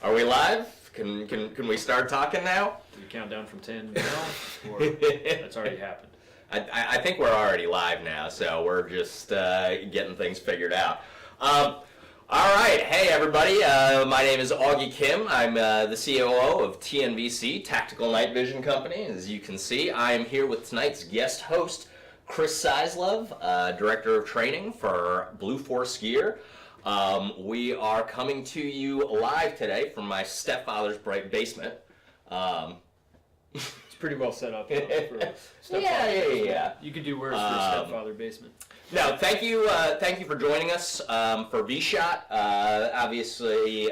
Are we live? Can we start talking now? Do we count down from 10 now? Or that's already happened? I think we're already live now, so we're just getting things figured out. All right, hey everybody, my name is Augie Kim. I'm the COO of TNVC, Tactical Night Vision Company. As you can see, I am here with tonight's guest host, Chris Sizelove, Director of Training for Blue Force Gear. We are coming to you live today from my stepfather's basement. It's pretty well set up. For a stepfather. Yeah. You could do worse for a stepfather basement. No, thank you for joining us for vSHOTT. Obviously,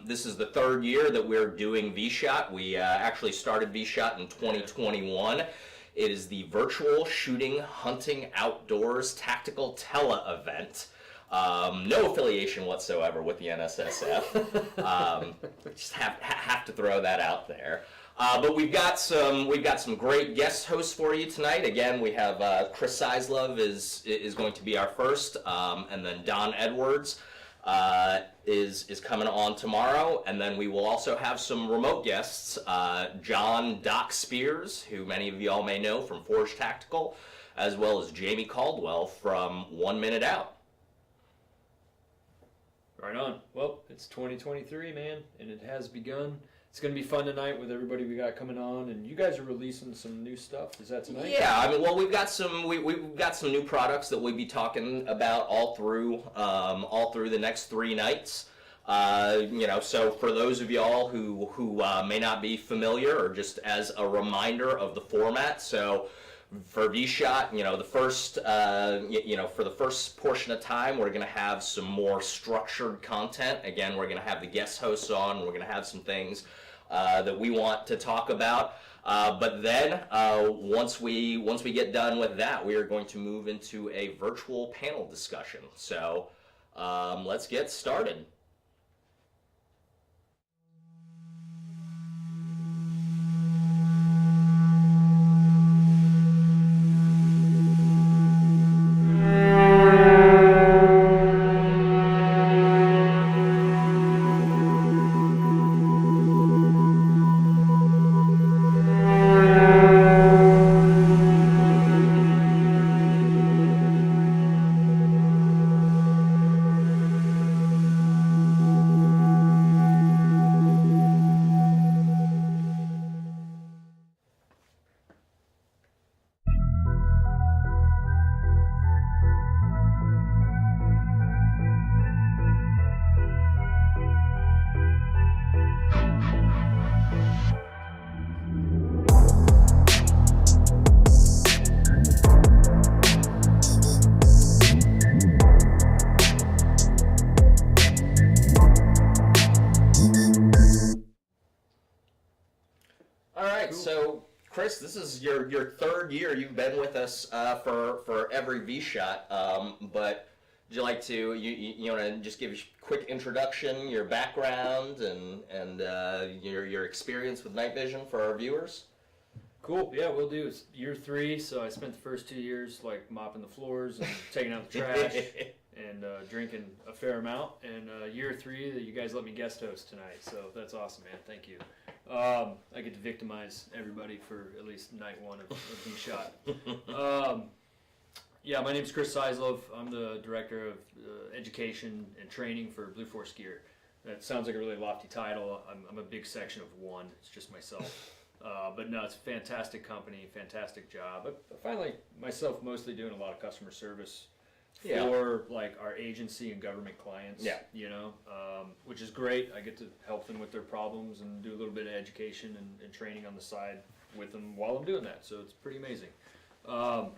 this is the third year that we're doing vSHOTT. We actually started vSHOTT in 2021. It is the virtual shooting, hunting, outdoors, tactical tele-event. No affiliation whatsoever with the NSSF. Just have to throw that out there. But we've got some great guest hosts for you tonight. Again, we have Chris Sizelove is going to be our first, and then Don Edwards is coming on tomorrow, and then we will also have some remote guests. John Doc Spears, who many of y'all may know from Forge Tactical, as well as Jamey Caldwell from 1 Minute Out. Right on. Well, it's 2023, man, and it has begun. It's going to be fun tonight with everybody we got coming on, and you guys are releasing some new stuff. Is that tonight? Yeah, I mean, well, we've got some new products that we'll be talking about all through the next 3 nights. So for those of y'all who may not be familiar, or just as a reminder of the format, so for vSHOTT, for the first portion of time, we're going to have some more structured content. Again, we're going to have the guest hosts on. We're going to have some things that we want to talk about. But then, once we get done with that, we are going to move into a virtual panel discussion. So let's get started. This is your third year you've been with us for every vSHOTT, but would you like to you want to just give a quick introduction, your background, and your experience with night vision for our viewers? Cool. Yeah, we'll do. It's year 3, so I spent the first 2 years like mopping the floors and taking out the trash and drinking a fair amount. And year 3, that you guys let me guest host tonight, so that's awesome, man. Thank you. I get to victimize everybody for at least night 1 of vSHOTT. Yeah, my name's Chris Sizelove. I'm the Director of Education and Training for Blue Force Gear. That sounds like a really lofty title. I'm a big section of one. It's just myself. But no, it's a fantastic company, fantastic job. I find like myself mostly doing a lot of customer service for like our agency and government clients, which is great. I get to help them with their problems and do a little bit of education and training on the side with them while I'm doing that. So it's pretty amazing. I'm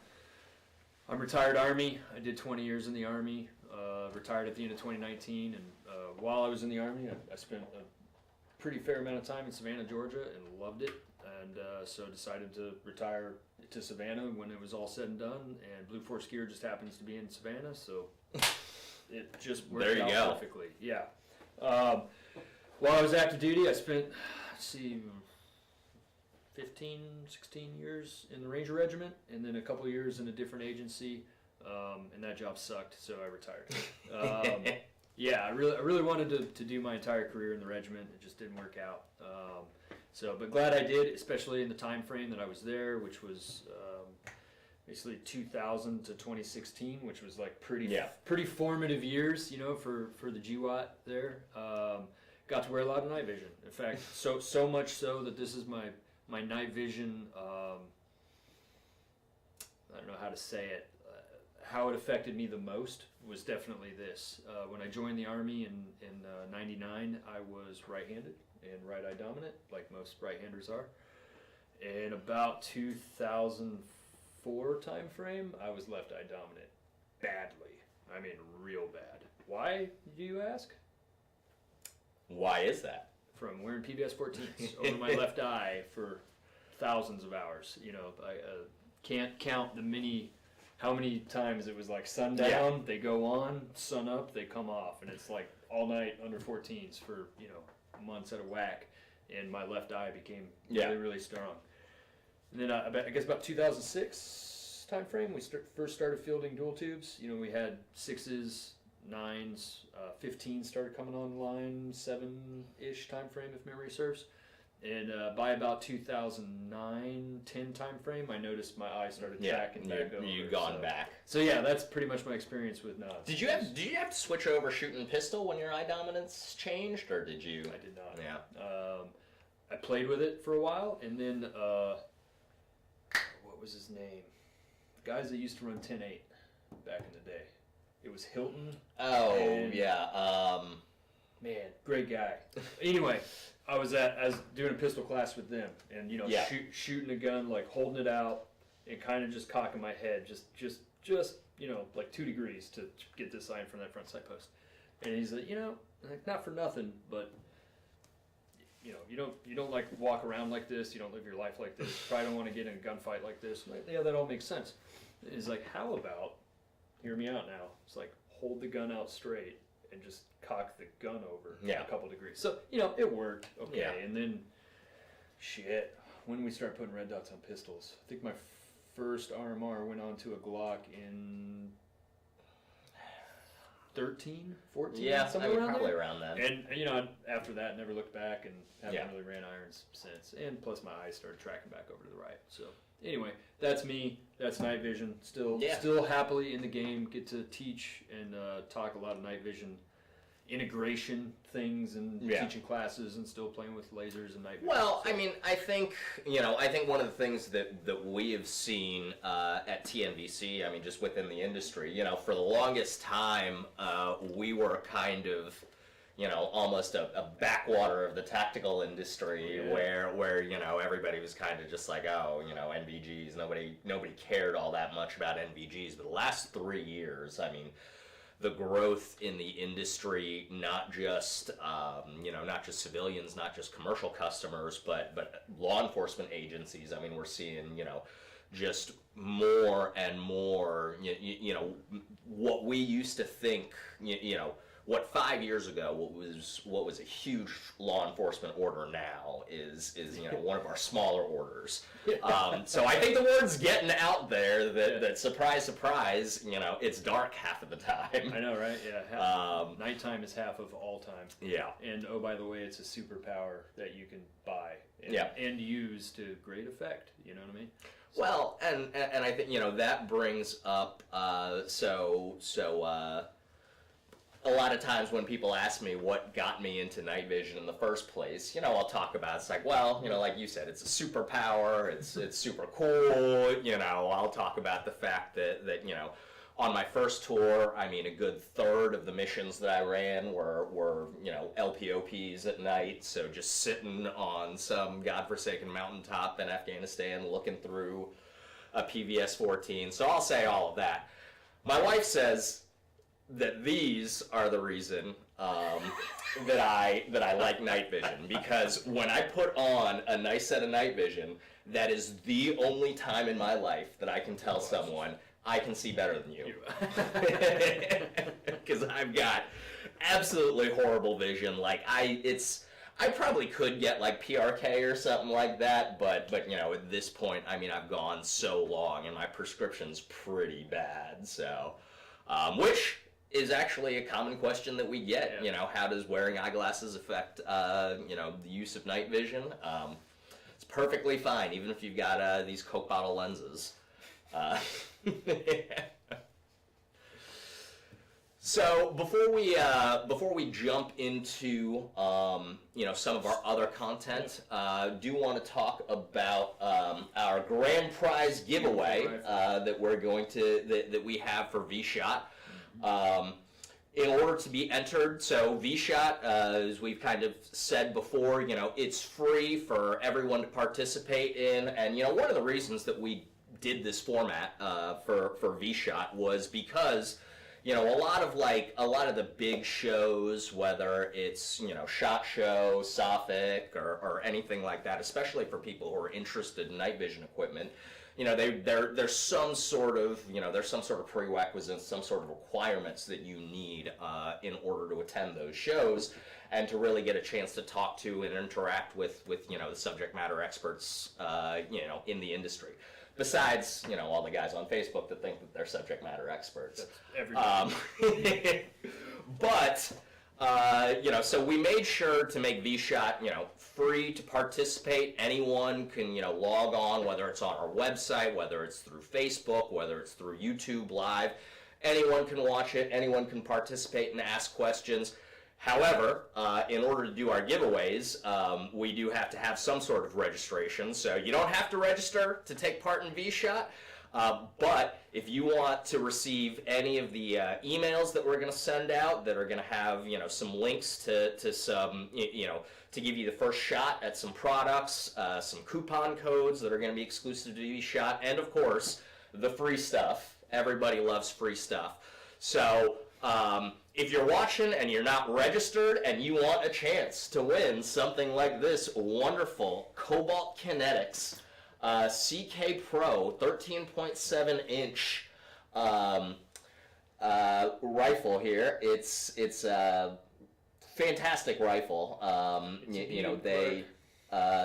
retired Army. I did 20 years in the Army, retired at the end of 2019. And while I was in the Army, I spent a pretty fair amount of time in Savannah, Georgia, and loved it. And so decided to retire to Savannah when it was all said and done, and Blue Force Gear just happens to be in Savannah, so it just worked out perfectly. Yeah. While I was active duty, I spent, 15, 16 years in the Ranger Regiment, and then a couple years in a different agency, and that job sucked, so I retired. Yeah, I really wanted to do my entire career in the regiment. It just didn't work out. But glad I did, especially in the time frame that I was there, which was basically 2000 to 2016, which was like pretty formative years, for the GWAT there. Got to wear a lot of night vision. In fact, so much so that this is my night vision. I don't know how to say it. How it affected me the most was definitely this. When I joined the Army in '99, I was right-handed and right-eye dominant, like most right-handers are. In about 2004 time frame, I was left-eye dominant badly. I mean, real bad. Why, do you ask? Why is that? From wearing PVS 14s over my left eye for thousands of hours. I can't count how many times it was like sundown, they go on, sun up, they come off, and it's like all night under 14s for months at a whack, and my left eye became really, really strong. And then I guess about 2006 time frame, we first started fielding dual tubes. We had 6s, 9s, 15s started coming online, 7-ish time frame if memory serves. And by about 2009, 10 time frame, I noticed my eye started tracking back over. You've gone back. So yeah, that's pretty much my experience with nods. Did you have to switch over shooting pistol when your eye dominance changed, or did you? I did not. Yeah. I played with it for a while, and then what was his name? The guys that used to run 10-8 back in the day. It was Hilton. Oh yeah. Man, great guy. Anyway. I was doing a pistol class with them, and shooting a gun, like holding it out, and kind of just cocking my head, just like 2 degrees to get this eye in front of that front sight post. And he's like, like not for nothing, but you don't like walk around like this. You don't live your life like this. You probably don't want to get in a gunfight like this. I'm like, yeah, that all makes sense. And he's like, how about, hear me out now. It's like hold the gun out straight and just cock the gun over a couple degrees. So, it worked okay. Yeah. And then, when we started putting red dots on pistols, I think my first RMR went on to a Glock in 13, 14, somewhere around probably there. Around that. And, after that, never looked back and haven't really ran irons since. And plus my eyes started tracking back over to the right. So, anyway, that's me. That's night vision. Still happily in the game. Get to teach and talk a lot of night vision integration things and teaching classes and still playing with lasers and night vision. Well, I mean, I think one of the things that we have seen at TNVC, I mean, just within the industry, for the longest time, we were kind of, almost a backwater of the tactical industry where everybody was kind of just like, NVGs. Nobody cared all that much about NVGs. But the last 3 years, I mean, the growth in the industry, not just civilians, not just commercial customers, but law enforcement agencies. I mean, we're seeing, just more and more, what we used to think, what 5 years ago what was a huge law enforcement order now is one of our smaller orders. So I think the word's getting out there that surprise, it's dark half of the time. I know, right? Yeah. Nighttime is half of all time. Yeah. And oh, by the way, it's a superpower that you can buy and use to great effect. You know what I mean? So. Well, and I think that brings up a lot of times when people ask me what got me into night vision in the first place, I'll talk about it's like, well, like you said, it's a superpower, it's super cool, I'll talk about the fact that on my first tour, I mean, a good third of the missions that I ran were LPOPs at night, so just sitting on some godforsaken mountaintop in Afghanistan looking through a PVS 14. So I'll say all of that. My wife says that these are the reason that I like night vision, because when I put on a nice set of night vision, that is the only time in my life that I can tell someone I can see better than you. Because I've got absolutely horrible vision. Like I probably could get like PRK or something like that, but at this point, I mean, I've gone so long and my prescription's pretty bad. So, which is actually a common question that we get. Yeah. How does wearing eyeglasses affect, the use of night vision? It's perfectly fine, even if you've got these Coke bottle lenses. So before we jump into some of our other content, do want to talk about our grand prize giveaway that we're going to that we have for vSHOTT. In order to be entered, so vSHOTT, as we've kind of said before, it's free for everyone to participate in, and one of the reasons that we did this format for vSHOTT was because a lot of the big shows, whether it's SHOT Show, Sophic, or anything like that, especially for people who are interested in night vision equipment, there's some sort of prerequisites, some sort of requirements that you need in order to attend those shows and to really get a chance to talk to and interact with the subject matter experts in the industry. Besides, all the guys on Facebook that think that they're subject matter experts. That's everybody. But, so we made sure to make vSHOTT, free to participate. Anyone can, log on, whether it's on our website, whether it's through Facebook, whether it's through YouTube Live. Anyone can watch it. Anyone can participate and ask questions. However, in order to do our giveaways, we do have to have some sort of registration. So you don't have to register to take part in vSHOTT, but if you want to receive any of the emails that we're going to send out that are going to have some links to some to give you the first shot at some products, some coupon codes that are going to be exclusive to vSHOTT, and of course the free stuff. Everybody loves free stuff. So. If you're watching and you're not registered and you want a chance to win something like this wonderful Cobalt Kinetics CK Pro 13.7 inch rifle here, it's a fantastic rifle.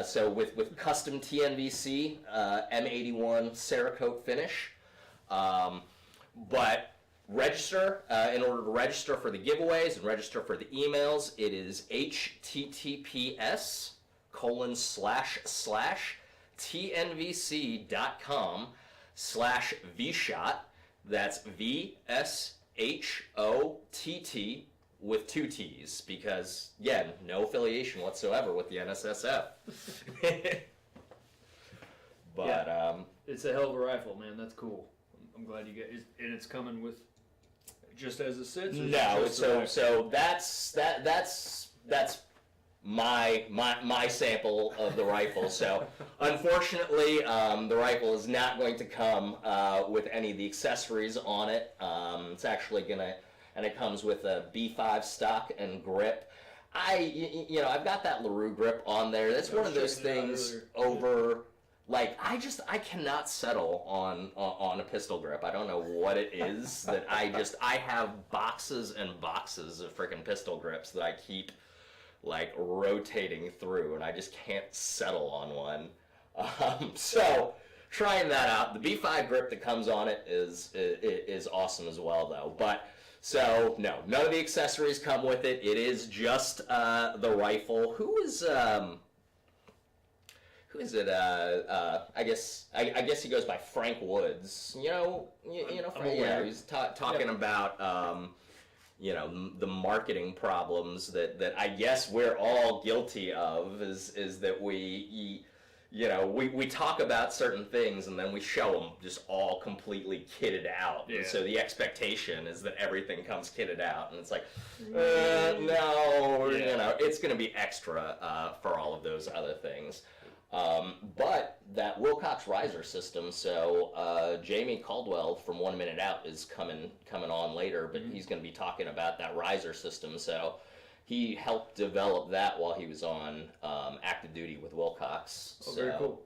So with custom TNVC M81 Cerakote finish, but. Register, in order to register for the giveaways and register for the emails, it is https://tnvc.com/vSHOTT. That's VSHOTT with 2 T's, because, again, no affiliation whatsoever with the NSSF. But, yeah. It's a hell of a rifle, man. That's cool. I'm glad you get it. And it's coming with just as it sits. No, so that's my sample of the rifle. So unfortunately, the rifle is not going to come with any of the accessories on it. It's actually and it comes with a B5 stock and grip. I've got that LaRue grip on there. That's one of those things over. I cannot settle on a pistol grip. I don't know what it is that I have boxes and boxes of freaking pistol grips that I keep rotating through, and I just can't settle on one. So trying that out. The B5 grip that comes on it is awesome as well, though. But so no, none of the accessories come with it. It is just the rifle. Who is it? I guess he goes by Frank Woods. Frank. Yeah, he's talking about the marketing problems that I guess we're all guilty of. Is that we talk about certain things and then we show them just all completely kitted out. Yeah. And so the expectation is that everything comes kitted out, and it's like, no, yeah. It's going to be extra for all of those other things. But that Wilcox riser system, so Jamey Caldwell from 1 Minute Out is coming on later, but he's going to be talking about that riser system. So he helped develop that while he was on active duty with Wilcox. Oh, very cool.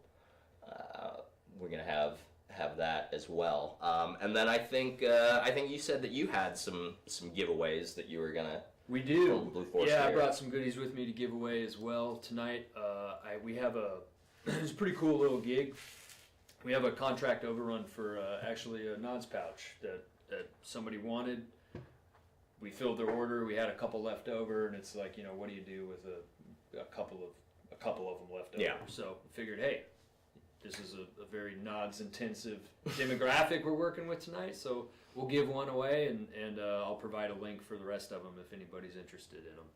We're going to have that as well. And then I think you said that you had some giveaways that you were going to. We do. Blue Force yeah, I brought some goodies with me to give away as well tonight. We have it's a pretty cool little gig. We have a contract overrun for actually a nonce pouch that somebody wanted. we filled their order. We had a couple left over, and it's like, what do you do with a couple of them left over? Yeah. So figured, hey, this is a very NODS intensive demographic we're working with tonight, so we'll give one away, and I'll provide a link for the rest of them if anybody's interested in them.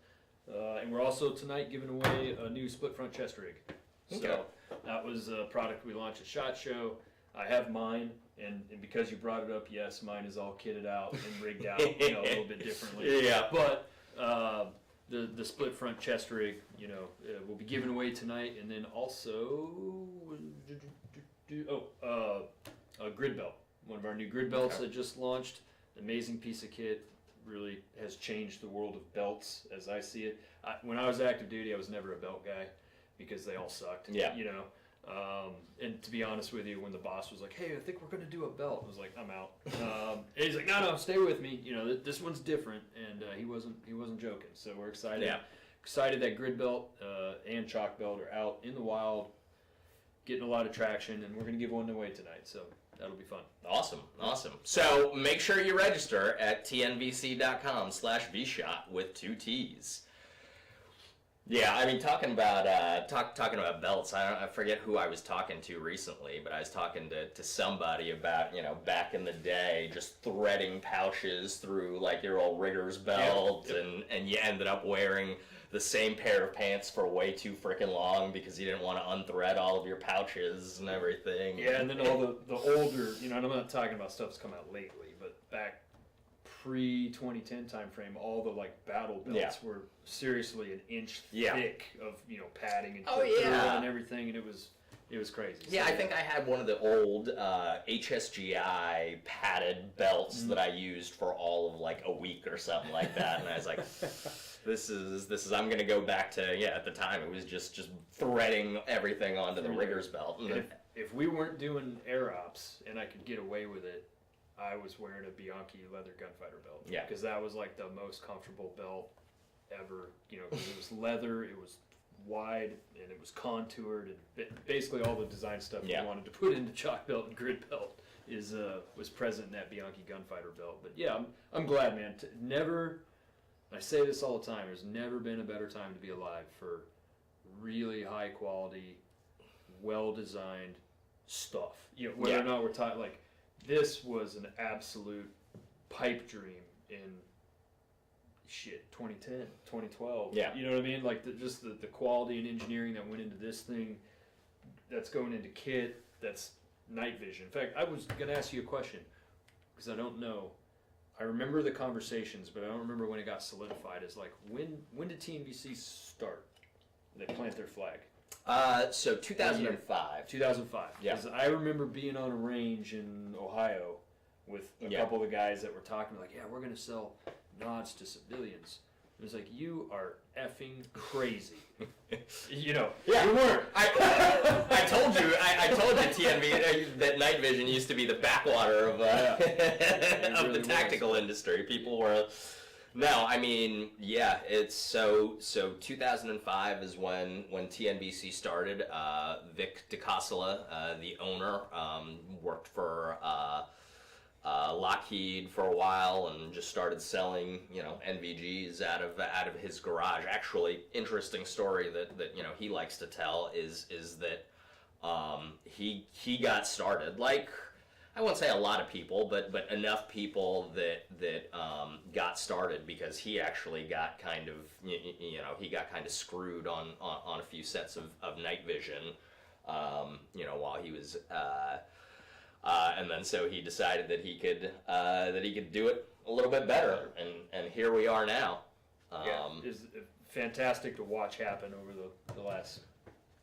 And we're also tonight giving away a new split front chest rig. Okay. So that was a product we launched at SHOT Show. I have mine, and because you brought it up, yes, mine is all kitted out and rigged out a little bit differently. Yeah. But the split front chest rig, we'll be giving away tonight, and then also a grid belt. One of our new grid belts that just launched. Amazing piece of kit. Really has changed the world of belts as I see it. When I was active duty, I was never a belt guy because they all sucked. Yeah. And to be honest with you, when the boss was like, "Hey, I think we're going to do a belt," I was like, "I'm out." And he's like, "No, stay with me. This one's different," and he wasn't joking. So we're excited. Yeah. Excited that grid belt and chalk belt are out in the wild, getting a lot of traction, and we're going to give one away tonight. So that'll be fun. Awesome. So make sure you register at tnvc.com/vShot with 2 T's. Yeah, I mean, talking about belts, I forget who I was talking to recently, but I was talking to somebody about, back in the day, just threading pouches through like your old rigger's belt, Yep. and you ended up wearing the same pair of pants for way too freaking long because you didn't want to unthread all of your pouches and everything. Yeah, and then all the older, and I'm not talking about stuff that's come out lately, but back pre-2010 time frame, all the like battle belts were seriously an inch thick of padding and and everything, and it was crazy. Yeah, so, I think I had one of the old HSGI padded belts that I used for all of like a week or something like that, and I was like, this is I'm gonna go back to at the time it was just threading everything onto the rigger's belt. And if we weren't doing air ops and I could get away with it, I was wearing a Bianchi leather gunfighter belt. Yeah. Because that was like the most comfortable belt ever. Because it was leather, it was wide, and it was contoured, and basically all the design stuff we wanted to put into chalk belt and grid belt was present in that Bianchi gunfighter belt. But yeah, I'm glad, man. I say this all the time. There's never been a better time to be alive for really high quality, well designed stuff. Whether or not we're talking like. This was an absolute pipe dream in 2010, 2012. Yeah. You know what I mean? Like the quality and engineering that went into this thing, that's going into kit, that's night vision. In fact, I was going to ask you a question because I don't know. I remember the conversations, but I don't remember when it got solidified. It's like, when did TNVC start? They plant their flag. So 2005. 2005. Yeah. Because I remember being on a range in Ohio with a couple of guys that were talking like, we're going to sell nods to civilians. It was like, you are effing crazy. Yeah. You weren't. I told you TNV that night vision used to be the backwater of of the tactical industry. People were. No, I mean, it's so 2005 is when TNVC started. Vic DeCassola, the owner, worked for Lockheed for a while and just started selling, NVGs out of his garage. Actually, interesting story that he likes to tell is that he got started like. I won't say a lot of people, but enough people that got started because he actually got kind of screwed on a few sets of night vision, while he was, and then so he decided that he could do it a little bit better, and here we are now. It's fantastic to watch happen over the last.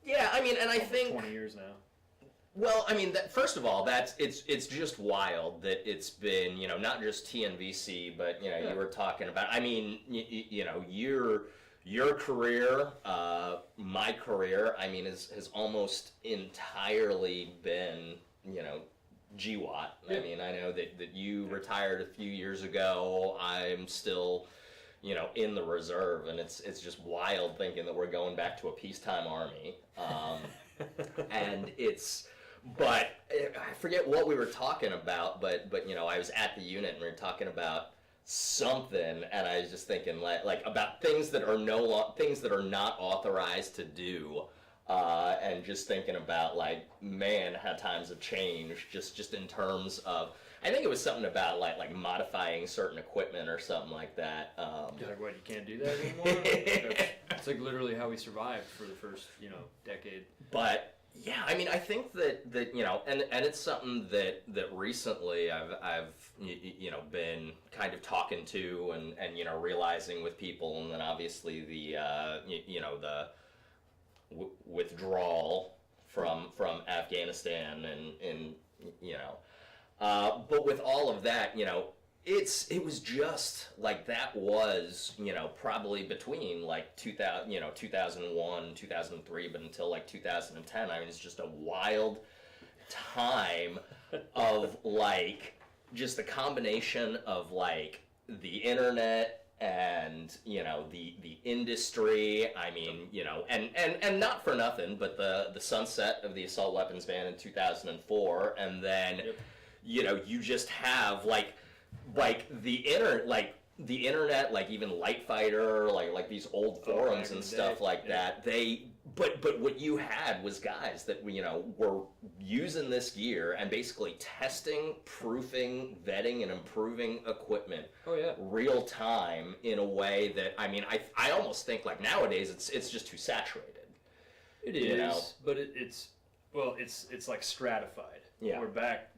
Yeah, I mean, and I think 20 years now. Well, I mean, first of all, it's just wild that it's been, not just TNVC, but, you were talking about, I mean, your career, my career, I mean, has almost entirely been, GWAT. Yeah. I mean, I know that you retired a few years ago. I'm still, in the reserve, and it's just wild thinking that we're going back to a peacetime army. And but I forget what we were talking about, but I was at the unit and we were talking about something, and I was just thinking like about things that are not authorized to do, and just thinking about like, man, how times have changed. Just in terms of, I think it was something about like modifying certain equipment or something like that. Like what, you can't do that anymore? It's like literally how we survived for the first decade. But yeah, I mean, I think that and it's something that recently I've been kind of talking to and realizing with people, and then obviously the the withdrawal from Afghanistan and but with all of that, it was just like, that was probably between like 2001, 2003, but until like 2010. I mean, it's just a wild time of like just the combination of like the internet and the industry. I mean, and not for nothing, but the sunset of the assault weapons ban in 2004, and then you just have like the internet, like even Light Fighter, like these old forums and stuff like that. But what you had was guys that were using this gear and basically testing, proofing, vetting, and improving equipment real time in a way that, I mean, I almost think like nowadays it's just too saturated. It is, but it's like stratified. Yeah. Where back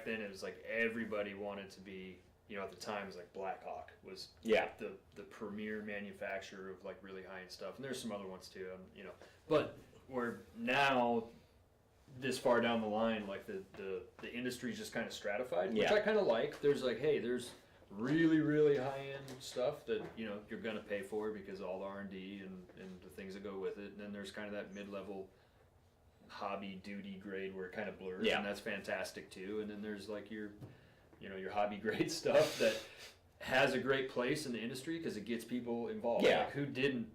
then it was like everybody wanted to be, at the time it was like Blackhawk was like the premier manufacturer of like really high-end stuff, and there's some other ones too, but where now this far down the line, like the industry's just kind of stratified, which I kind of like. There's like, hey, there's really, really high-end stuff that you're gonna pay for because of all the R&D and the things that go with it, and then there's kind of that mid-level hobby duty grade where it kind of blurs, and that's fantastic too. And then there's like your hobby grade stuff that has a great place in the industry because it gets people involved. Like, who didn't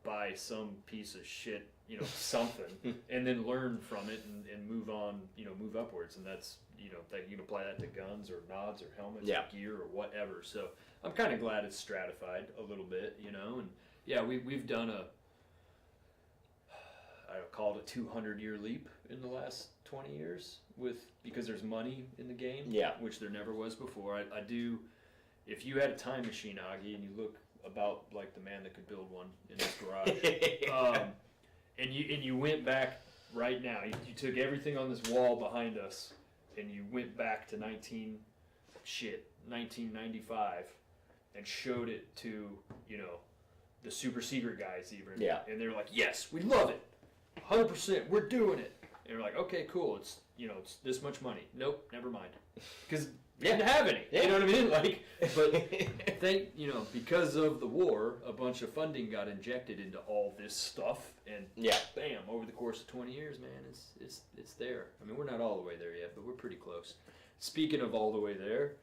buy some piece of shit, something, and then learn from it and move on, move upwards. And that's, that you can apply that to guns or nods or helmets or gear or whatever. So I'm kind of glad it's stratified a little bit, and we've done I call it a 200-year leap in the last 20 years because there's money in the game, which there never was before. I do, if you had a time machine, Augie, and you look about like the man that could build one in his garage, and you went back right now, you took everything on this wall behind us, and you went back to 1995, and showed it to the super secret guys even, and they're like, yes, we love it. 100%, we're doing it. And we're like, okay, cool. It's it's this much money. Nope, never mind. Because we didn't have any. You know what I mean? Like, but because of the war, a bunch of funding got injected into all this stuff, and bam, over the course of 20 years, man, it's there. I mean, we're not all the way there yet, but we're pretty close. Speaking of all the way there,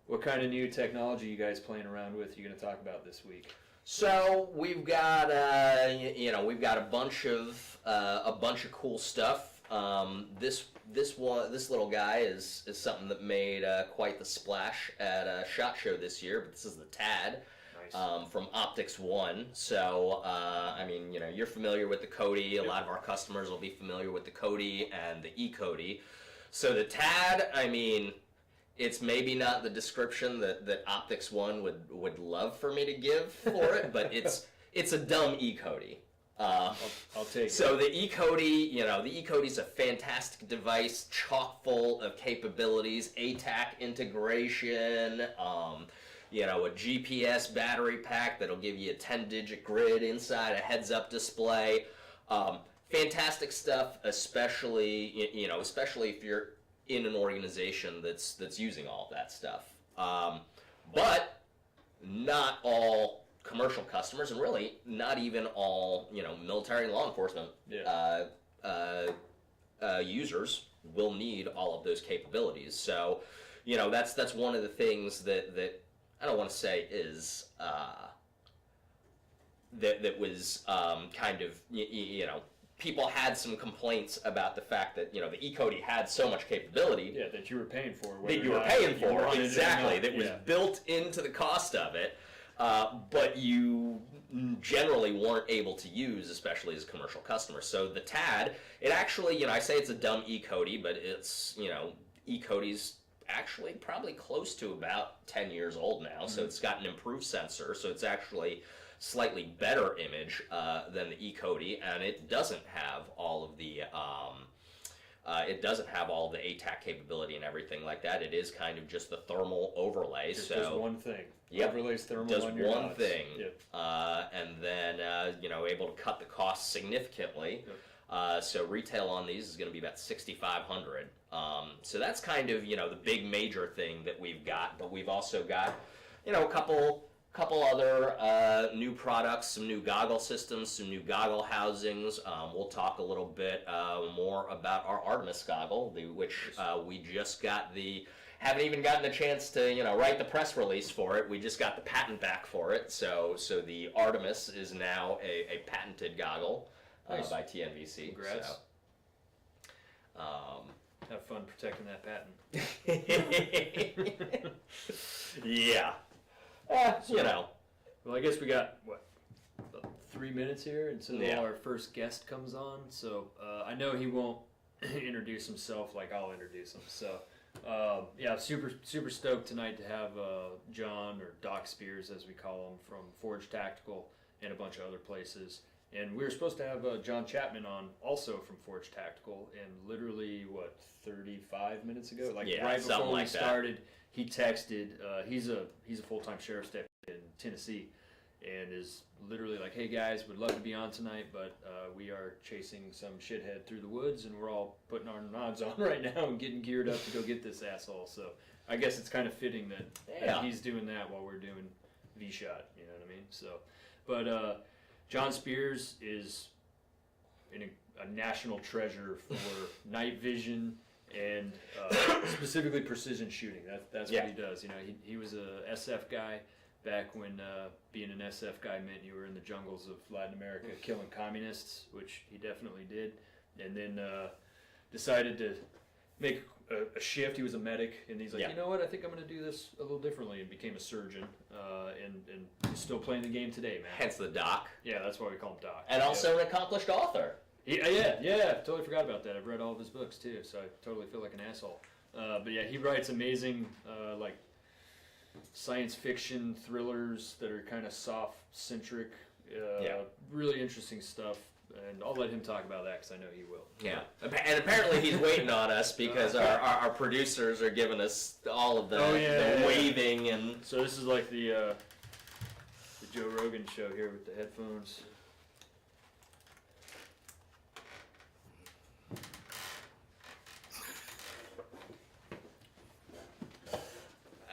what kind of new technology you guys playing around with? You going to talk about this week? So we've got we've got a bunch of cool stuff. This little guy is something that made quite the splash at SHOT Show this year. But this is the TAD from Optics One. So I mean, you're familiar with the Cody. A lot of our customers will be familiar with the Cody and the E-Cody. So the TAD, I mean, it's maybe not the description that Optics One would love for me to give for it, but it's a dumb E-Cody. I'll take it. So the E-Cody, the E-Cody's a fantastic device, chock full of capabilities, ATAC integration, a GPS battery pack that'll give you a 10-digit grid inside a heads-up display. Fantastic stuff, especially if you're in an organization that's using all of that stuff. But not all commercial customers, and really not even all military and law enforcement users will need all of those capabilities. So that's one of the things that I don't want to say is that was kind of people had some complaints about the fact that, the E-Cody had so much capability. Yeah, that you were paying for. That you were paying for, exactly. That was built into the cost of it, but you generally weren't able to use, especially as a commercial customer. So the TAD, it actually, I say it's a dumb E-Cody, but it's, E-Cody's actually probably close to about 10 years old now, so it's got an improved sensor, so it's actually slightly better image than the E-Cody, and it doesn't have all of the ATAC capability and everything like that. It is kind of just the thermal overlay. It so does one thing. Yep. Overlays thermal does on your one dots. thing, Yep. And then able to cut the cost significantly. Yep. So retail on these is going to be about $6,500. So that's kind of the big major thing that we've got. But we've also got a couple other new products, some new goggle systems, some new goggle housings. We'll talk a little bit more about our Artemis goggle, which we just got haven't even gotten a chance to write the press release for it. We just got the patent back for it. So the Artemis is now a patented goggle. Nice. By TNVC. Congrats. So, have fun protecting that patent. Yeah. Well, I guess we got, about 3 minutes here until our first guest comes on. So I know he won't introduce himself like I'll introduce him. So, super stoked tonight to have John, or Doc Spears as we call him, from Forge Tactical and a bunch of other places. And we were supposed to have John Chapman on, also from Forge Tactical, and literally, 35 minutes ago? Right before we started, he texted. He's a full-time sheriff's deputy in Tennessee, and is literally like, hey guys, would love to be on tonight, but we are chasing some shithead through the woods, and we're all putting our nods on right now and getting geared up to go get this asshole. So I guess it's kind of fitting that he's doing that while we're doing vSHOTT, you know what I mean? So, but John Spears is a national treasure for night vision and specifically precision shooting. That's what he does. He was a SF guy back when being an SF guy meant you were in the jungles of Latin America killing communists, which he definitely did. And then decided to make a shift. He was a medic, and he's like, you know what? I think I'm going to do this a little differently, and became a surgeon. And he's still playing the game today, man. Hence the Doc. Yeah, that's why we call him Doc. And also an accomplished author. Yeah, totally forgot about that. I've read all of his books too, so I totally feel like an asshole. But yeah, he writes amazing like science fiction thrillers that are kind of soft-centric, really interesting stuff. And I'll let him talk about that because I know he will. Yeah, and apparently he's waiting on us because our producers are giving us all of the waving and. So this is like the Joe Rogan show here with the headphones.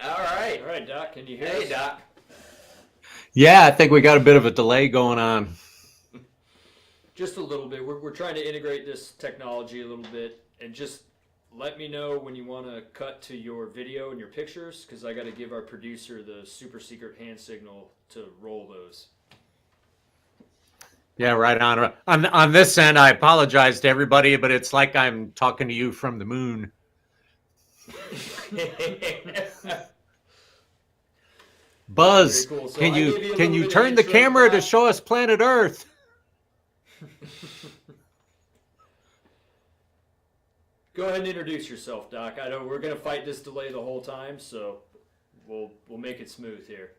All right, Doc, can you hear us? Hey, Doc. Yeah, I think we got a bit of a delay going on. Just a little bit. We're trying to integrate this technology a little bit, and just let me know when you want to cut to your video and your pictures, because I got to give our producer the super secret hand signal to roll those. Yeah, right on. On this end, I apologize to everybody, but it's like I'm talking to you from the moon. Buzz, Cool. So can you turn the camera to show us planet Earth? Go ahead and introduce yourself, Doc. I know we're gonna fight this delay the whole time, so we'll make it smooth here.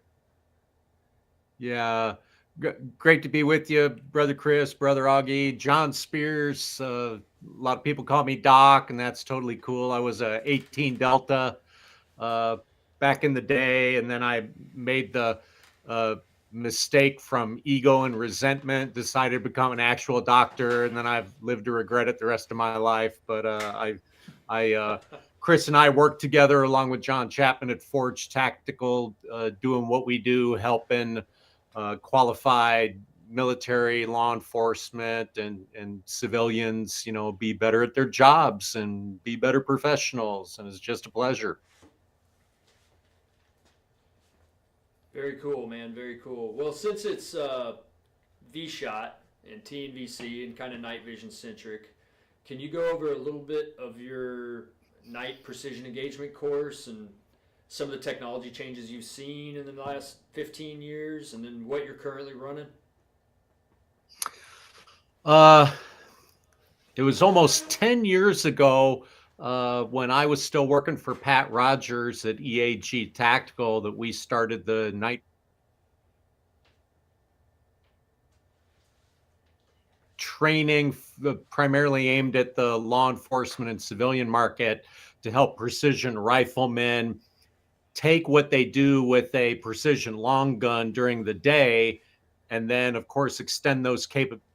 Yeah, great to be with you, Brother Chris, Brother Augie, John Spears. A lot of people call me Doc, and that's totally cool. I was a 18 Delta back in the day, and then I made the mistake from ego and resentment, decided to become an actual doctor, and then I've lived to regret it the rest of my life. But Chris and I worked together along with John Chapman at Forge Tactical, doing what we do, helping qualified military, law enforcement, and civilians, be better at their jobs and be better professionals. And it's just a pleasure. Very cool, man. Very cool. Well, since it's vSHOTT, and TNVC and kind of night vision centric. Can you go over a little bit of your night precision engagement course and some of the technology changes you've seen in the last 15 years and then what you're currently running? It was almost 10 years ago when I was still working for Pat Rogers at EAG Tactical that we started the night training primarily aimed at the law enforcement and civilian market to help precision riflemen take what they do with a precision long gun during the day and then, of course, extend those capabilities.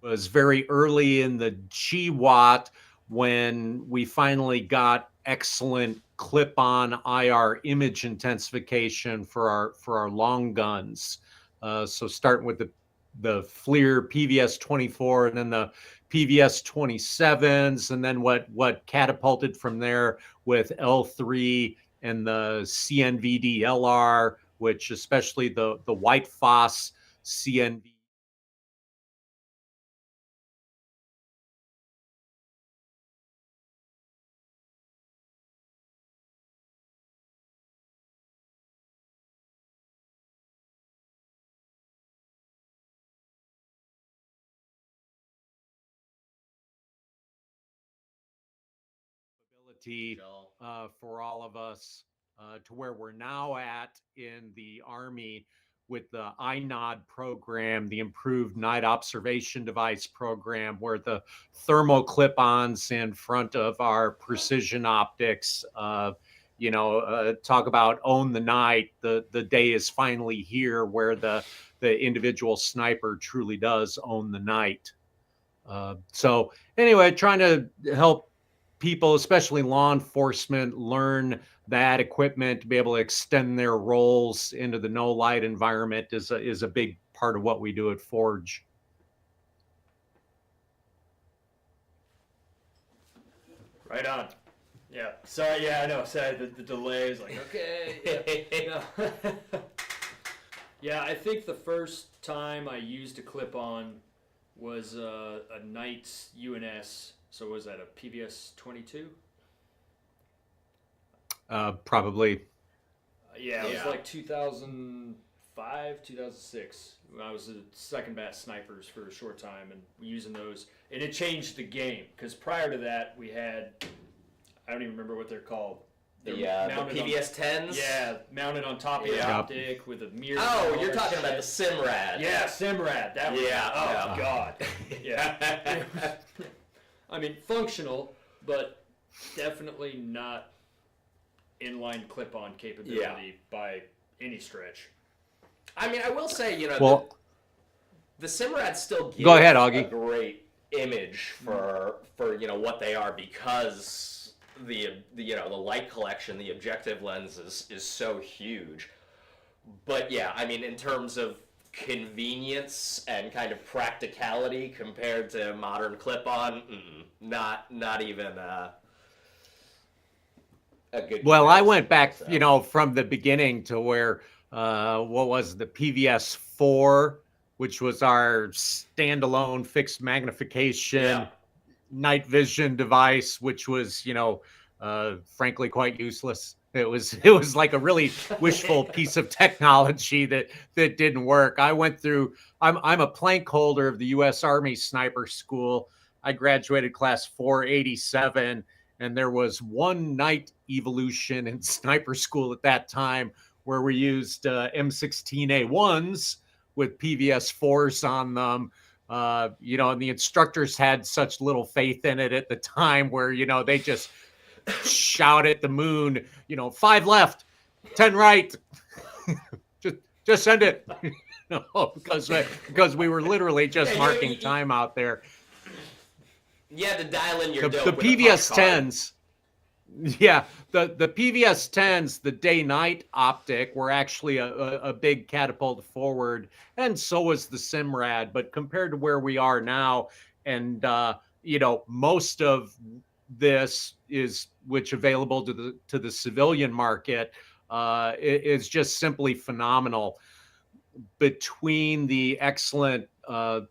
Was very early in the GWAT when we finally got excellent clip-on IR image intensification for our long guns. So starting with the FLIR PVS 24 and then the PVS 27s, and then what catapulted from there with L3 and the CNVD LR, which especially the White Foss CNV. For all of us to where we're now at in the Army with the INOD program, the improved night observation device program, where the thermal clip-ons in front of our precision optics, talk about own the night. The day is finally here where the individual sniper truly does own the night. So anyway, trying to help people, especially law enforcement, learn that equipment to be able to extend their roles into the no light environment is a big part of what we do at Forge. Right on. Yeah. Sorry. Yeah, I know. Sorry, the delay is like, okay. Yeah. Yeah, I think the first time I used a clip-on was a Knight's UNS. So was that a PVS 22? Probably. Yeah, it was like 2005, 2006. When I was a second bat snipers for a short time and using those. And it changed the game because prior to that we had, I don't even remember what they're called. The PVS 10s? Yeah, mounted on top of the optic with a mirror. Oh, you're talking about the Simrad. Yeah, Simrad. That was God. Yeah. I mean, functional, but definitely not inline clip-on capability by any stretch. I mean, I will say, the Simrad still gives a great image for what they are because the light collection, the objective lens is so huge. But yeah, I mean, in terms of convenience and kind of practicality compared to modern clip-on, not even a good. Well, I went back, from the beginning to where what was the PVS 4, which was our standalone fixed magnification night vision device, which was frankly quite useless. It was like a really wishful piece of technology that didn't work. I went through. I'm a plank holder of the U.S. Army Sniper School. I graduated class 487, and there was one night evolution in sniper school at that time where we used M16A1s with PVS 4s on them. And the instructors had such little faith in it at the time where, they just shout at the moon, 5 left, 10 right, just send it, because we were literally just marking time out there. You had to dial in your dope the with PVS a 10s. Yeah, the PVS 10s, the day-night optic, were actually a big catapult forward, and so was the Simrad. But compared to where we are now, and most of this which available to the civilian market, is just simply phenomenal. between the excellent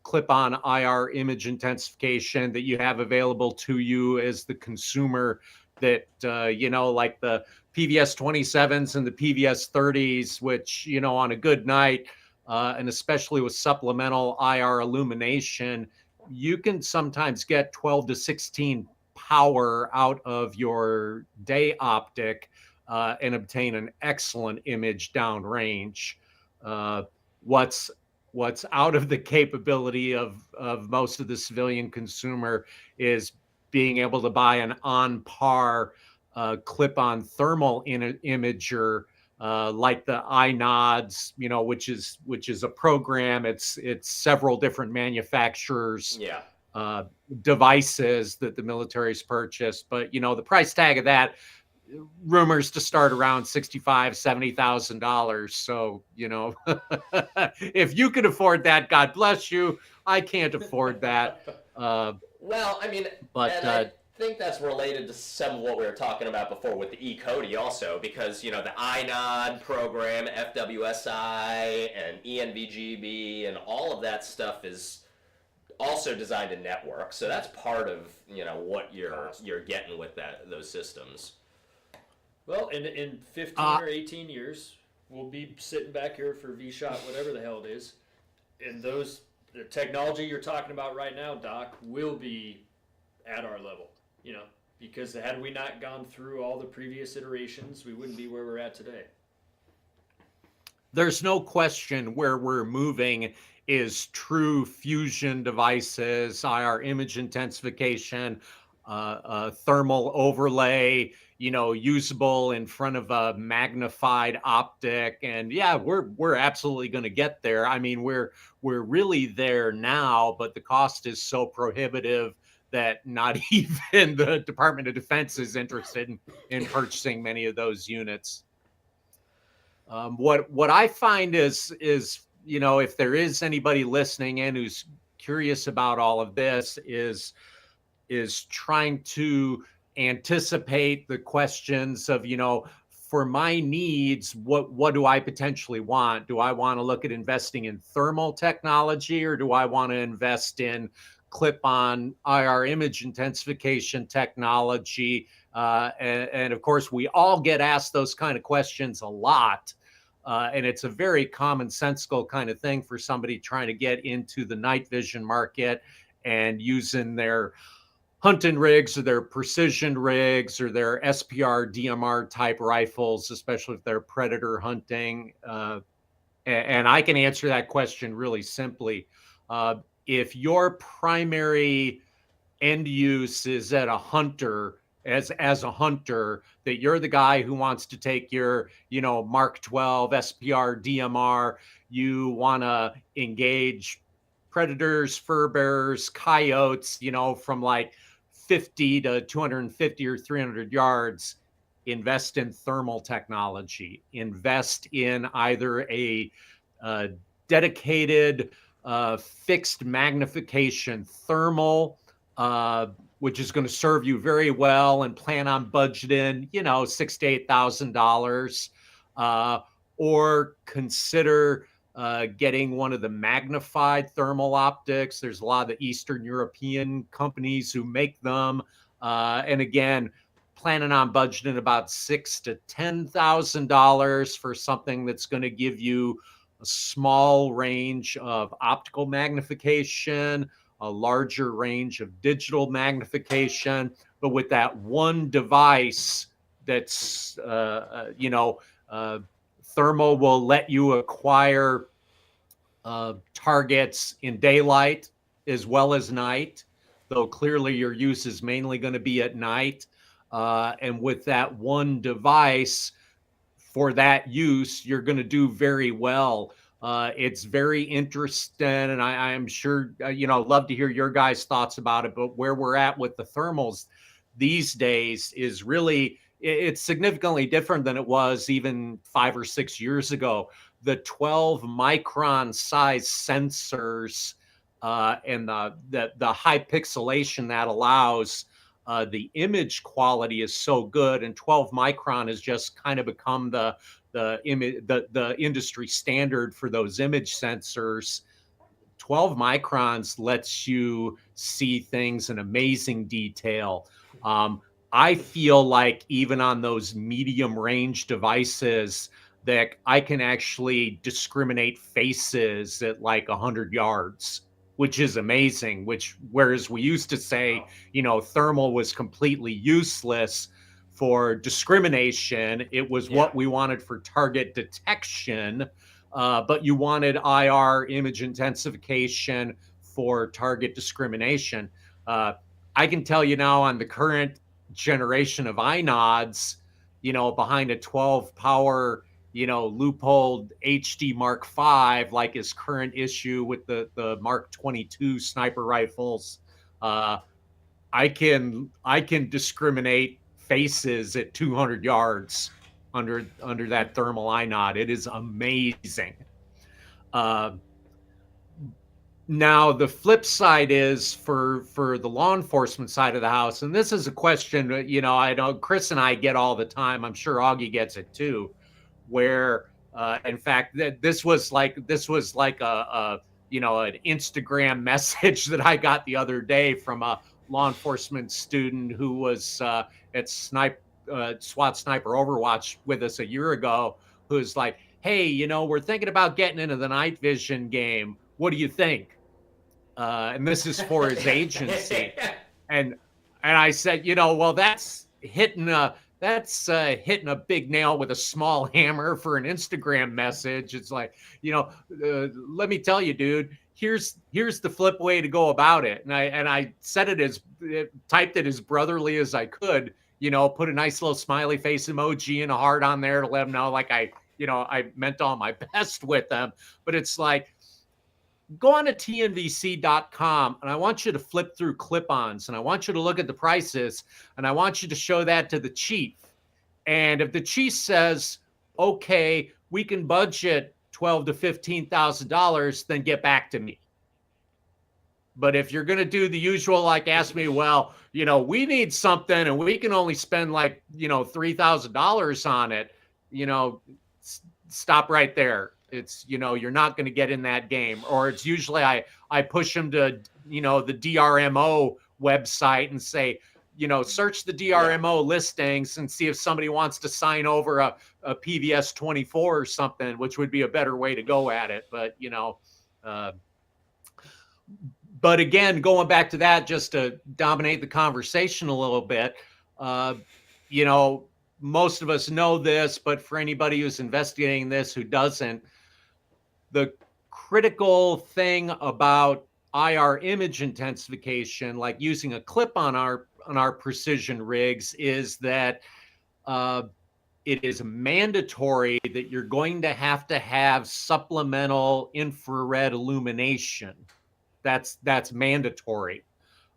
clip-on IR image intensification that you have available to you as the consumer, that like the PVS 27s and the PVS 30s, which on a good night, and especially with supplemental IR illumination, you can sometimes get 12 to 16 power out of your day optic and obtain an excellent image downrange. What's out of the capability of most of the civilian consumer is being able to buy an on par clip-on thermal imager like the iNods, which is a program. It's several different manufacturers. Devices that the military's purchased, but the price tag of that, rumors to start around $65,000-$70,000. So if you can afford that, God bless you. I can't afford that. Well, I mean, but I think that's related to some of what we were talking about before with the E-Cody also, because the iNod program, FWSI, and ENVGB, and all of that stuff is also designed to network. So that's part of what you're getting with those systems. Well, in 15 or 18 years, we'll be sitting back here for vSHOTT, whatever the hell it is, and the technology you're talking about right now, Doc, will be at our level, because had we not gone through all the previous iterations, we wouldn't be where we're at today. There's no question where we're moving is true fusion devices, IR image intensification, thermal overlay, usable in front of a magnified optic. And yeah, we're absolutely going to get there. I mean, we're really there now, but the cost is so prohibitive that not even the Department of Defense is interested in purchasing many of those units. What I find is if there is anybody listening in who's curious about all of this, is trying to anticipate the questions of, for my needs, what do I potentially want? Do I want to look at investing in thermal technology, or do I want to invest in clip-on IR image intensification technology? And of course, we all get asked those kind of questions a lot. And it's a very commonsensical kind of thing for somebody trying to get into the night vision market and using their hunting rigs or their precision rigs or their SPR DMR type rifles, especially if they're predator hunting. And I can answer that question really simply. If your primary end use is at a hunter, as a hunter, that you're the guy who wants to take your, Mark 12 SPR DMR, you want to engage predators, fur bearers, coyotes, from like 50 to 250 or 300 yards, invest in thermal technology. Invest in either a dedicated fixed magnification thermal, which is going to serve you very well, and plan on budgeting, $6,000 to $8,000, or consider getting one of the magnified thermal optics. There's a lot of the Eastern European companies who make them. And again, planning on budgeting about $6,000 to $10,000 for something that's going to give you a small range of optical magnification, a larger range of digital magnification, but with that one device that's, thermal will let you acquire targets in daylight as well as night, though clearly your use is mainly going to be at night. And with that one device for that use, you're going to do very well. It's very interesting, and I am sure, love to hear your guys' thoughts about it, but where we're at with the thermals these days is really, it's significantly different than it was even 5 or 6 years ago. The 12 micron size sensors and the high pixelation that allows, the image quality is so good, and 12 micron has just kind of become the the industry standard for those image sensors. 12 microns lets you see things in amazing detail. I feel like even on those medium range devices that I can actually discriminate faces at like 100 yards, which is amazing. Whereas we used to say, thermal was completely useless for discrimination. It was what we wanted for target detection. But you wanted IR image intensification for target discrimination. I can tell you now on the current generation of iNods, behind a 12 power, loophole HD Mark V, like his current issue with the Mark 22 sniper rifles, I can discriminate faces at 200 yards under that thermal iNod. It is amazing. Now the flip side is for the law enforcement side of the house, and this is a question I know Chris and I get all the time. I'm sure Augie gets it too, where in fact this was like a an Instagram message that I got the other day from a law enforcement student who was at SWAT Sniper Overwatch with us a year ago, who's like, hey, we're thinking about getting into the night vision game. What do you think? And this is for his agency. And I said, well, that's hitting a big nail with a small hammer for an Instagram message. It's like, let me tell you, dude, here's the flip way to go about it. And I said typed it as brotherly as I could, put a nice little smiley face emoji and a heart on there to let them know, like I meant all my best with them. But it's like, go on to TNVC.com and I want you to flip through clip-ons and I want you to look at the prices and I want you to show that to the chief. And if the chief says, okay, we can budget $12,000 to $15,000, then get back to me. But if you're going to do the usual, like ask me, well, we need something and we can only spend like, $3,000 on it, stop right there. It's, you're not going to get in that game. Or it's usually I push them to, the DRMO website and say, search the DRMO listings and see if somebody wants to sign over a PVS 24 or something, which would be a better way to go at it. But again, going back to that, just to dominate the conversation a little bit, most of us know this, but for anybody who's investigating this who doesn't, the critical thing about IR image intensification, like using a clip on our precision rigs, is that it is mandatory that you're going to have supplemental infrared illumination. That's mandatory.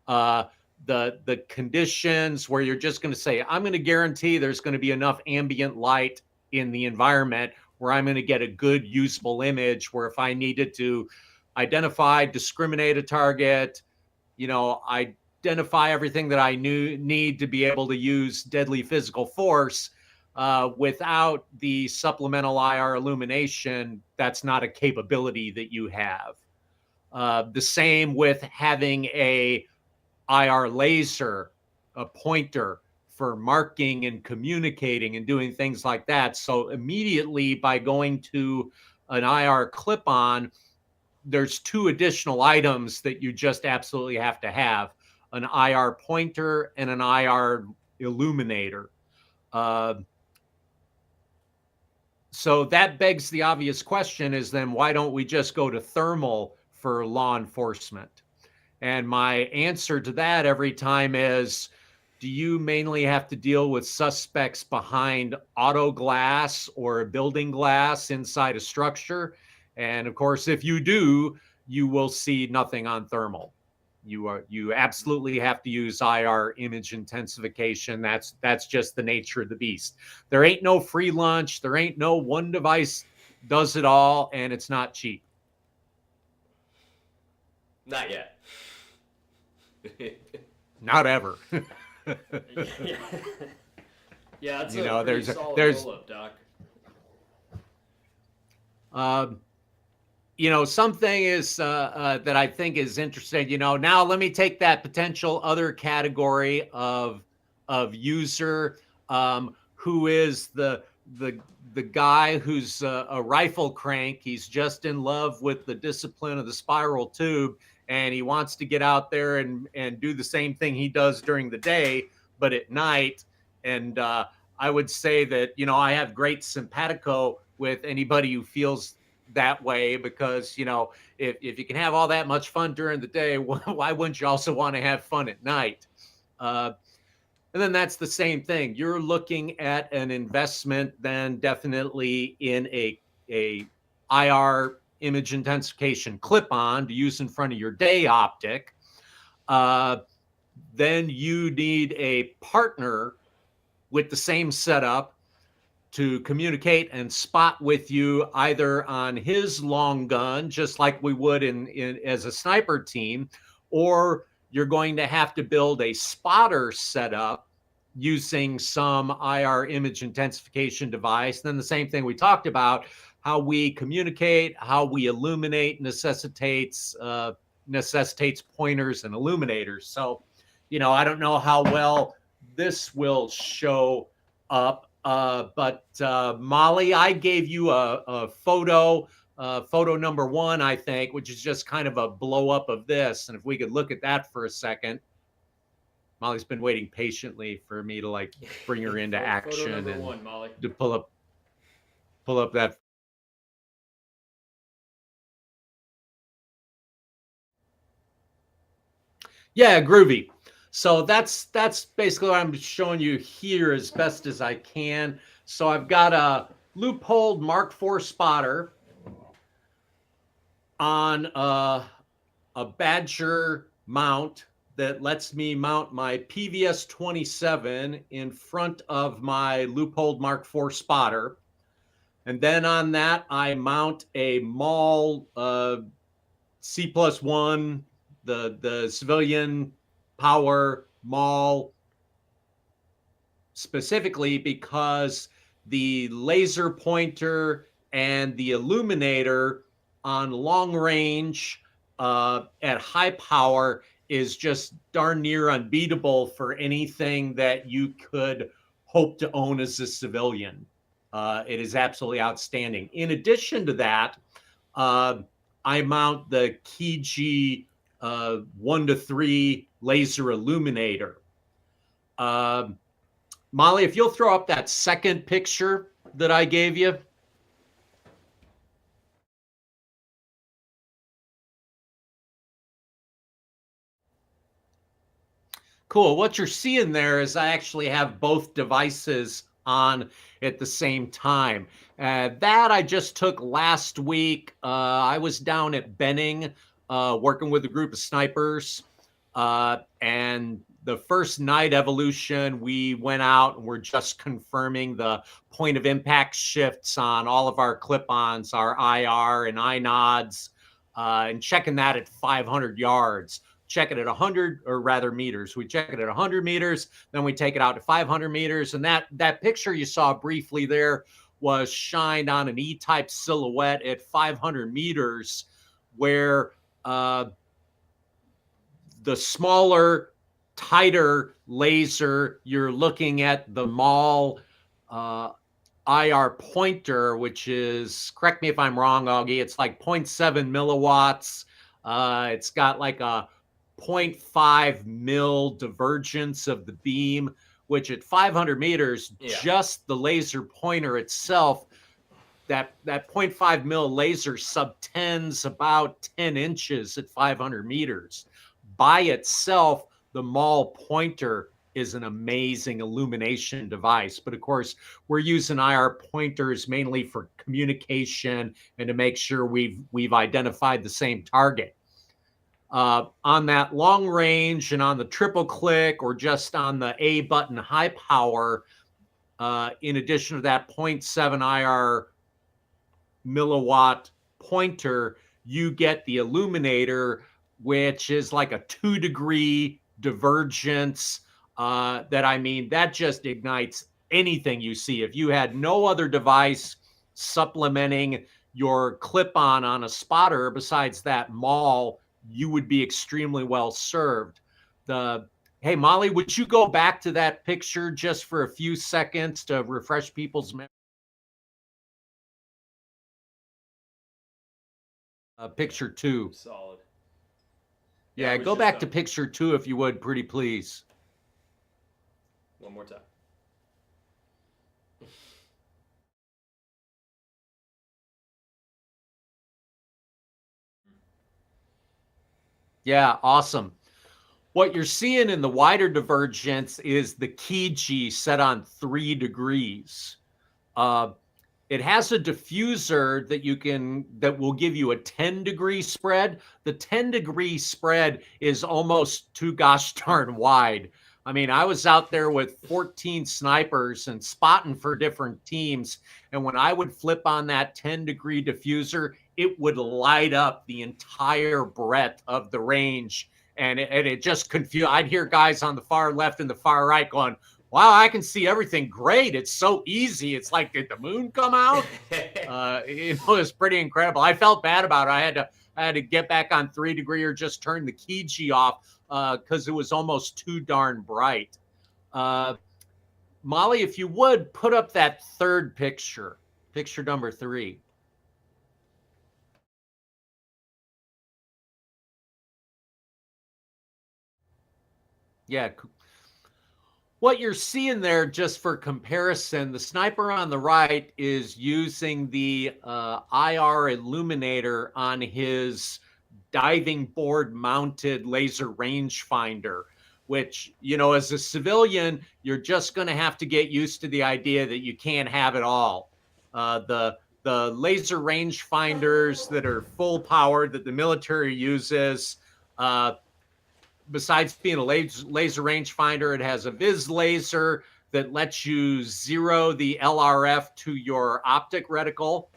The conditions where you're just going to say, I'm going to guarantee there's going to be enough ambient light in the environment where I'm going to get a good usable image, where if I needed to identify, discriminate a target, identify everything that I need to be able to use deadly physical force, without the supplemental IR illumination, that's not a capability that you have. The same with having a IR laser, a pointer for marking and communicating and doing things like that. So immediately by going to an IR clip-on, there's two additional items that you just absolutely have to have: an IR pointer and an IR illuminator. So that begs the obvious question is then why don't we just go to thermal for law enforcement? And my answer to that every time is, do you mainly have to deal with suspects behind auto glass or building glass inside a structure? And of course, if you do, you will see nothing on thermal. You absolutely have to use IR image intensification. That's just the nature of the beast. There ain't no free lunch. There ain't no one device does it all, and it's not cheap. Not yet. Not ever. Yeah, it's a pretty solid roll-up, Doc. Something is that I think is interesting. Now let me take that potential other category of user, who is the guy who's a rifle crank. He's just in love with the discipline of the spiral tube, and he wants to get out there and do the same thing he does during the day, but at night. And I would say that I have great simpatico with anybody who feels that way, because if you can have all that much fun during the day, why wouldn't you also want to have fun at night? And then that's the same thing. You're looking at an investment then definitely in a IR image intensification clip-on to use in front of your day optic. Then you need a partner with the same setup to communicate and spot with you, either on his long gun, just like we would in as a sniper team, or you're going to have to build a spotter setup using some IR image intensification device. Then the same thing we talked about, how we communicate, how we illuminate necessitates pointers and illuminators. So, I don't know how well this will show up, but Molly, I gave you a photo number 1, I think, which is just kind of a blow up of this. And if we could look at that for a second. Molly's been waiting patiently for me to bring her into action photo and 1, Molly. to pull up that. Yeah, groovy. So that's basically what I'm showing you here as best as I can. So I've got a loophole Mark IV spotter on a Badger mount that lets me mount my PVS 27 in front of my loophole Mark IV spotter. And then on that, I mount a MAL C+1, the civilian power MAL, specifically because the laser pointer and the illuminator on long range at high power is just darn near unbeatable for anything that you could hope to own as a civilian. It is absolutely outstanding. In addition to that, I mount the Kiji 1-3 laser illuminator. Molly, if you'll throw up that second picture that I gave you. Cool. What you're seeing there is I actually have both devices on at the same time. That I just took last week. I was down at Benning working with a group of snipers. And the first night evolution, we went out and we're just confirming the point of impact shifts on all of our clip-ons, our IR and INODs, and checking that at 500 yards. Check it at 100, or rather meters. We check it at 100 meters, then we take it out to 500 meters. And that picture you saw briefly there was shined on an E-type silhouette at 500 meters, where the smaller, tighter laser, you're looking at the MAL IR pointer, which is, correct me if I'm wrong, Augie, it's like 0.7 milliwatts. It's got like a 0.5 mil divergence of the beam, which at 500 meters, just the laser pointer itself, that 0.5 mil laser subtends about 10 inches at 500 meters. By itself, the MAL pointer is an amazing illumination device. But of course, we're using IR pointers mainly for communication and to make sure we've identified the same target. On that long range and on the triple click, or just on the A button high power, in addition to that 0.7 IR milliwatt pointer, you get the illuminator, which is like a 2-degree divergence. That just ignites anything you see. If you had no other device supplementing your clip-on on a spotter, besides that maul, you would be extremely well served. Hey, Molly, would you go back to that picture just for a few seconds to refresh people's memory? Picture 2. Solid. Yeah, go back to picture 2 if you would, pretty please. One more time. Yeah, awesome. What you're seeing in the wider divergence is the key G set on 3 degrees. It has a diffuser that will give you a 10-degree spread. The 10-degree spread is almost too gosh darn wide. I mean, I was out there with 14 snipers and spotting for different teams. And when I would flip on that 10-degree diffuser, it would light up the entire breadth of the range. And it just confused. I'd hear guys on the far left and the far right going, wow, I can see everything great. It's so easy. It's like, did the moon come out? It's pretty incredible. I felt bad about it. I had to get back on 3 degree or just turn the key G off because it was almost too darn bright. Molly, if you would, put up that third picture, picture number 3. Yeah. What you're seeing there, just for comparison, the sniper on the right is using the IR illuminator on his diving board mounted laser rangefinder, which, as a civilian, you're just going to have to get used to the idea that you can't have it all. The laser rangefinders that are full power that the military uses, besides being a laser rangefinder, it has a vis laser that lets you zero the LRF to your optic reticle.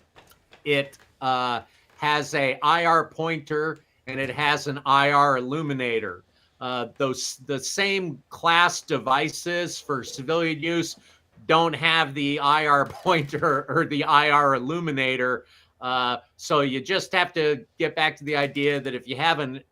It has a IR pointer and it has an IR illuminator. The same class devices for civilian use don't have the IR pointer or the IR illuminator. So you just have to get back to the idea that if you have an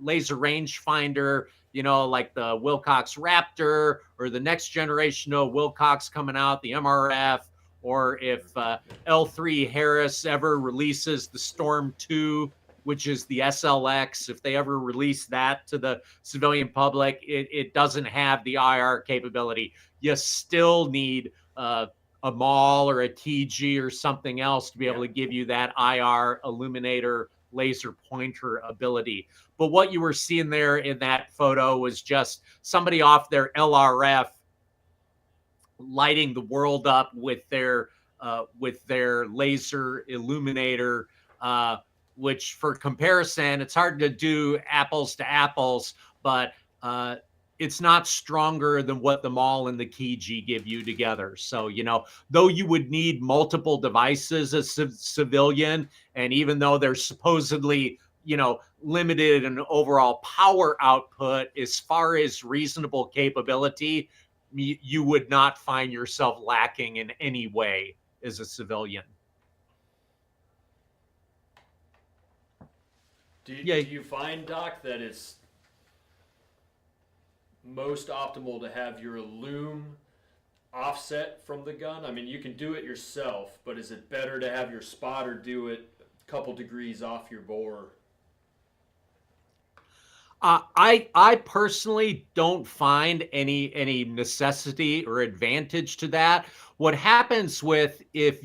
laser rangefinder, like the Wilcox Raptor or the next generation of Wilcox coming out, the MRF, or if L3 Harris ever releases the Storm 2, which is the SLX, if they ever release that to the civilian public, it doesn't have the IR capability. You still need a MAL or a TG or something else to be able to give you that IR illuminator laser pointer ability. But what you were seeing there in that photo was just somebody off their LRF lighting the world up with their laser illuminator, which for comparison, it's hard to do apples to apples, but it's not stronger than what the MAL and the key G give you together. So, though you would need multiple devices as a civilian, and even though they're supposedly, limited in overall power output, as far as reasonable capability, you would not find yourself lacking in any way as a civilian. Do you find, Doc, that it's most optimal to have your loom offset from the gun? I mean, you can do it yourself, but is it better to have your spotter do it a couple degrees off your bore? I personally don't find any necessity or advantage to that. What happens with if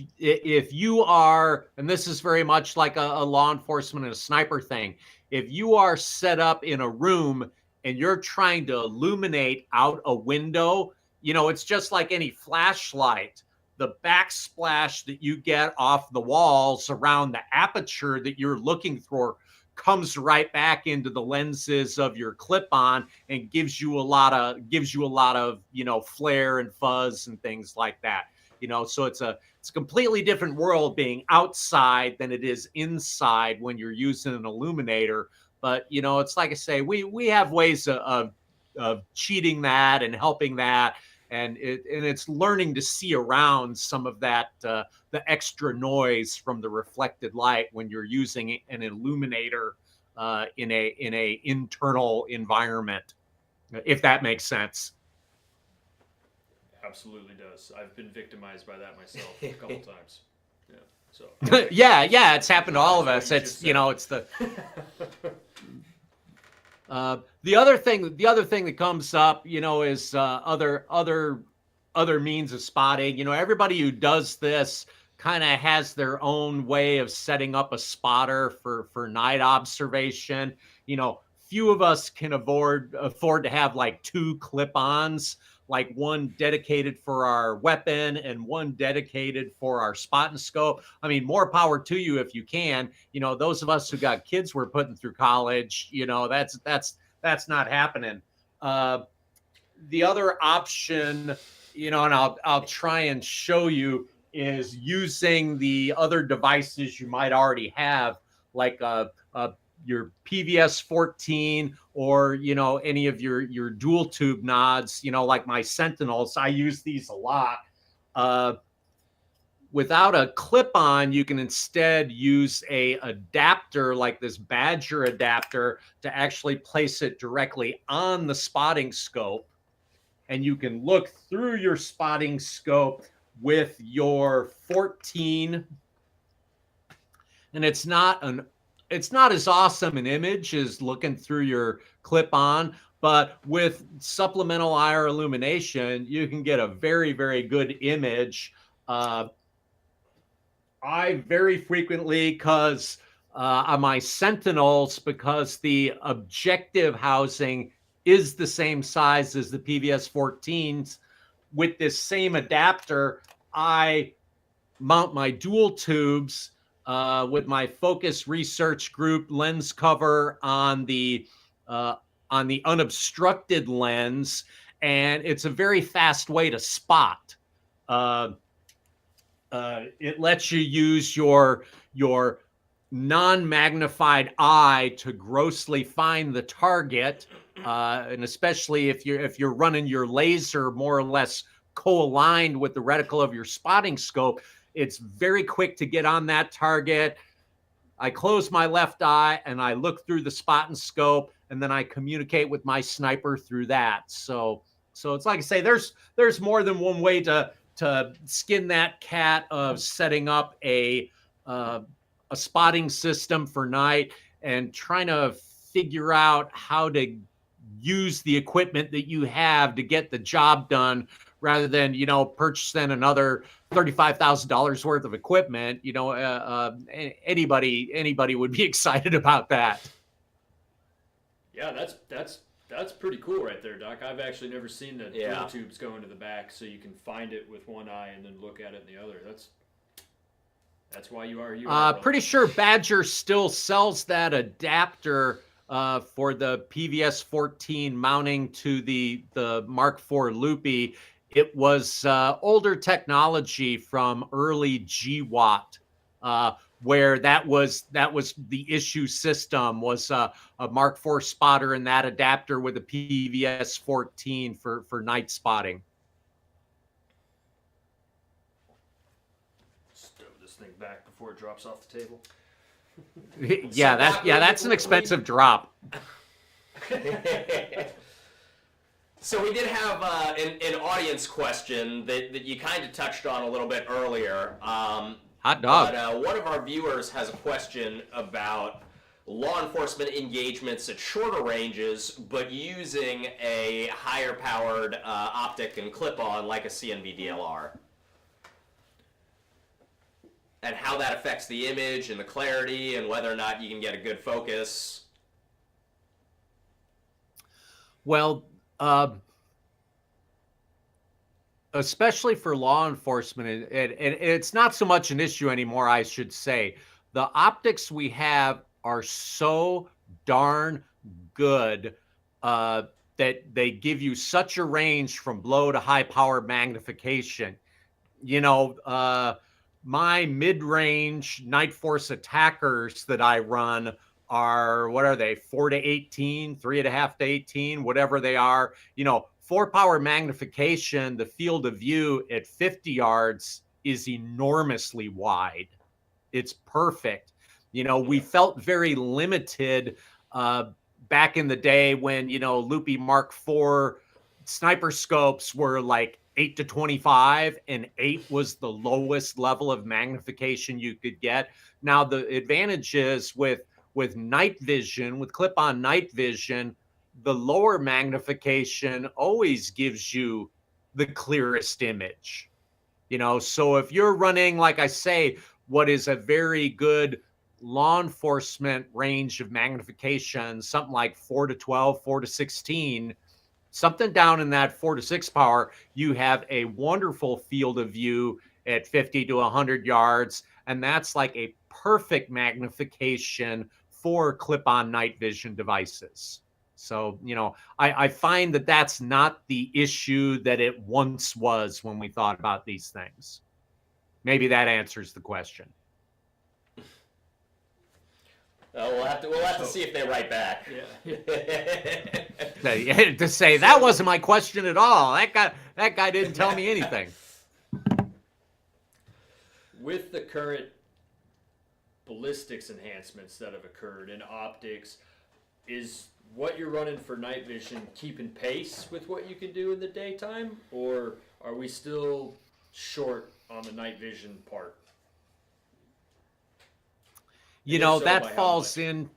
you are, and this is very much like a law enforcement and a sniper thing, if you are set up in a room and you're trying to illuminate out a window, it's just like any flashlight. The backsplash that you get off the walls around the aperture that you're looking for comes right back into the lenses of your clip-on and gives you a lot of flare and fuzz and things like that. So it's a completely different world being outside than it is inside when you're using an illuminator. But it's like I say, we have ways of cheating that and helping that. and it's learning to see around some of that the extra noise from the reflected light when you're using an illuminator in a internal environment, if that makes sense. Absolutely does. I've been victimized by that myself a couple times. Yeah. So yeah, it's happened to all of us. It's it's the the other thing that comes up, is other means of spotting. Everybody who does this kind of has their own way of setting up a spotter for night observation. Few of us can afford to have like two clip-ons, like one dedicated for our weapon and one dedicated for our spot and scope. I mean, more power to you if you can. Those of us who got kids we're putting through college, that's not happening. The other option, and I'll try and show you, is using the other devices you might already have, like your PVS 14 or any of your dual tube nods, like my Sentinels. I use these a lot. Without a clip-on, you can instead use a adapter like this Badger adapter to actually place it directly on the spotting scope, and you can look through your spotting scope with your 14, and it's not as awesome an image as looking through your clip-on, but with supplemental IR illumination, you can get a very, very good image. I very frequently, because on my Sentinels, because the objective housing is the same size as the PVS 14s, with this same adapter, I mount my dual tubes with my focus research group lens cover on the unobstructed lens, and it's a very fast way to spot. It lets you use your non-magnified eye to grossly find the target, and especially if you're running your laser more or less co-aligned with the reticle of your spotting scope, it's very quick to get on that target. I close my left eye and I look through the spot and scope, and then I communicate with my sniper through that. So it's like I say, there's more than one way to skin that cat of setting up a spotting system for night and trying to figure out how to use the equipment that you have to get the job done, rather than purchasing another $35,000 worth of equipment. Anybody would be excited about that. Yeah, that's pretty cool right there, Doc. I've actually never seen the dual tubes go into the back, so you can find it with one eye and then look at it in the other. That's why you are. Pretty sure Badger still sells that adapter for the PVS 14 mounting to the Mark IV Loopy. It was older technology from early GWAT, where that was the issue system, was a Mark IV spotter and that adapter with a PVS 14 for night spotting. Stow this thing back before it drops off the table. That's an expensive drop. So we did have an audience question that you kind of touched on a little bit earlier. Hot dog. But one of our viewers has a question about law enforcement engagements at shorter ranges, but using a higher powered optic and clip-on like a CNV DLR. And how that affects the image and the clarity and whether or not you can get a good focus. Well, especially for law enforcement, and it's not so much an issue anymore, I should say. The optics we have are so darn good that they give you such a range from low to high power magnification. My mid-range Night Force attackers that I run are, what are they, 4 to 18, 3.5 to 18, whatever they are, 4-power magnification, the field of view at 50 yards is enormously wide. It's perfect. We felt very limited back in the day when, Loopy Mark IV sniper scopes were like 8 to 25, and 8 was the lowest level of magnification you could get. Now, the advantage is with night vision, with clip-on night vision, the lower magnification always gives you the clearest image. So if you're running, like I say, what is a very good law enforcement range of magnification, something like 4 to 12, 4 to 16, something down in that 4 to 6 power, you have a wonderful field of view at 50 to 100 yards. And that's like a perfect magnification for clip-on night vision devices. So, I find that that's not the issue that it once was when we thought about these things. Maybe that answers the question. We'll have to see if they write back. Yeah. To say that wasn't my question at all. That guy didn't tell me anything. With the current ballistics enhancements that have occurred in optics, is what you're running for night vision keeping pace with what you can do in the daytime, or are we still short on the night vision part? That falls in.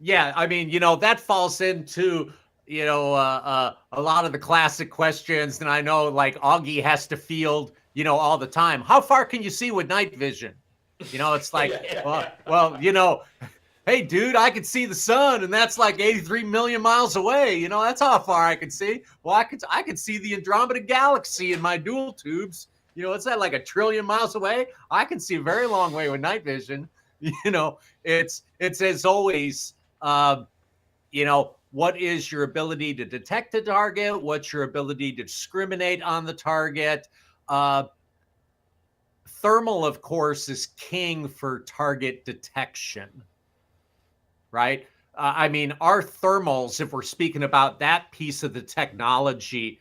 Yeah, I mean, that falls into, a lot of the classic questions. And I know like Augie has to field, all the time. How far can you see with night vision? It's like, well, hey, dude, I can see the sun, and that's like 83 million miles away. That's how far I can see. Well, I could see the Andromeda Galaxy in my dual tubes. It's that like 1 trillion miles away. I can see a very long way with night vision. It's as always, what is your ability to detect the target? What's your ability to discriminate on the target? Thermal, of course, is king for target detection, right? I mean, our thermals, if we're speaking about that piece of the technology,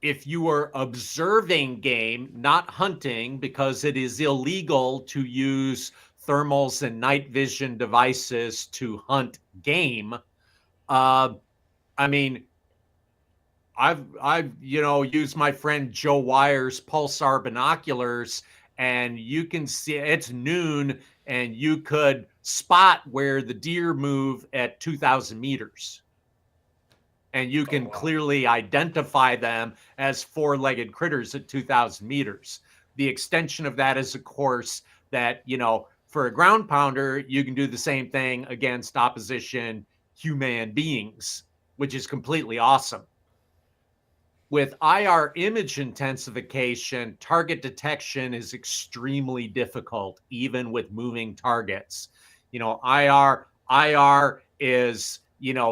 if you are observing game, not hunting, because it is illegal to use thermals and night vision devices to hunt game. I mean, I've used my friend Joe Wire's Pulsar binoculars, and you can see it's noon, and you could spot where the deer move at 2,000 meters. And you can clearly identify them as 4-legged critters at 2,000 meters. The extension of that is, of course, that, for a ground pounder, you can do the same thing against opposition human beings, which is completely awesome. With IR image intensification, target detection is extremely difficult, even with moving targets. IR is,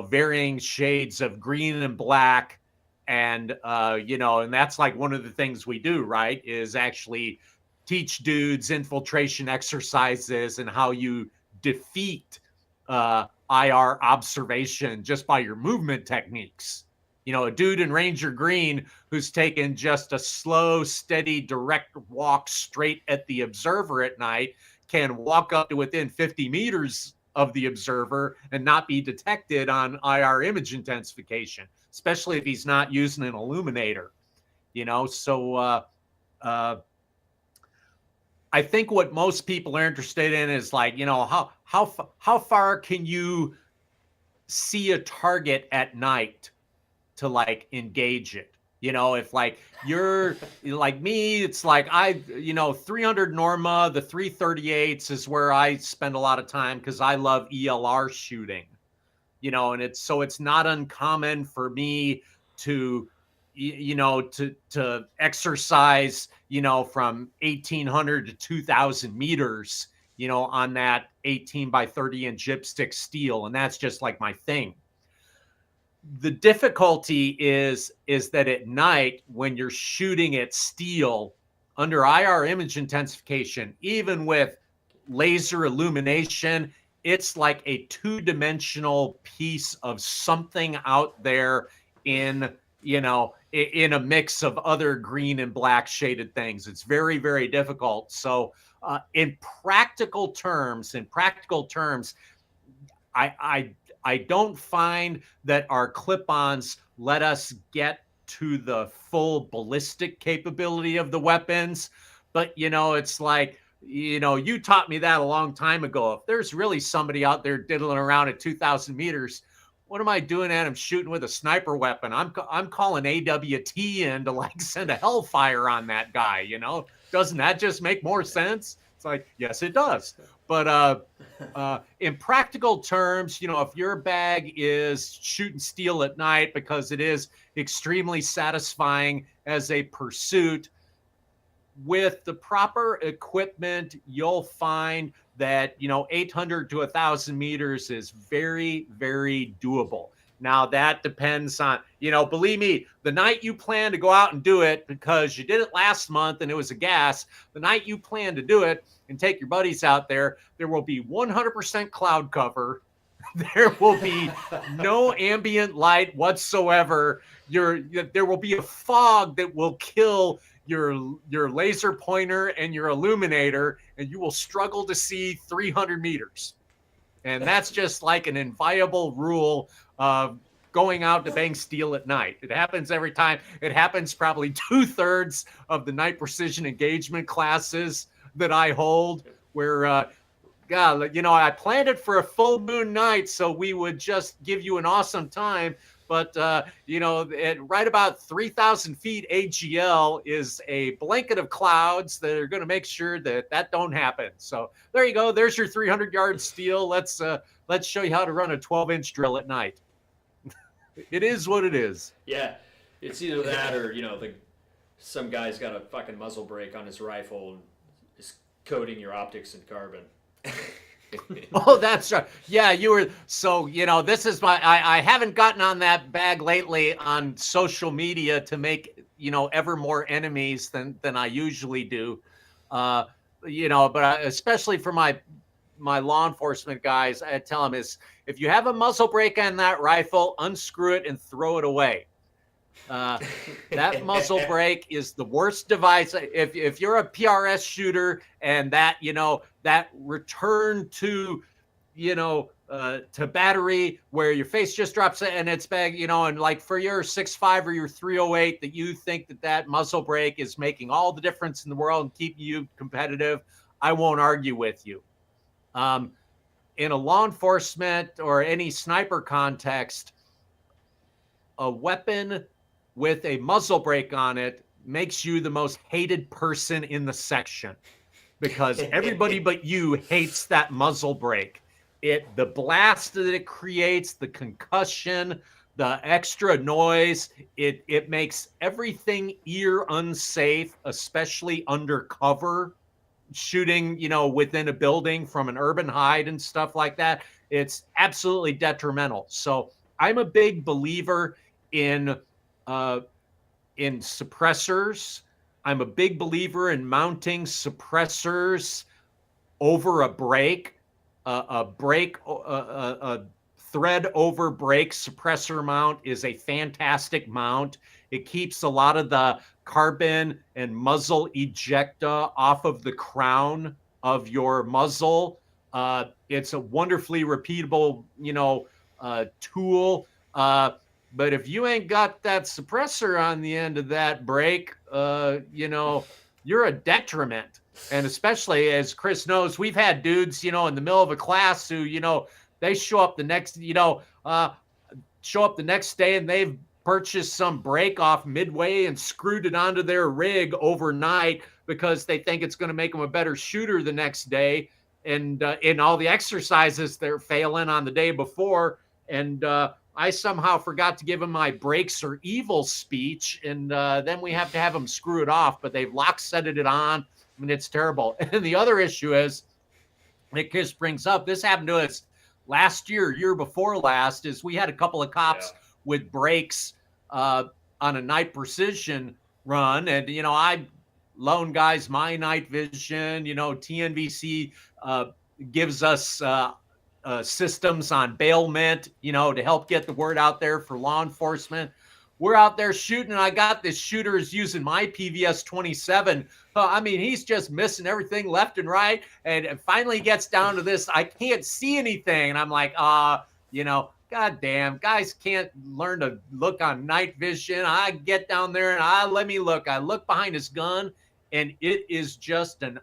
varying shades of green and black. And, and that's like one of the things we do, right, is actually teach dudes infiltration exercises and how you defeat IR observation just by your movement techniques. A dude in Ranger Green who's taken just a slow, steady, direct walk straight at the observer at night can walk up to within 50 meters of the observer and not be detected on IR image intensification, especially if he's not using an illuminator. So I think what most people are interested in is like, how far can you see a target at night to like engage it? If like you're like me, it's like 300 Norma, the 338s is where I spend a lot of time because I love ELR shooting, and it's not uncommon for me to exercise, from 1,800 to 2,000 meters, on that 18 by 30 inch gypstick steel. And that's just like my thing. The difficulty is that at night, when you're shooting at steel under IR image intensification, even with laser illumination, it's like a two-dimensional piece of something out there in, in a mix of other green and black shaded things. It's very, very difficult. So in practical terms, I don't find that our clip-ons let us get to the full ballistic capability of the weapons. But, it's like, you taught me that a long time ago. If there's really somebody out there diddling around at 2,000 meters, what am I doing at him shooting with a sniper weapon? I'm calling AWT in to like send a hellfire on that guy, Doesn't that just make more sense? It's like, yes, it does. But in practical terms, if your bag is shooting steel at night, because it is extremely satisfying as a pursuit, with the proper equipment, you'll find that, 800 to 1,000 meters is very, very doable. Now, that depends on, believe me, the night you plan to go out and do it, because you did it last month and it was a gas, the night you plan to do it and take your buddies out there, there will be 100% cloud cover. There will be no ambient light whatsoever. There will be a fog that will kill your laser pointer and your illuminator, and you will struggle to see 300 meters. And that's just like an inviolable rule of going out to bang steel at night. It happens every time. It happens probably 2/3 of the night precision engagement classes that I hold, where God, I planned it for a full moon night so we would just give you an awesome time. But, at right about 3,000 feet AGL is a blanket of clouds that are going to make sure that don't happen. So there you go. There's your 300-yard steel. Let's show you how to run a 12-inch drill at night. It is what it is. Yeah, it's either that or, some guy's got a fucking muzzle brake on his rifle and is coating your optics in carbon. Oh, that's right. Yeah, you were. So, this is I haven't gotten on that bag lately on social media to make, ever more enemies than I usually do. But especially for my law enforcement guys, I tell them if you have a muzzle brake on that rifle, unscrew it and throw it away. That muzzle brake is the worst device. If you're a PRS shooter and that, that return to, to battery where your face just drops and it's back, and like for your 6.5 or your 308 that you think that muzzle brake is making all the difference in the world and keeping you competitive, I won't argue with you. In a law enforcement or any sniper context, a weapon with a muzzle brake on it makes you the most hated person in the section, because everybody but you hates that muzzle brake. The blast that it creates, the concussion, the extra noise, it makes everything ear unsafe, especially undercover shooting, within a building from an urban hide and stuff like that. It's absolutely detrimental. So I'm a big believer in suppressors. I'm a big believer in mounting suppressors over a brake, a thread over brake suppressor mount is a fantastic mount. It keeps a lot of the carbon and muzzle ejecta off of the crown of your muzzle. It's a wonderfully repeatable, tool. But if you ain't got that suppressor on the end of that brake, you're a detriment. And especially, as Chris knows, we've had dudes, in the middle of a class who, they show up the next day and they've purchased some brake off Midway and screwed it onto their rig overnight because they think it's going to make them a better shooter the next day. And in all the exercises, they're failing on the day before. And I somehow forgot to give them my brakes are evil speech. And then we have to have them screw it off, but they've lock setted it on. I mean, it's terrible. And the other issue is, Nick just brings up, this happened to us last year before last, is we had a couple of cops with brakes on a night precision run. And, I loan guys my night vision, TNVC gives us systems on bailment, to help get the word out there for law enforcement. We're out there shooting, and I got this shooter is using my PVS 27. He's just missing everything left and right, and it finally gets down to this. I can't see anything, and I'm like, God damn, guys can't learn to look on night vision. I get down there and let me look. I look behind his gun, and it is just an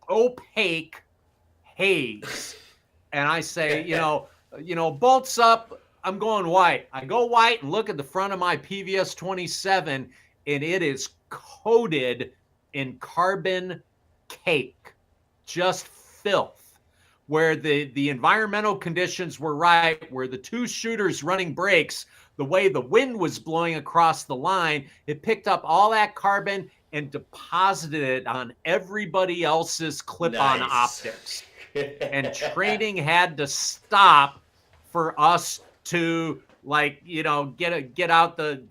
opaque haze. And I say, bolts up. I'm going white. I go white and look at the front of my PVS 27, and it is coated in carbon cake, just filth. Where the environmental conditions were right, where the two shooters running brakes, the way the wind was blowing across the line, it picked up all that carbon and deposited it on everybody else's clip-on optics. And training had to stop for us to get out the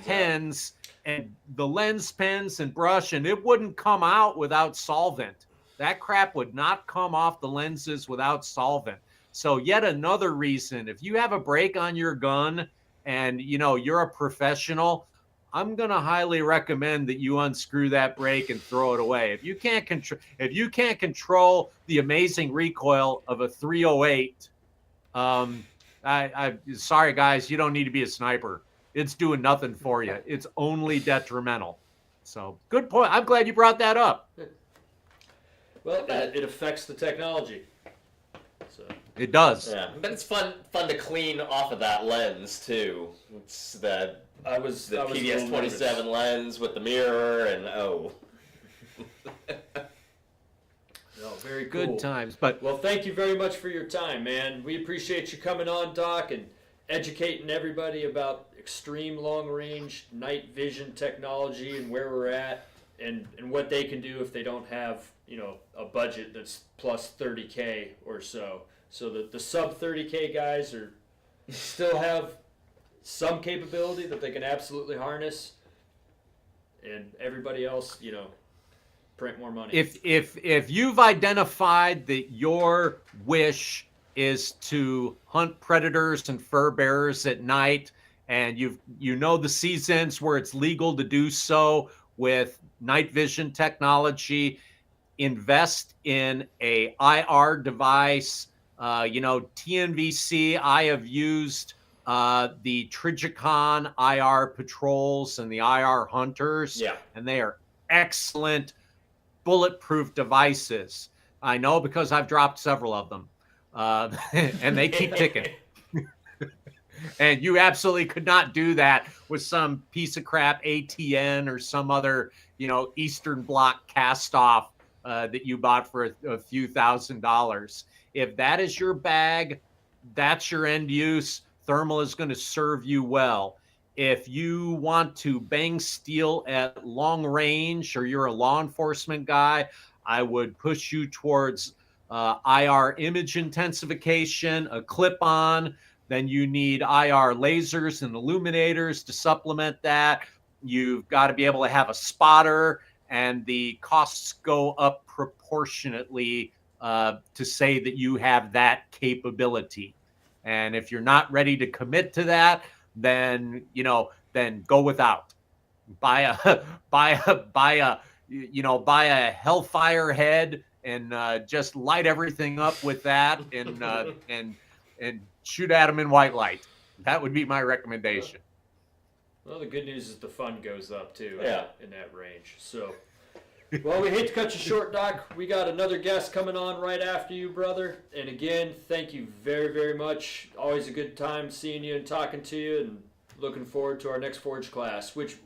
pens and the lens pens and brush, and it wouldn't come out without solvent. That crap would not come off the lenses without solvent. So yet another reason, if you have a break on your gun and you're a professional, I'm going to highly recommend that you unscrew that brake and throw it away. If you can't control the amazing recoil of a 308, sorry guys, you don't need to be a sniper. It's doing nothing for you. It's only detrimental. So good point. I'm glad you brought that up. Well, it affects the technology. So it does. Yeah, but it's fun to clean off of that lens too. It's the PVS 27 lens with the mirror and very cool. Good times. But well, thank you very much for your time, man. We appreciate you coming on, Doc, and educating everybody about extreme long-range night vision technology and where we're at and what they can do if they don't have a budget that's plus $30K or so. So the sub $30K guys still have some capability that they can absolutely harness, and everybody else, print more money. If you've identified that your wish is to hunt predators and fur bearers at night, and the seasons where it's legal to do so with night vision technology, invest in a IR device. TNVC, I have used the Trigicon IR patrols and the IR hunters, and they are excellent bulletproof devices. I know because I've dropped several of them, and they keep ticking. And you absolutely could not do that with some piece of crap ATN or some other, Eastern Bloc cast-off that you bought for a few $1,000s. If that is your bag, that's your end use. Thermal is going to serve you well. If you want to bang steel at long range, or you're a law enforcement guy, I would push you towards IR image intensification, a clip-on. Then you need IR lasers and illuminators to supplement that. You've got to be able to have a spotter, and the costs go up proportionately to say that you have that capability. And if you're not ready to commit to that, then go without. Buy a Hellfire head and just light everything up with that and shoot at them in white light. That would be my recommendation. Well, the good news is the fun goes up too. Yeah. In that range. So, well, we hate to cut you short, Doc. We got another guest coming on right after you, brother. And again, thank you very, very much. Always a good time seeing you and talking to you, and looking forward to our next Forge class. Which,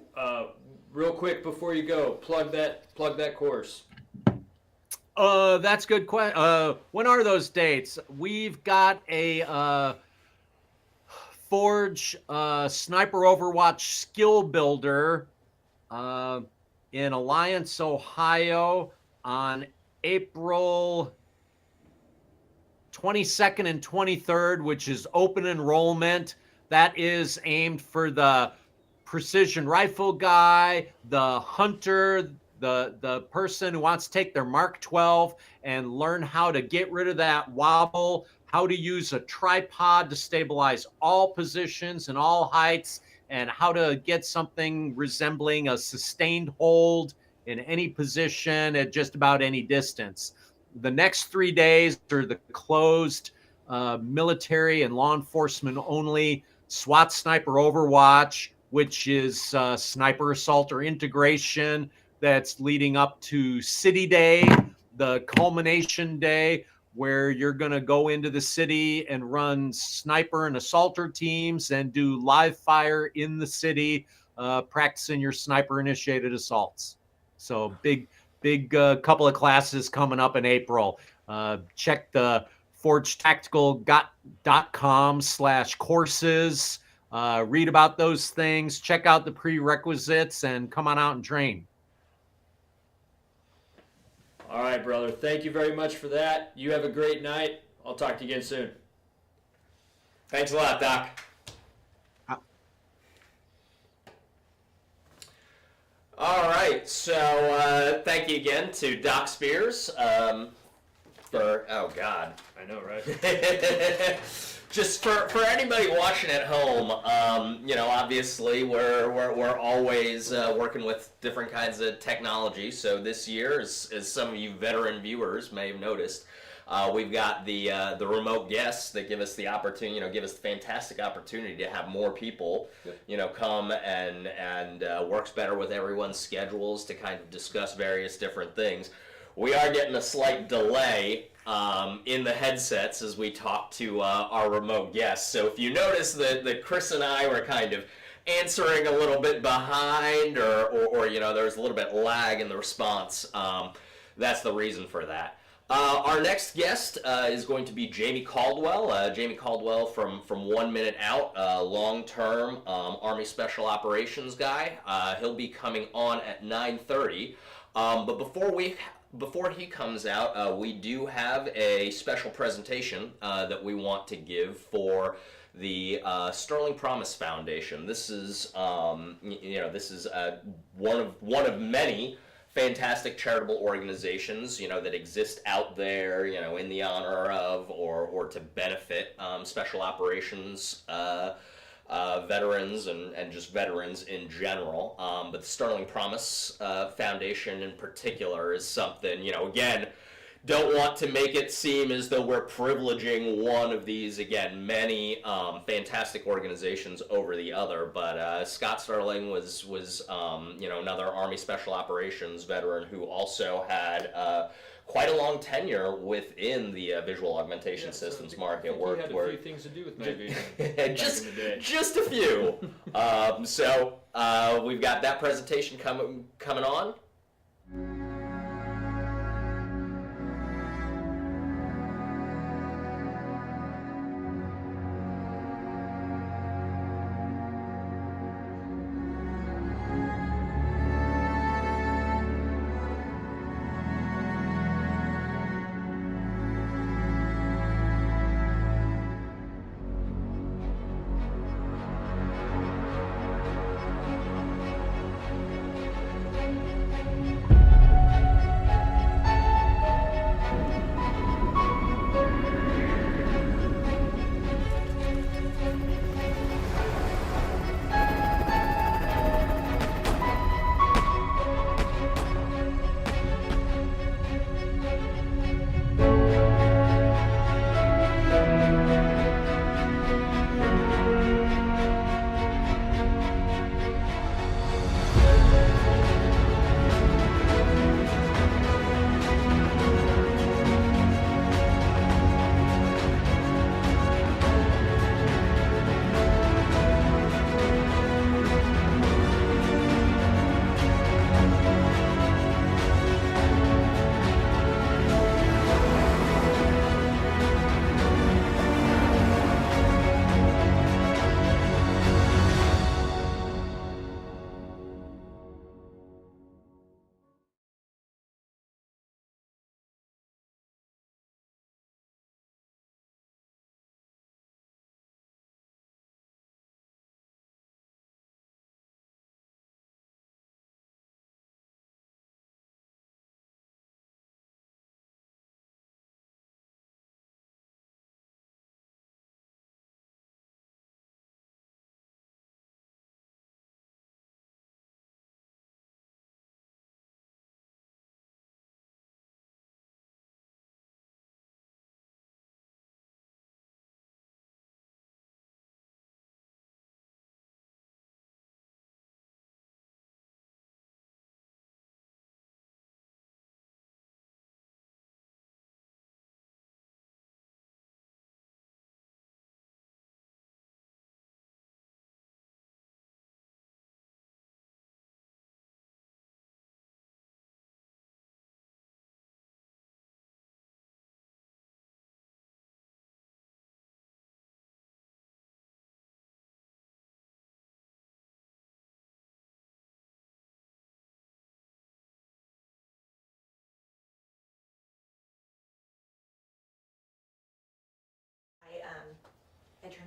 real quick before you go, plug that course. That's a good question. When are those dates? We've got a Forge Sniper Overwatch Skill Builder in Alliance, Ohio on April 22nd and 23rd, which is open enrollment. That is aimed for the precision rifle guy, the hunter, The person who wants to take their Mark 12 and learn how to get rid of that wobble, how to use a tripod to stabilize all positions and all heights, and how to get something resembling a sustained hold in any position at just about any distance. The next 3 days are the closed military and law enforcement only SWAT Sniper Overwatch, which is sniper assault or integration that's leading up to City Day, the culmination day, where you're going to go into the city and run sniper and assaulter teams and do live fire in the city, practicing your sniper initiated assaults. So big couple of classes coming up in April. Check the forgetactical.com/courses. Read about those things, check out the prerequisites, and come on out and train. All right, brother. Thank you very much for that. You have a great night. I'll talk to you again soon. Thanks a lot, Doc. All right, so thank you again to Doc Spears for, oh God. I know, right? Just for anybody watching at home, obviously we're always working with different kinds of technology. So this year, as some of you veteran viewers may have noticed, we've got the remote guests that give us the opportunity, give us the fantastic opportunity to have more people, come and works better with everyone's schedules to kind of discuss various different things. We are getting a slight delay in the headsets as we talk to our remote guests. So if you notice that Chris and I were kind of answering a little bit behind or there's a little bit lag in the response, that's the reason for that. Our next guest is going to be Jamey Caldwell. Jamey Caldwell from 1 Minute Out, long-term Army Special Operations guy. He'll be coming on at 9:30. But before he comes out, we do have a special presentation that we want to give for the Sterling Promise Foundation. This is, one of many fantastic charitable organizations, that exist out there, in the honor of or to benefit special operations veterans and just veterans in general. But the Sterling Promise Foundation in particular is something, again, don't want to make it seem as though we're privileging one of these, again, many fantastic organizations over the other. But Scott Sterling was another Army Special Operations veteran who also had quite a long tenure within the visual augmentation systems market. He had a few things to do with my vision just a few. So we've got that presentation coming on.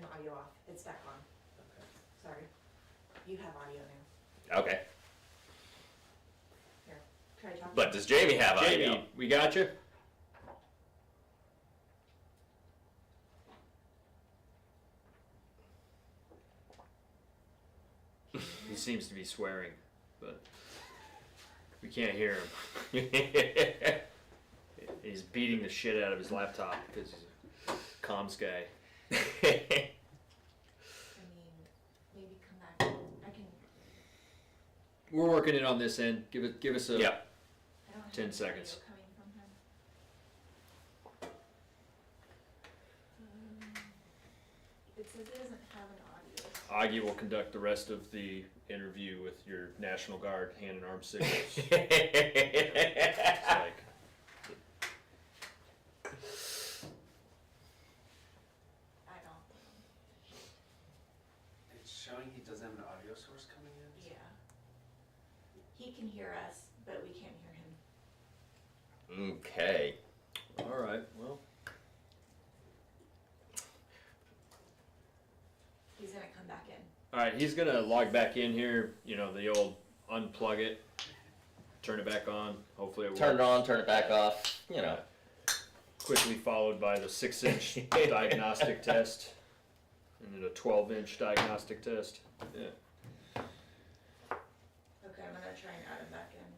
turn the audio off. It's back on. Okay. Sorry. You have audio now. Okay. Here, try talking. But does Jamie have Jamie, audio? we got you. He seems to be swearing, but we can't hear him. He's beating the shit out of his laptop because he's a comms guy. I mean, maybe come back. I can. We're working it on this end. Give us a Yep. I don't have 10 any seconds. audio coming from him. It says it doesn't have an audio. Augie will conduct the rest of the interview with your National Guard hand and arm signals. It's like, I don't. It's showing he doesn't have an audio source coming in. Yeah. He can hear us, but we can't hear him. Okay. all right, well, He's gonna come back in. all right. He's gonna log back in here. You know, the old unplug it, turn it back on. Hopefully it Turn it works. on, turn it back off. You know. Quickly followed by the 6-inch diagnostic test, and then a 12-inch diagnostic test. Yeah. Okay, I'm gonna try and add him back in.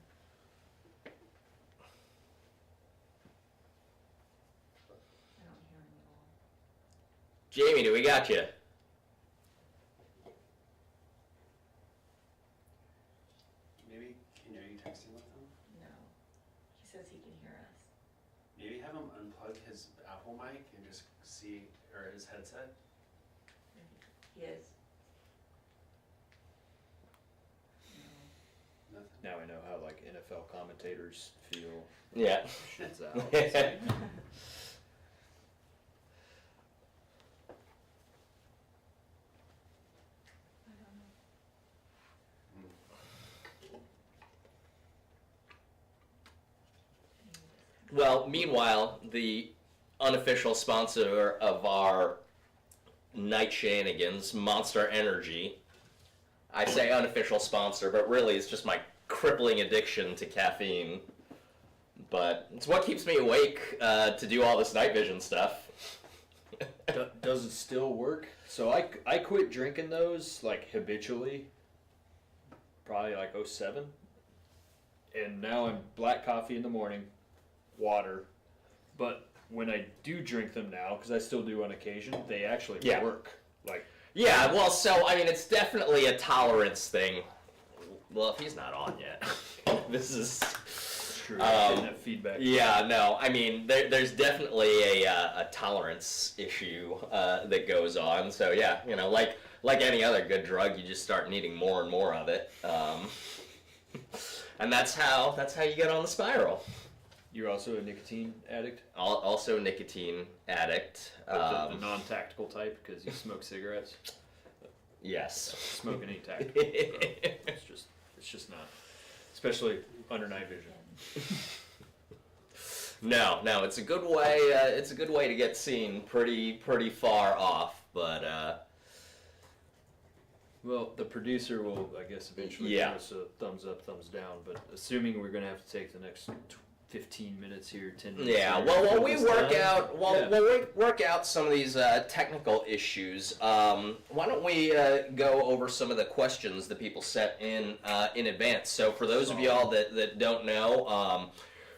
I don't hear him at all. Jamie, do we got you? Maybe, are you texting with him? No. He says he can hear us. Maybe have him unplug his Apple mic and just see, or his headset. He is. No. Nothing. Now I know how like NFL commentators feel. Yeah. Shit's out. It's like, I don't know. Well, meanwhile, the unofficial sponsor of our night shenanigans, Monster Energy. I say unofficial sponsor, but really it's just my crippling addiction to caffeine. But it's what keeps me awake to do all this night vision stuff. does it still work? So I quit drinking those like habitually, probably like 07. And now I'm black coffee in the morning, water. But when I do drink them now, because I still do on occasion, they actually Yeah. work. Like, Yeah, well, so, I mean, it's definitely a tolerance thing. Well, if he's not on yet, this is... it's true. I'm getting that feedback. Yeah, no, I mean, there's definitely a tolerance issue that goes on. So, yeah, you know, like any other good drug, you just start needing more and more of it. And that's how you get on the spiral. You're also a nicotine addict? Also nicotine addict. But the non-tactical type, because you smoke cigarettes. Yes. Smoking ain't tactical. It's just not. Especially under night vision. No, it's a good way. It's a good way to get seen pretty far off, but Well, the producer will, I guess, eventually Yeah. give us a thumbs up, thumbs down. But assuming we're gonna have to take the next 15 minutes here, 10 minutes. yeah. here, Well, while fill we this work time. out, Yeah. while we work out some of these technical issues, why don't we go over some of the questions that people sent in advance? So, for those of y'all that don't know,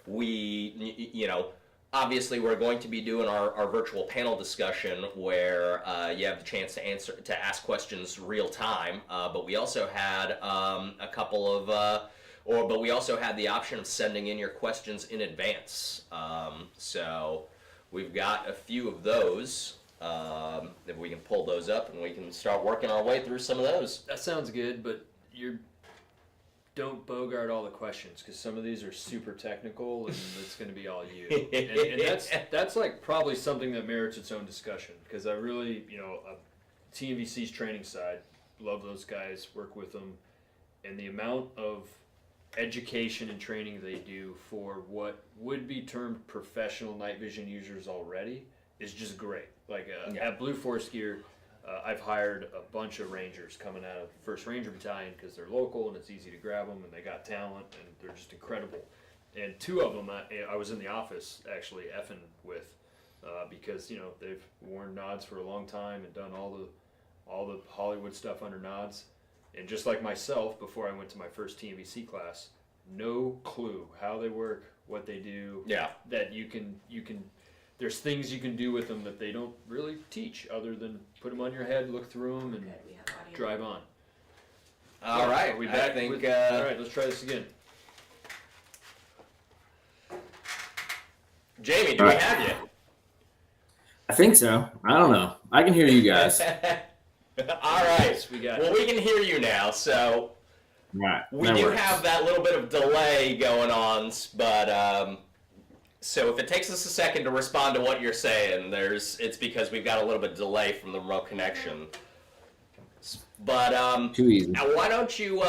you know. Obviously, we're going to be doing our virtual panel discussion where you have the chance to ask questions real time. But we also had a couple of, but we also had the option of sending in your questions in advance. So we've got a few of those. If we can pull those up and we can start working our way through some of those. That sounds good, but don't bogart all the questions, because some of these are super technical and it's going to be all you. And that's like probably something that merits its own discussion, because I really, you know, TNVC's training side, love those guys, work with them, and the amount of education and training they do for what would be termed professional night vision users already is just great. Like at Blue Force Gear, I've hired a bunch of Rangers coming out of 1st Ranger Battalion because they're local and it's easy to grab them and they got talent and they're just incredible. And 2 of them I was in the office actually effing with because they've worn nods for a long time and done all the Hollywood stuff under nods. And just like myself, before I went to my first TNVC class, no clue how they work, what they do. Yeah. That you can. There's things you can do with them that they don't really teach, other than put them on your head, look through them, and Good, we have audio. drive on. All right. Are we back? I think. All right, let's try this again. Jamey, do we have you? I think so. I don't know. I can hear you guys. All right. Yes, we got Well, it. we can hear you now. So Right. we that do works. have that little bit of delay going on, but so if it takes us a second to respond to what you're saying, it's because we've got a little bit of delay from the remote connection. But Too easy. now why don't you?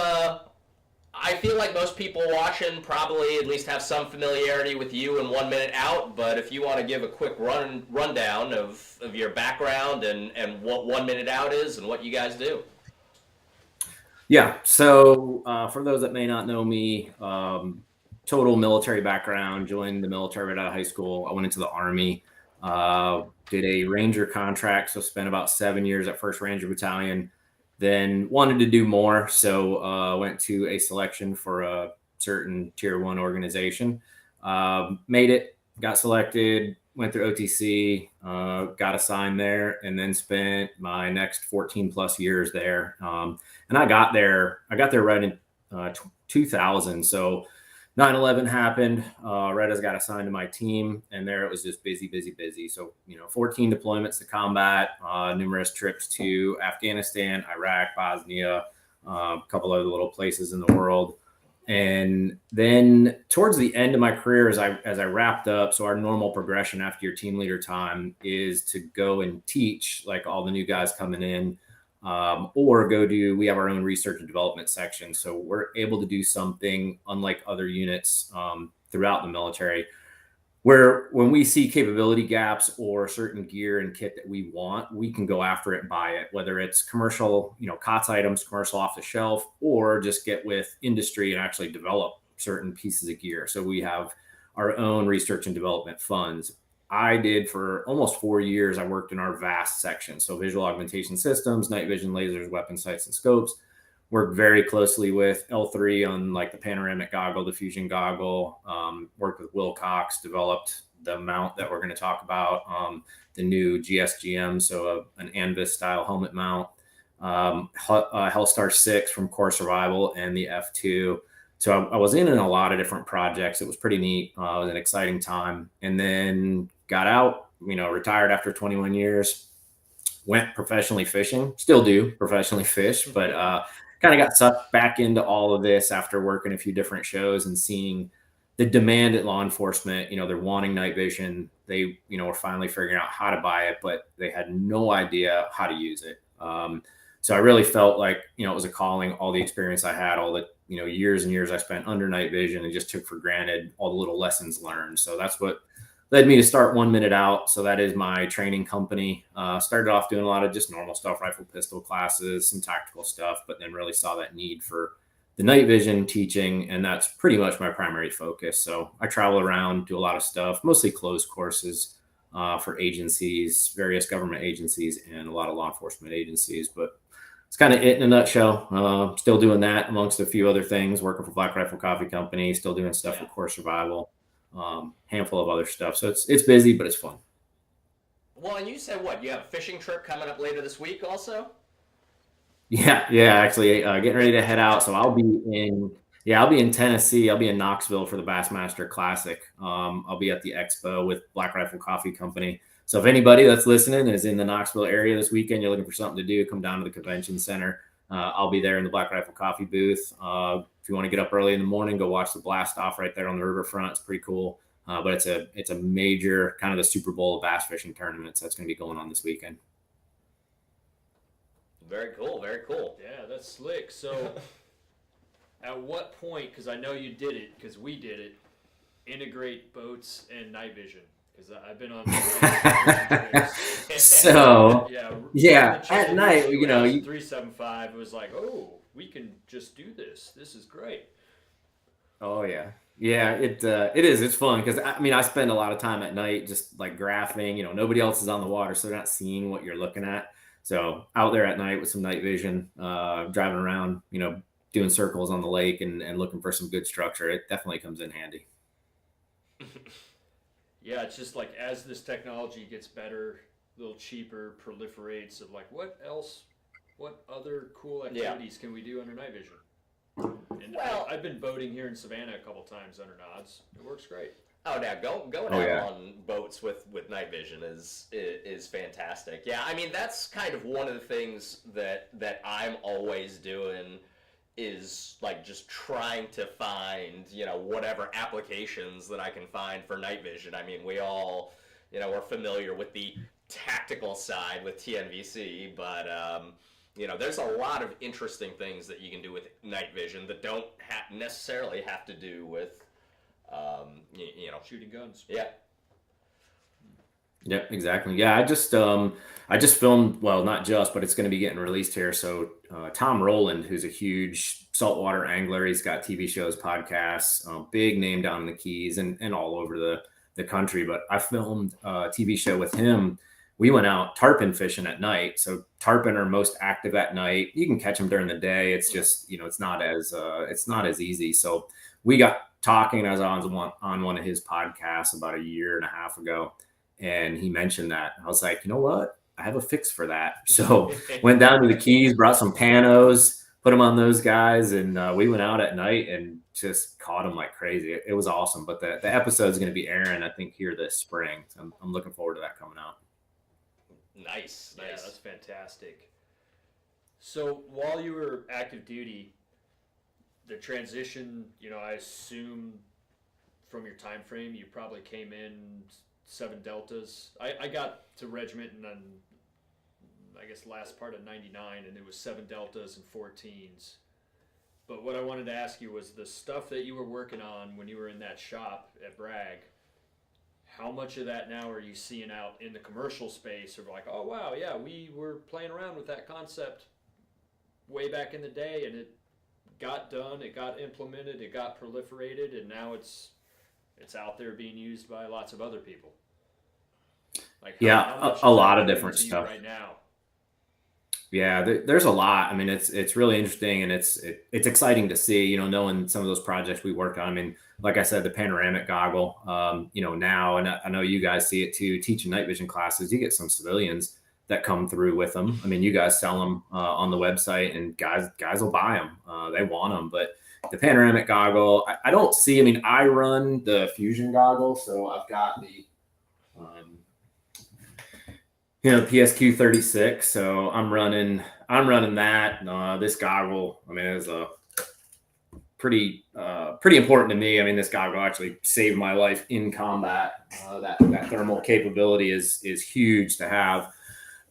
I feel like most people watching probably at least have some familiarity with you in 1 minute out. But if you want to give a quick rundown of your background and what 1 minute out is and what you guys do. Yeah. So for those that may not know me, total military background, joined the military right out of high school. I went into the Army, did a Ranger contract. So spent about 7 years at 1st Ranger Battalion. Then wanted to do more. So went to a selection for a certain tier 1 organization. Made it, got selected, went through OTC, got assigned there, and then spent my next 14 plus years there. And I got there right in 2000. So 9/11 happened right as I got assigned to my team, and there it was just busy. So 14 deployments to combat, numerous trips to Afghanistan, Iraq, Bosnia, a couple other little places in the world. And then towards the end of my career, as I wrapped up, so our normal progression after your team leader time is to go and teach like all the new guys coming in, or we have our own research and development section. So we're able to do something unlike other units throughout the military, where when we see capability gaps or certain gear and kit that we want, we can go after it and buy it, whether it's commercial, COTS items, commercial off the shelf, or just get with industry and actually develop certain pieces of gear. So we have our own research and development funds. I did for almost 4 years. I worked in our VAST section. So visual augmentation systems, night vision, lasers, weapon sights, and scopes. Worked very closely with L3 on like the panoramic goggle, the fusion goggle. Worked with Wilcox, developed the mount that we're going to talk about, the new GSGM, so an Anvis style helmet mount. Hellstar 6 from Core Survival and the F2. So I was in a lot of different projects. It was pretty neat. It was an exciting time. And then got out, retired after 21 years, went professionally fishing, still do professionally fish, but kind of got sucked back into all of this after working a few different shows and seeing the demand at law enforcement. They're wanting night vision. They, were finally figuring out how to buy it, but they had no idea how to use it. So I really felt like, it was a calling, all the experience I had, all the, years and years I spent under night vision and just took for granted all the little lessons learned. So that's what led me to start 1 minute out. So that is my training company. Started off doing a lot of just normal stuff, rifle, pistol classes, some tactical stuff, but then really saw that need for the night vision teaching. And that's pretty much my primary focus. So I travel around, do a lot of stuff, mostly closed courses for agencies, various government agencies, and a lot of law enforcement agencies. But it's kind of it in a nutshell. Still doing that amongst a few other things, working for Black Rifle Coffee Company, still doing stuff for Core Survival, handful of other stuff. So it's busy, but it's fun. Well, and you said what? You have a fishing trip coming up later this week also? Yeah. Actually, getting ready to head out. So I'll be in Tennessee. I'll be in Knoxville for the Bassmaster Classic. I'll be at the expo with Black Rifle Coffee Company. So if anybody that's listening is in the Knoxville area this weekend, you're looking for something to do, come down to the convention center. I'll be there in the Black Rifle Coffee booth. If you want to get up early in the morning, go watch the blast off right there on the riverfront. It's pretty cool. But it's a major kind of the Super Bowl of bass fishing tournaments that's going to be going on this weekend. Very cool. Very cool. Yeah, that's slick. So at what point, because I know you did it, because we did it, integrate boats and night vision? Because I've been on So Yeah, yeah, at night, you know, 375. It was like, oh, we can just do this. This is great. oh yeah. Yeah, it is. It's fun because I mean I spend a lot of time at night just like graphing. You know, nobody else is on the water, so they're not seeing what you're looking at. So out there at night with some night vision, driving around, you know, doing circles on the lake and looking for some good structure, it definitely comes in handy. Yeah, it's just like as this technology gets better, a little cheaper, proliferates of like what else, what other cool activities can we do under night vision? And Well- I've been boating here in Savannah a couple times under nods. It works great. Oh, now going Oh, out yeah. on boats with night vision is fantastic. Yeah, I mean that's kind of one of the things that I'm always doing is like just trying to find, you know, whatever applications that I can find for night vision. I mean, we all, you know, we're familiar with the tactical side with TNVC, but you know, there's a lot of interesting things that you can do with night vision that don't necessarily have to do with, you know, Shooting guns. yeah. Yeah, exactly. Yeah, I just filmed, well, not just, but it's going to be getting released here. So Tom Rowland, who's a huge saltwater angler, he's got TV shows, podcasts, big name down in the Keys and all over the country. But I filmed a TV show with him. We went out tarpon fishing at night. So tarpon are most active at night. You can catch them during the day. It's just, you know, it's not as easy. So we got talking as I was on one of his podcasts about a year and a half ago. And he mentioned that. I was like, you know what? I have a fix for that. So went down to the Keys, brought some panos, put them on those guys. And we went out at night and just caught them like crazy. It was awesome. But the episode is going to be airing, I think, here this spring. So I'm looking forward to that coming out. Nice. Yeah, that's fantastic. So while you were active duty, the transition, you know, I assume from your time frame, you probably came in 7 deltas. I got to regiment and then I guess last part of 99 and it was 7 deltas and 14s. But what I wanted to ask you was the stuff that you were working on when you were in that shop at Bragg, how much of that now are you seeing out in the commercial space? Or like, oh wow, yeah, we were playing around with that concept way back in the day and it got done, it got implemented, it got proliferated, and now it's out there being used by lots of other people. Like how much a is lot that of different to you stuff right now. Yeah, there's a lot. I mean, it's really interesting and it's exciting to see, you know, knowing some of those projects we worked on. I mean, like I said, the panoramic goggle, you know, now, and I know you guys see it too, teaching night vision classes, you get some civilians that come through with them. I mean, you guys sell them on the website and guys will buy them. They want them, but the panoramic goggle, I don't see, I mean, I run the fusion goggle. So I've got the, you know, PSQ 36. So I'm running that. This goggle, I mean, is a pretty important to me. I mean, this goggle actually saved my life in combat. That thermal capability is huge to have.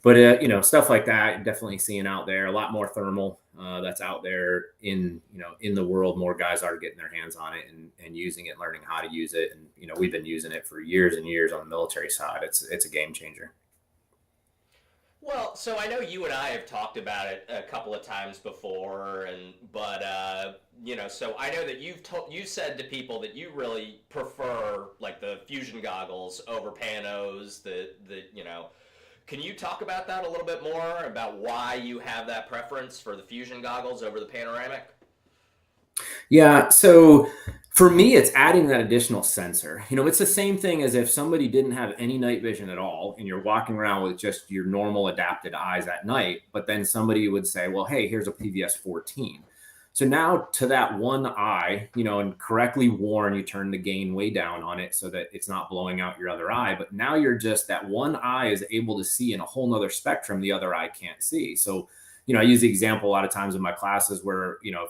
But you know, stuff like that, definitely seeing out there a lot more thermal that's out there in the world. More guys are getting their hands on it and using it, learning how to use it. And you know, we've been using it for years and years on the military side. It's a game changer. Well, so I know you and I have talked about it a couple of times before, but you know, so I know that you said to people that you really prefer like the fusion goggles over panos. The you know, can you talk about that a little bit more about why you have that preference for the fusion goggles over the panoramic? Yeah, so for me, it's adding that additional sensor. You know, it's the same thing as if somebody didn't have any night vision at all and you're walking around with just your normal adapted eyes at night, but then somebody would say, well, hey, here's a PVS 14. So now to that one eye, you know, and correctly worn, you turn the gain way down on it so that it's not blowing out your other eye. But now you're just, that one eye is able to see in a whole nother spectrum the other eye can't see. So, you know, I use the example a lot of times in my classes where, you know,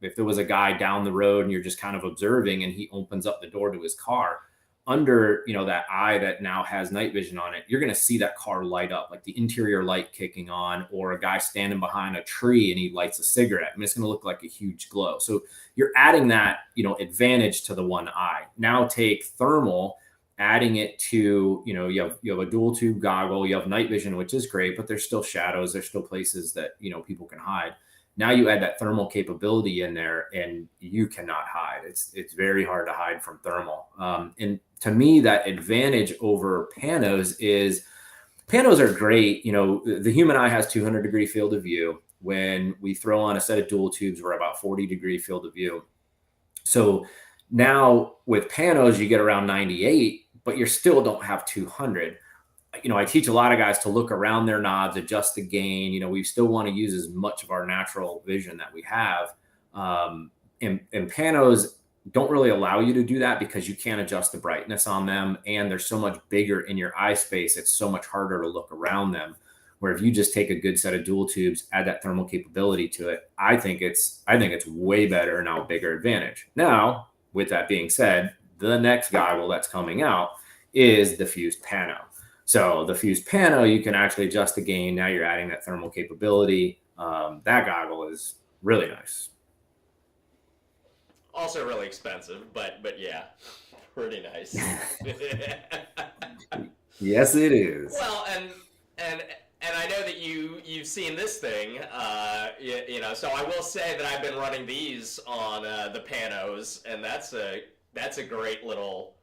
if there was a guy down the road and you're just kind of observing and he opens up the door to his car, under, you know, that eye that now has night vision on it, you're going to see that car light up, like the interior light kicking on, or a guy standing behind a tree and he lights a cigarette. I mean, it's going to look like a huge glow. So you're adding that, you know, advantage to the one eye. Now take thermal adding it to, you have a dual tube goggle, you have night vision, which is great, but there's still shadows. There's still places that, people can hide. Now you add that thermal capability in there and you cannot hide. It's very hard to hide from thermal. And to me, that advantage over panos is panos are great. The human eye has 200-degree field of view. When we throw on a set of dual tubes, we're about 40-degree field of view. So now with panos, you get around 98, but you still don't have 200. I teach a lot of guys to look around their knobs, adjust the gain. We still want to use as much of our natural vision that we have. And panos don't really allow you to do that because you can't adjust the brightness on them. And they're so much bigger in your eye space. It's so much harder to look around them. Where if you just take a good set of dual tubes, add that thermal capability to it, I think it's way better, now a bigger advantage. Now, with that being said, the next goggle that's coming out is the fused pano. So the fused pano, you can actually adjust the gain. Now you're adding that thermal capability. That goggle is really nice. Also really expensive, but yeah, pretty nice. Yes, it is. Well, and I know that you've seen this thing, so I will say that I've been running these on the panos, and that's a great little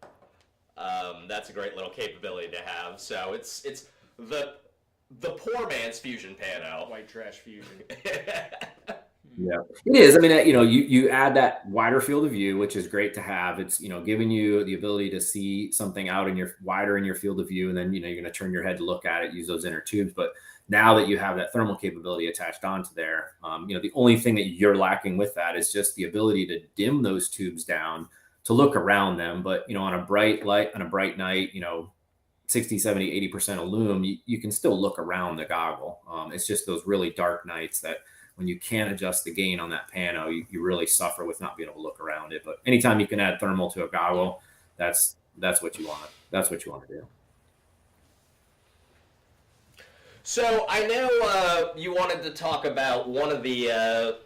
capability to have. So it's the poor man's fusion pano. White trash fusion. Yeah, it is. I mean, you add that wider field of view, which is great to have. It's, giving you the ability to see something out in your wider in your field of view. And then, you're going to turn your head to look at it, use those inner tubes. But now that you have that thermal capability attached onto there, the only thing that you're lacking with that is just the ability to dim those tubes down to look around them. But, on a bright night, 60, 70, 80% of lume, you can still look around the goggle. It's just those really dark nights that when you can't adjust the gain on that pano, you really suffer with not being able to look around it. But anytime you can add thermal to a goggle, that's what you want. That's what you want to do. So I know you wanted to talk about one of the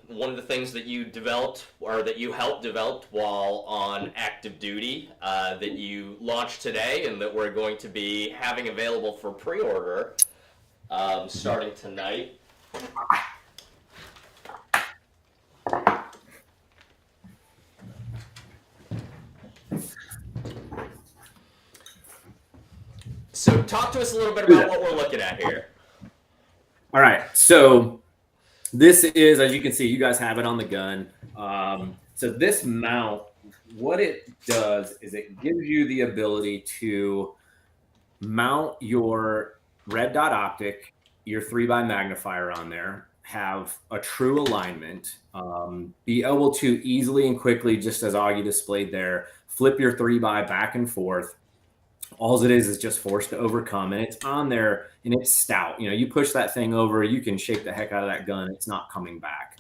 things that you developed or that you helped develop while on active duty that you launched today and that we're going to be having available for pre-order starting tonight. So talk to us a little bit about what we're looking at here. All right. So this is, as you can see, you guys have it on the gun. So this mount, what it does is it gives you the ability to mount your red dot optic, your 3x magnifier on there, have a true alignment, be able to easily and quickly, just as Augie displayed there, flip your 3x back and forth. All it is just force to overcome, and it's on there and it's stout. You push that thing over, you can shake the heck out of that gun. It's not coming back.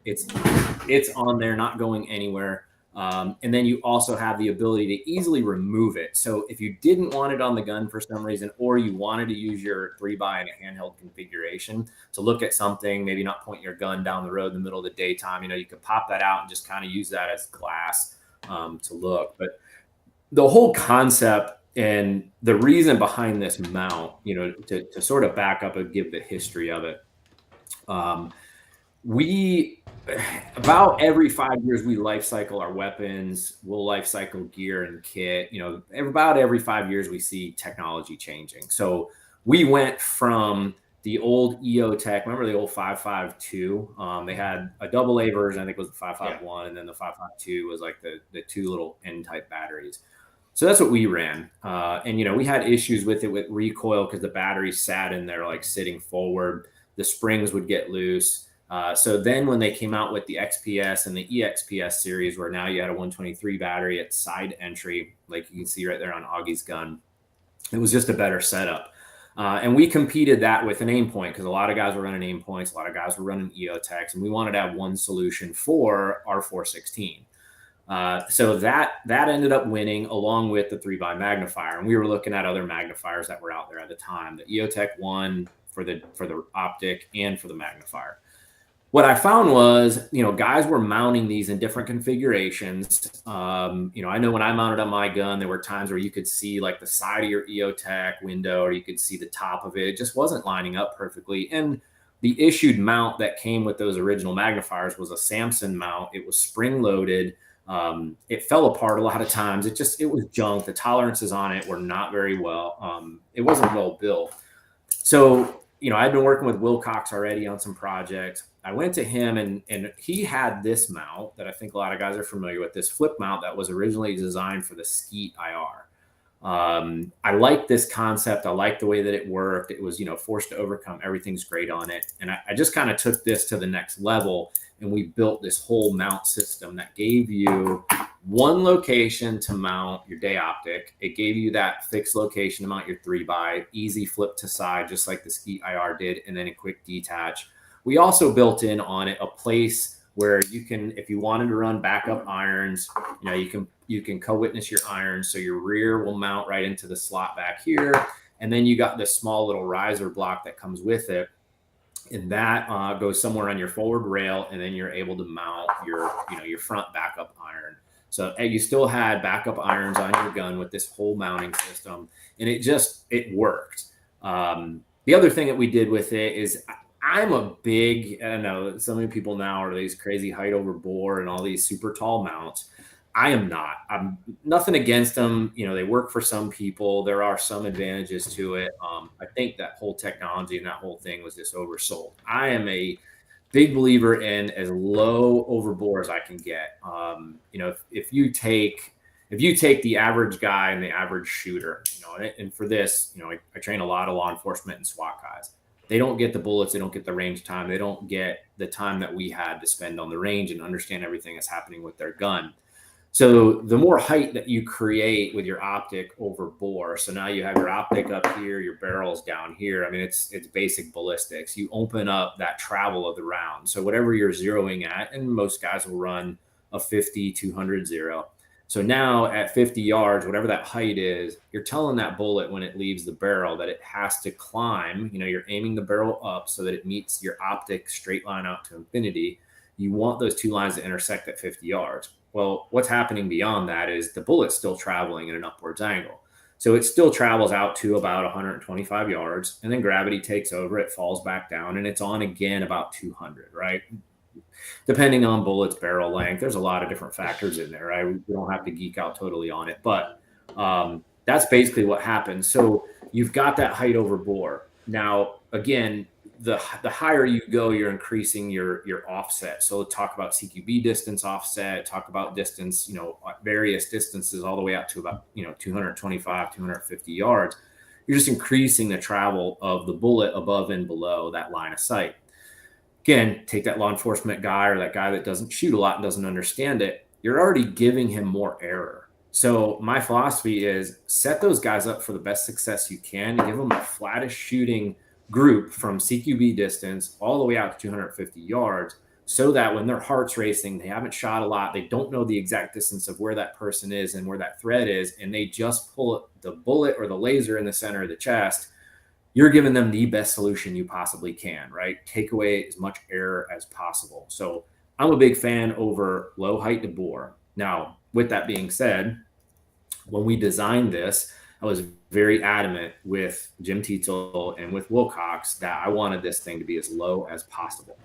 It's on there, not going anywhere. And then you also have the ability to easily remove it. So if you didn't want it on the gun for some reason, or you wanted to use your 3x in a handheld configuration to look at something, maybe not point your gun down the road in the middle of the daytime, you could pop that out and just kind of use that as glass to look. But the whole concept and the reason behind this mount, to sort of back up and give the history of it, we about every 5 years we life cycle our weapons. We'll life cycle gear and kit. About every 5 years we see technology changing. So we went from the old EOTech. Remember the old 5.52? They had a AA version. I think it was the 5.51, and then the 5.52 was like the two little N-type batteries. So that's what we ran. And, we had issues with it with recoil because the battery sat in there like sitting forward. The springs would get loose. So then when they came out with the XPS and the EXPS series, where now you had a 123 battery at side entry, like you can see right there on Augie's gun, it was just a better setup. And we competed that with an aim point because a lot of guys were running aim points. A lot of guys were running EOTechs, and we wanted to have one solution for our 416. So that ended up winning along with the 3x magnifier. And we were looking at other magnifiers that were out there at the time. The EOTech won for the optic and for the magnifier. what I found was, guys were mounting these in different configurations. I know when I mounted on my gun, there were times where you could see like the side of your EOTech window, or you could see the top of it. It just wasn't lining up perfectly. And the issued mount that came with those original magnifiers was a Samson mount. It was spring loaded. It fell apart a lot of times. It was junk. The tolerances on it were not very well. It wasn't well built. So, I'd been working with Wilcox already on some projects. I went to him and he had this mount that I think a lot of guys are familiar with, this flip mount that was originally designed for the Skeet IR. I like this concept. I like the way that it worked. It was, forced to overcome. Everything's great on it. And I just kind of took this to the next level, and we built this whole mount system that gave you one location to mount your day optic. It gave you that fixed location to mount your 3x, easy flip to side, just like the Skeet IR did, and then a quick detach. We also built in on it a place where you can, if you wanted to run backup irons, you can co-witness your irons. So your rear will mount right into the slot back here. And then you got this small little riser block that comes with it. And that goes somewhere on your forward rail. And then you're able to mount your front backup iron. So you still had backup irons on your gun with this whole mounting system. And it worked. The other thing that we did with it is, I'm a big, I don't know, so many people now are these crazy height over bore and all these super tall mounts. I am not. I'm nothing against them. They work for some people. There are some advantages to it. I think that whole technology and that whole thing was just oversold. I am a big believer in as low over bore as I can get. If you take the average guy and the average shooter, and for this, I train a lot of law enforcement and SWAT guys. They don't get the bullets. They don't get the range time. They don't get the time that we had to spend on the range and understand everything that's happening with their gun. So the more height that you create with your optic over bore, so now you have your optic up here, your barrel's down here. I mean, it's basic ballistics. You open up that travel of the round. So whatever you're zeroing at, and most guys will run a 50, 200 zero. So now at 50 yards, whatever that height is, you're telling that bullet when it leaves the barrel that it has to climb. You're aiming the barrel up so that it meets your optic straight line out to infinity. You want those two lines to intersect at 50 yards. Well, what's happening beyond that is the bullet's still traveling in an upwards angle. So it still travels out to about 125 yards, and then gravity takes over, it falls back down, and it's on again about 200, right? Depending on bullets, barrel length, there's a lot of different factors in there, right? We don't have to geek out totally on it, but that's basically what happens. So you've got that height over bore. Now, again, the higher you go, you're increasing your offset. So talk about CQB distance offset, talk about distance, various distances all the way out to about, 225, 250 yards. You're just increasing the travel of the bullet above and below that line of sight. Again, take that law enforcement guy or that guy that doesn't shoot a lot and doesn't understand it. You're already giving him more error. So my philosophy is set those guys up for the best success you can. Give them the flattest shooting group from CQB distance all the way out to 250 yards, so that when their heart's racing, they haven't shot a lot, they don't know the exact distance of where that person is and where that threat is, and they just pull the bullet or the laser in the center of the chest. You're giving them the best solution you possibly can, right? Take away as much error as possible. So I'm a big fan over low height to bore. Now, with that being said, when we designed this, I was very adamant with Jim Tietzel and with Wilcox that I wanted this thing to be as low as possible.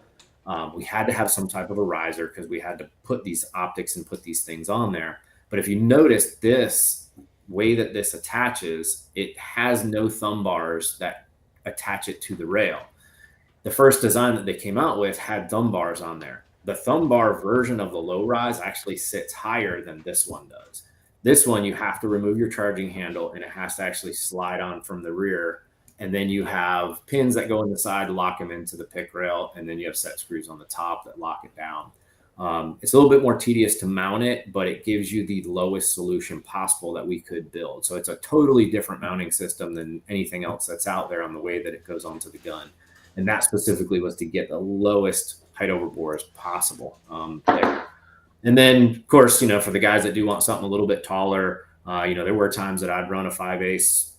We had to have some type of a riser because we had to put these optics and put these things on there. But if you notice this way that this attaches, it has no thumb bars that attach it to the rail. The first design that they came out with had thumb bars on there. The thumb bar version of the low rise actually sits higher than this one does. This one, you have to remove your charging handle and it has to actually slide on from the rear. And then you have pins that go in the side to lock them into the pick rail. And then you have set screws on the top that lock it down. It's a little bit more tedious to mount it, but it gives you the lowest solution possible that we could build. So it's a totally different mounting system than anything else that's out there on the way that it goes onto the gun. And that specifically was to get the lowest height over bore as possible there. And then, of course, for the guys that do want something a little bit taller, there were times that I'd run a 5/8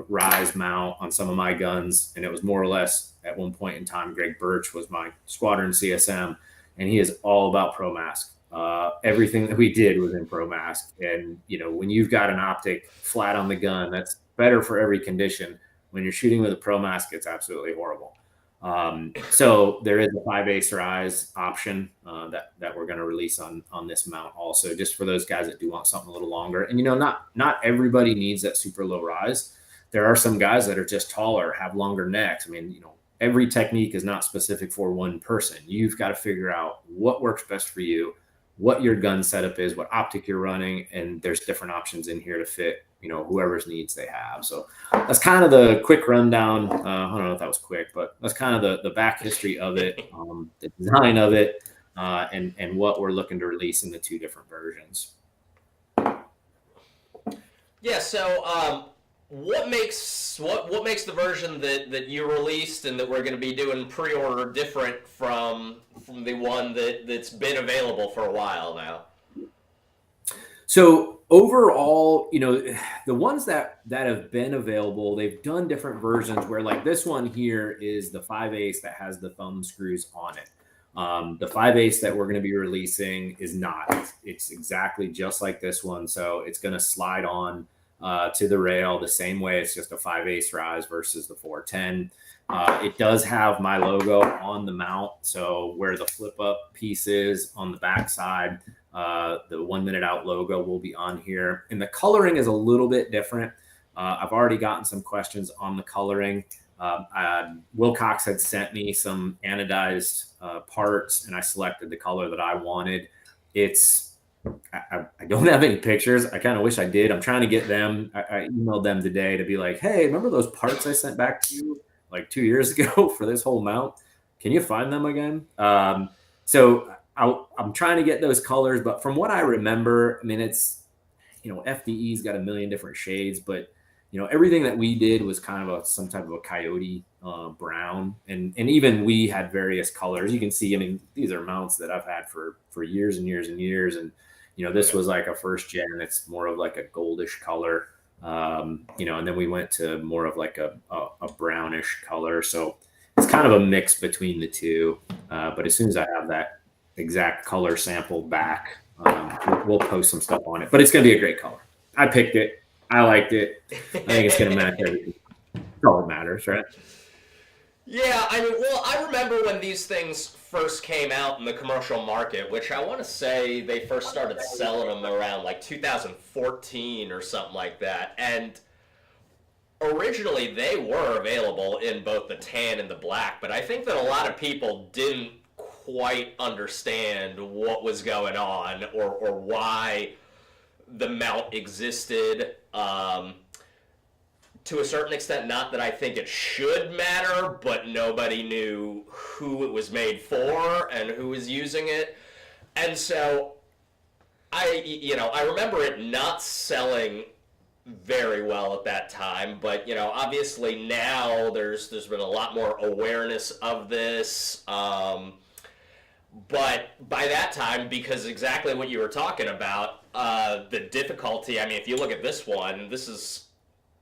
rise mount on some of my guns, and it was more or less at one point in time, Greg Birch was my squadron CSM, and he is all about pro mask. Everything that we did was in pro mask. And, you know, when you've got an optic flat on the gun, that's better for every condition. When you're shooting with a pro mask, it's absolutely horrible. So there is a 5/8 rise option that we're going to release on this mount also, just for those guys that do want something a little longer. And, you know, not everybody needs that super low rise. There are some guys that are just taller, have longer necks. I mean, you know, every technique is not specific for one person. You've got to figure out what works best for you, what your gun setup is, what optic you're running, and there's different options in here to fit, you know, whoever's needs they have. So that's kind of the quick rundown. I don't know if that was quick, but that's kind of the back history of it, the design of it, and what we're looking to release in the 2 different versions. Yeah. So, what makes the version that you released and that we're going to be doing pre-order different from the one that's been available for a while now? So overall, you know, the ones that have been available, they've done different versions where, like, this one here is the 5/8 that has the thumb screws on it. The 5/8 that we're going to be releasing is not. It's exactly just like this one. So it's going to slide on to the rail the same way. It's just a 5/8 rise versus the 410. It does have my logo on the mount. So where the flip up piece is on the back side, the 1 minute out logo will be on here. And the coloring is a little bit different. I've already gotten some questions on the coloring. Wilcox had sent me some anodized parts, and I selected the color that I wanted. I don't have any pictures. I kind of wish I did. I'm trying to get them. I emailed them today to be like, hey, remember those parts I sent back to you like 2 years ago for this whole mount? Can you find them again? So I'm trying to get those colors, but from what I remember, I mean, it's, you know, FDE's got a million different shades, but, you know, everything that we did was kind of some type of a coyote brown, and even we had various colors. You can see, I mean, these are mounts that I've had for years and years and years, and, you know, this was like a first gen. It's more of like a goldish color, you know, and then we went to more of like a brownish color. So it's kind of a mix between the two. But as soon as I have that exact color sample back, we'll post some stuff on it. But it's going to be a great color. I picked it. I liked it. I think it's going to match everything. Color matters, right? Yeah, I mean, well, I remember when these things first came out in the commercial market, which I want to say they first started selling them around like 2014 or something like that. And originally they were available in both the tan and the black, but I think that a lot of people didn't quite understand what was going on or why the mount existed. To a certain extent, not that I think it should matter, but nobody knew who it was made for and who was using it. And so I remember it not selling very well at that time, but, you know, obviously now there's been a lot more awareness of this. But by that time, because exactly what you were talking about, the difficulty, I mean, if you look at this one, this is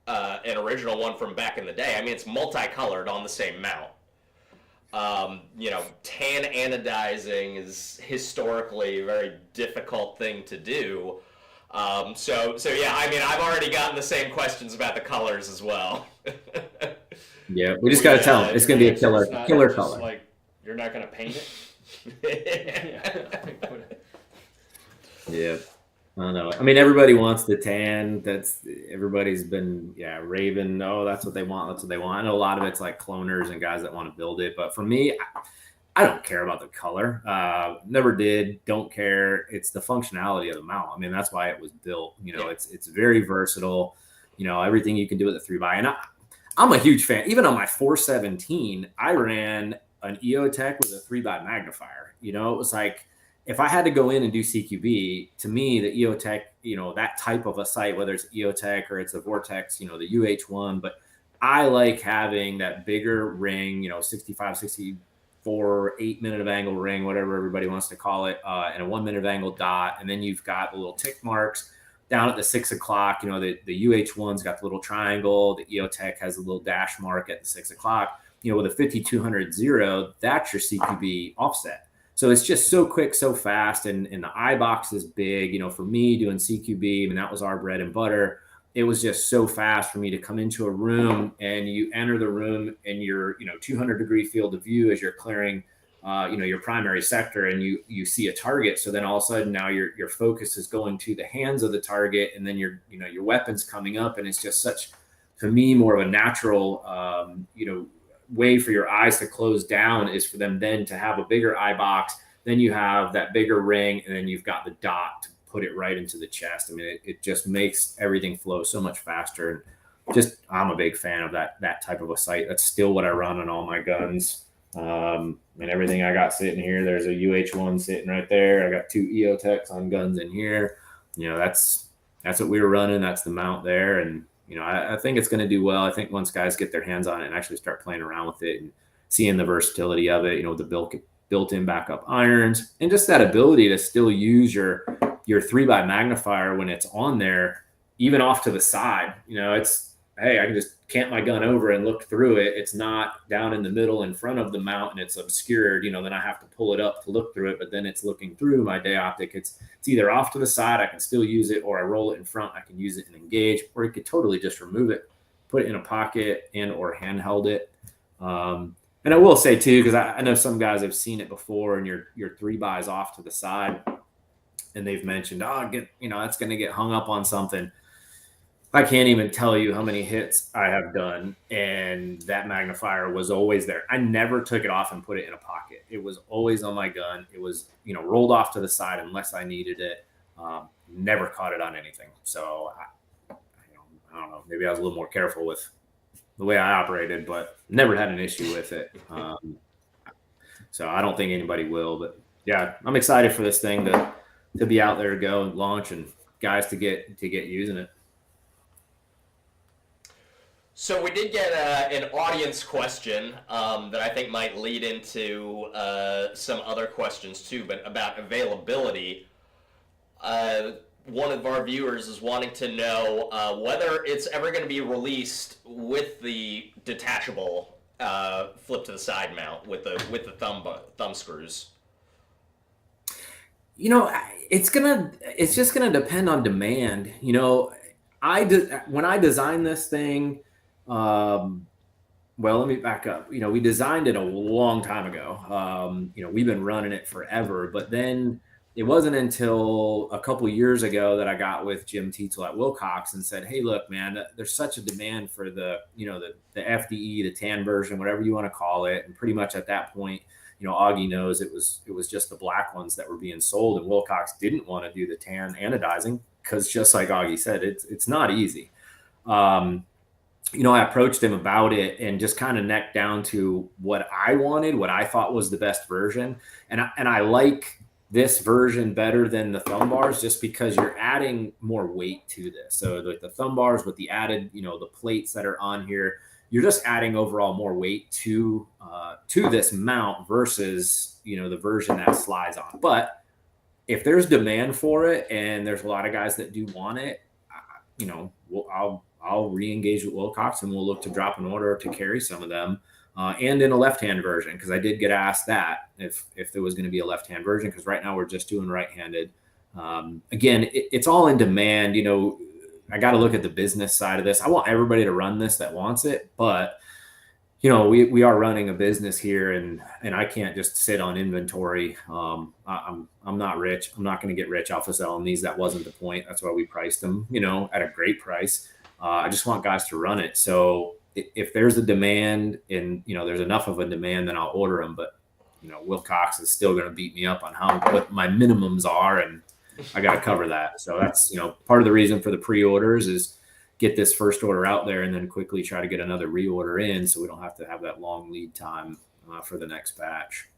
an original one from back in the day. I mean, it's multicolored on the same mount. You know, tan anodizing is historically a very difficult thing to do. So yeah, I mean, I've already gotten the same questions about the colors as well. Yeah, we just got to tell them it's going to be a killer color. Like, you're not going to paint it? Yeah. I don't know. I mean, everybody wants the tan. Everybody's been, raving. Oh, that's what they want. That's what they want. I know a lot of it's like cloners and guys that want to build it. But for me, I don't care about the color. Never did. Don't care. It's the functionality of the mount. I mean, that's why it was built. You know, it's very versatile. You know, everything you can do with a 3x. And I'm a huge fan. Even on my 417, I ran an EOTech with a 3x magnifier. You know, it was like, if I had to go in and do CQB, to me, the EOTech, you know, that type of a sight, whether it's EOTech or it's a Vortex, you know, the UH1, but I like having that bigger ring, you know, 65, 64, 8 minute of angle ring, whatever everybody wants to call it, and a 1 minute of angle dot. And then you've got the little tick marks. down at the 6 o'clock, the UH1's got the little triangle, the EOTech has a little dash mark at the 6 o'clock, with a 5200 zero, that's your CQB offset. So it's just so quick, so fast, and the eye box is big. For me doing CQB, and that was our bread and butter. It was just so fast for me to come into a room, and you enter the room and your 200-degree field of view as you're clearing your primary sector, and you see a target. So then all of a sudden now your focus is going to the hands of the target, and then your weapon's coming up, and it's just such, to me, more of a natural way for your eyes to close down is for them then to have a bigger eye box. Then you have that bigger ring, and then you've got the dot to put it right into the chest. I mean, it just makes everything flow so much faster. And just, I'm a big fan of that type of a sight. That's still what I run on all my guns. And everything I got sitting here, there's a UH1 sitting right there. I got 2 EOTechs on guns in here. That's what we were running. That's the mount there. And, I think it's going to do well. I think once guys get their hands on it and actually start playing around with it and seeing the versatility of it, the built-in backup irons, and just that ability to still use your 3x magnifier when it's on there, even off to the side. It's, hey, I can just cant my gun over and look through it. It's not down in the middle in front of the mount and it's obscured, then I have to pull it up to look through it, but then it's looking through my day optic. It's either off to the side, I can still use it, or I roll it in front, I can use it and engage, or you could totally just remove it, put it in a pocket and or handheld it. And I will say too, because I know some guys have seen it before, and your 3x off to the side, and they've mentioned, that's going to get hung up on something. I can't even tell you how many hits I have done, and that magnifier was always there. I never took it off and put it in a pocket. It was always on my gun. It was, rolled off to the side unless I needed it. Never caught it on anything. So I don't know. Maybe I was a little more careful with the way I operated, but never had an issue with it. So I don't think anybody will. But yeah, I'm excited for this thing to be out there, to go and launch, and guys to get using it. So we did get an audience question that I think might lead into some other questions too, but about availability. One of our viewers is wanting to know whether it's ever going to be released with the detachable flip to the side mount with the thumb screws. It's just gonna depend on demand. When I designed this thing. Well, let me back up. We designed it a long time ago. We've been running it forever, but then it wasn't until a couple of years ago that I got with Jim Tietzel at Wilcox and said, hey, look, man, there's such a demand for the FDE, the tan version, whatever you want to call it. And pretty much at that point, Augie knows it was just the black ones that were being sold, and Wilcox didn't want to do the tan anodizing because, just like Augie said, it's not easy. I approached him about it and just kind of necked down to what I wanted, what I thought was the best version. And I like this version better than the thumb bars, just because you're adding more weight to this. So like the thumb bars with the added, the plates that are on here, you're just adding overall more weight to this mount versus, the version that slides on. But if there's demand for it and there's a lot of guys that do want it, I'll re-engage with Wilcox, and we'll look to drop an order to carry some of them, and in a left-hand version, because I did get asked that if there was going to be a left-hand version, because right now we're just doing right-handed. Again, it's all in demand. I got to look at the business side of this. I want everybody to run this that wants it, but we are running a business here, and I can't just sit on inventory. I'm not rich. I'm not going to get rich off of selling these. That wasn't the point. That's why we priced them, at a great price. I just want guys to run it. So if there's a demand and, there's enough of a demand, then I'll order them. But, Wilcox is still going to beat me up on what my minimums are, and I got to cover that. So that's, part of the reason for the pre-orders is get this first order out there and then quickly try to get another reorder in, so we don't have to have that long lead time for the next batch.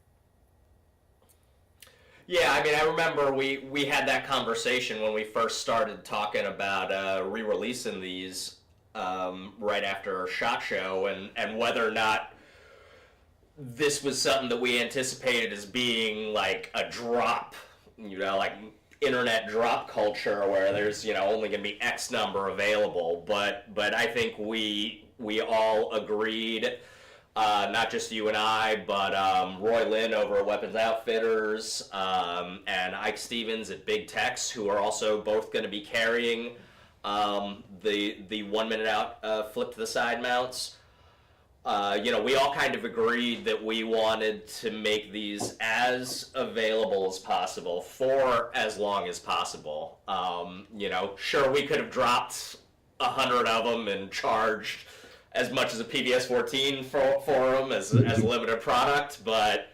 Yeah, I remember we had that conversation when we first started talking about re-releasing these right after our SHOT Show, and whether or not this was something that we anticipated as being like a drop, like internet drop culture where there's only going to be X number available, but I think we all agreed, not just you and I, but Roy Lynn over at Weapons Outfitters, and Ike Stevens at Big Tex, who are also both going to be carrying the 1 minute out flip to the side mounts. We all kind of agreed that we wanted to make these as available as possible for as long as possible. Sure, we could have dropped 100 of them and charged as much as a PBS 14 for them as a limited product, but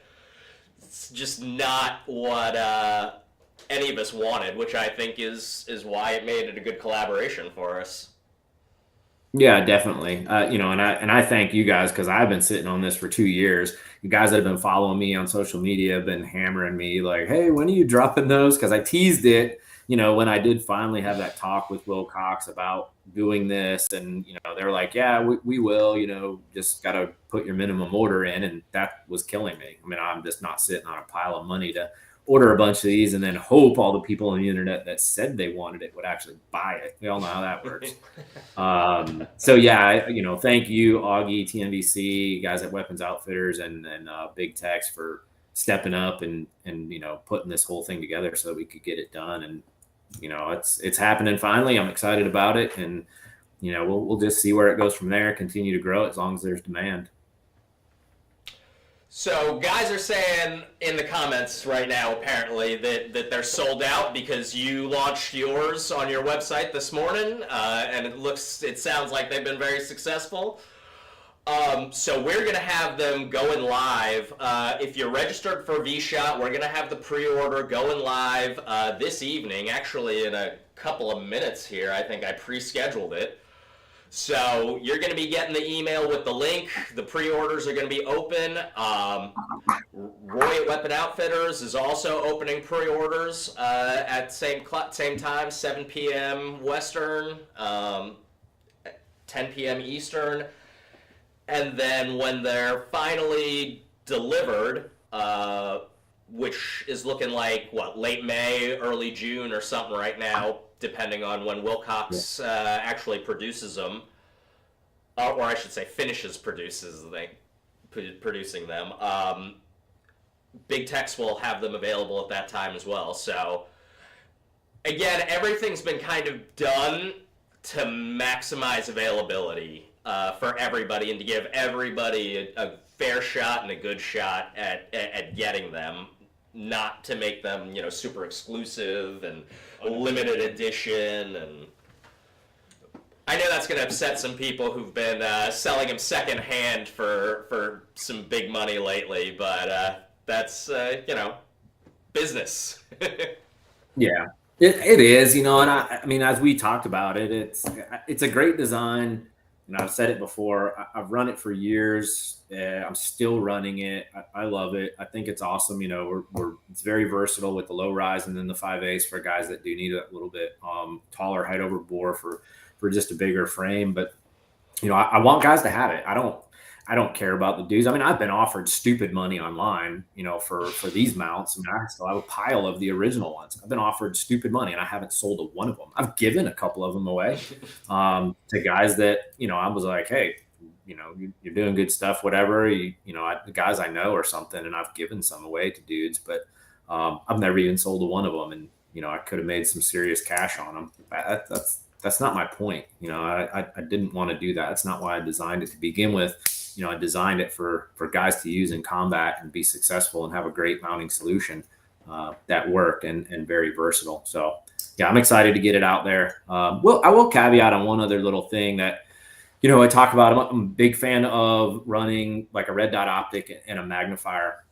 it's just not what any of us wanted, which I think is why it made it a good collaboration for us. Yeah, definitely. And I thank you guys, because I've been sitting on this for 2 years. You guys that have been following me on social media have been hammering me like, hey, when are you dropping those? Because I teased it, when I did finally have that talk with Wilcox about doing this, and they were like, yeah, we will, just got to put your minimum order in, and that was killing me. I mean, I'm just not sitting on a pile of money to order a bunch of these and then hope all the people on the internet that said they wanted it would actually buy it. We all know how that works. So yeah, thank you, Augie, TNVC, guys at Weapons Outfitters, and Big Tex for stepping up and putting this whole thing together so that we could get it done. And it's happening finally. I'm excited about it, and we'll just see where it goes from there. Continue to grow as long as there's demand. So guys are saying in the comments right now, apparently, that they're sold out because you launched yours on your website this morning, and it sounds like they've been very successful. So we're going to have them going live. If you're registered for vSHOTT, we're going to have the pre-order going live this evening, actually in a couple of minutes here. I think I pre-scheduled it. So you're going to be getting the email with the link. The pre-orders are going to be open. Roy at Weapon Outfitters is also opening pre-orders at same time, 7 p.m. Western, 10 p.m. Eastern. And then when they're finally delivered, which is looking like, late May, early June or something right now, depending on when Wilcox actually produces them, or I should say finishes producing them. Big Tex will have them available at that time as well. So again, everything's been kind of done to maximize availability for everybody and to give everybody a fair shot and a good shot at getting them, not to make them super exclusive and limited edition. And I know that's going to upset some people who've been selling them secondhand for some big money lately, but that's business. Yeah, it is, and I mean, as we talked about it, it's a great design. I've said it before. I've run it for years. I'm still running it. I love it. I think it's awesome. It's very versatile with the low rise and then the 5/8 for guys that do need a little bit taller height over bore for just a bigger frame. But I want guys to have it. I don't care about the dudes. I mean, I've been offered stupid money online, for these mounts. I mean, I still have a pile of the original ones. I've been offered stupid money and I haven't sold a one of them. I've given a couple of them away to guys that, I was like, hey, you're doing good stuff, whatever, the guys I know or something. And I've given some away to dudes, but I've never even sold a one of them. And, I could have made some serious cash on them. That's not my point. I didn't want to do that. That's not why I designed it to begin with. I designed it for guys to use in combat and be successful and have a great mounting solution that worked and very versatile. So yeah, I'm excited to get it out there. I will caveat on one other little thing that, I talk about. I'm a big fan of running like a red dot optic and a magnifier,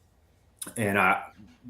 and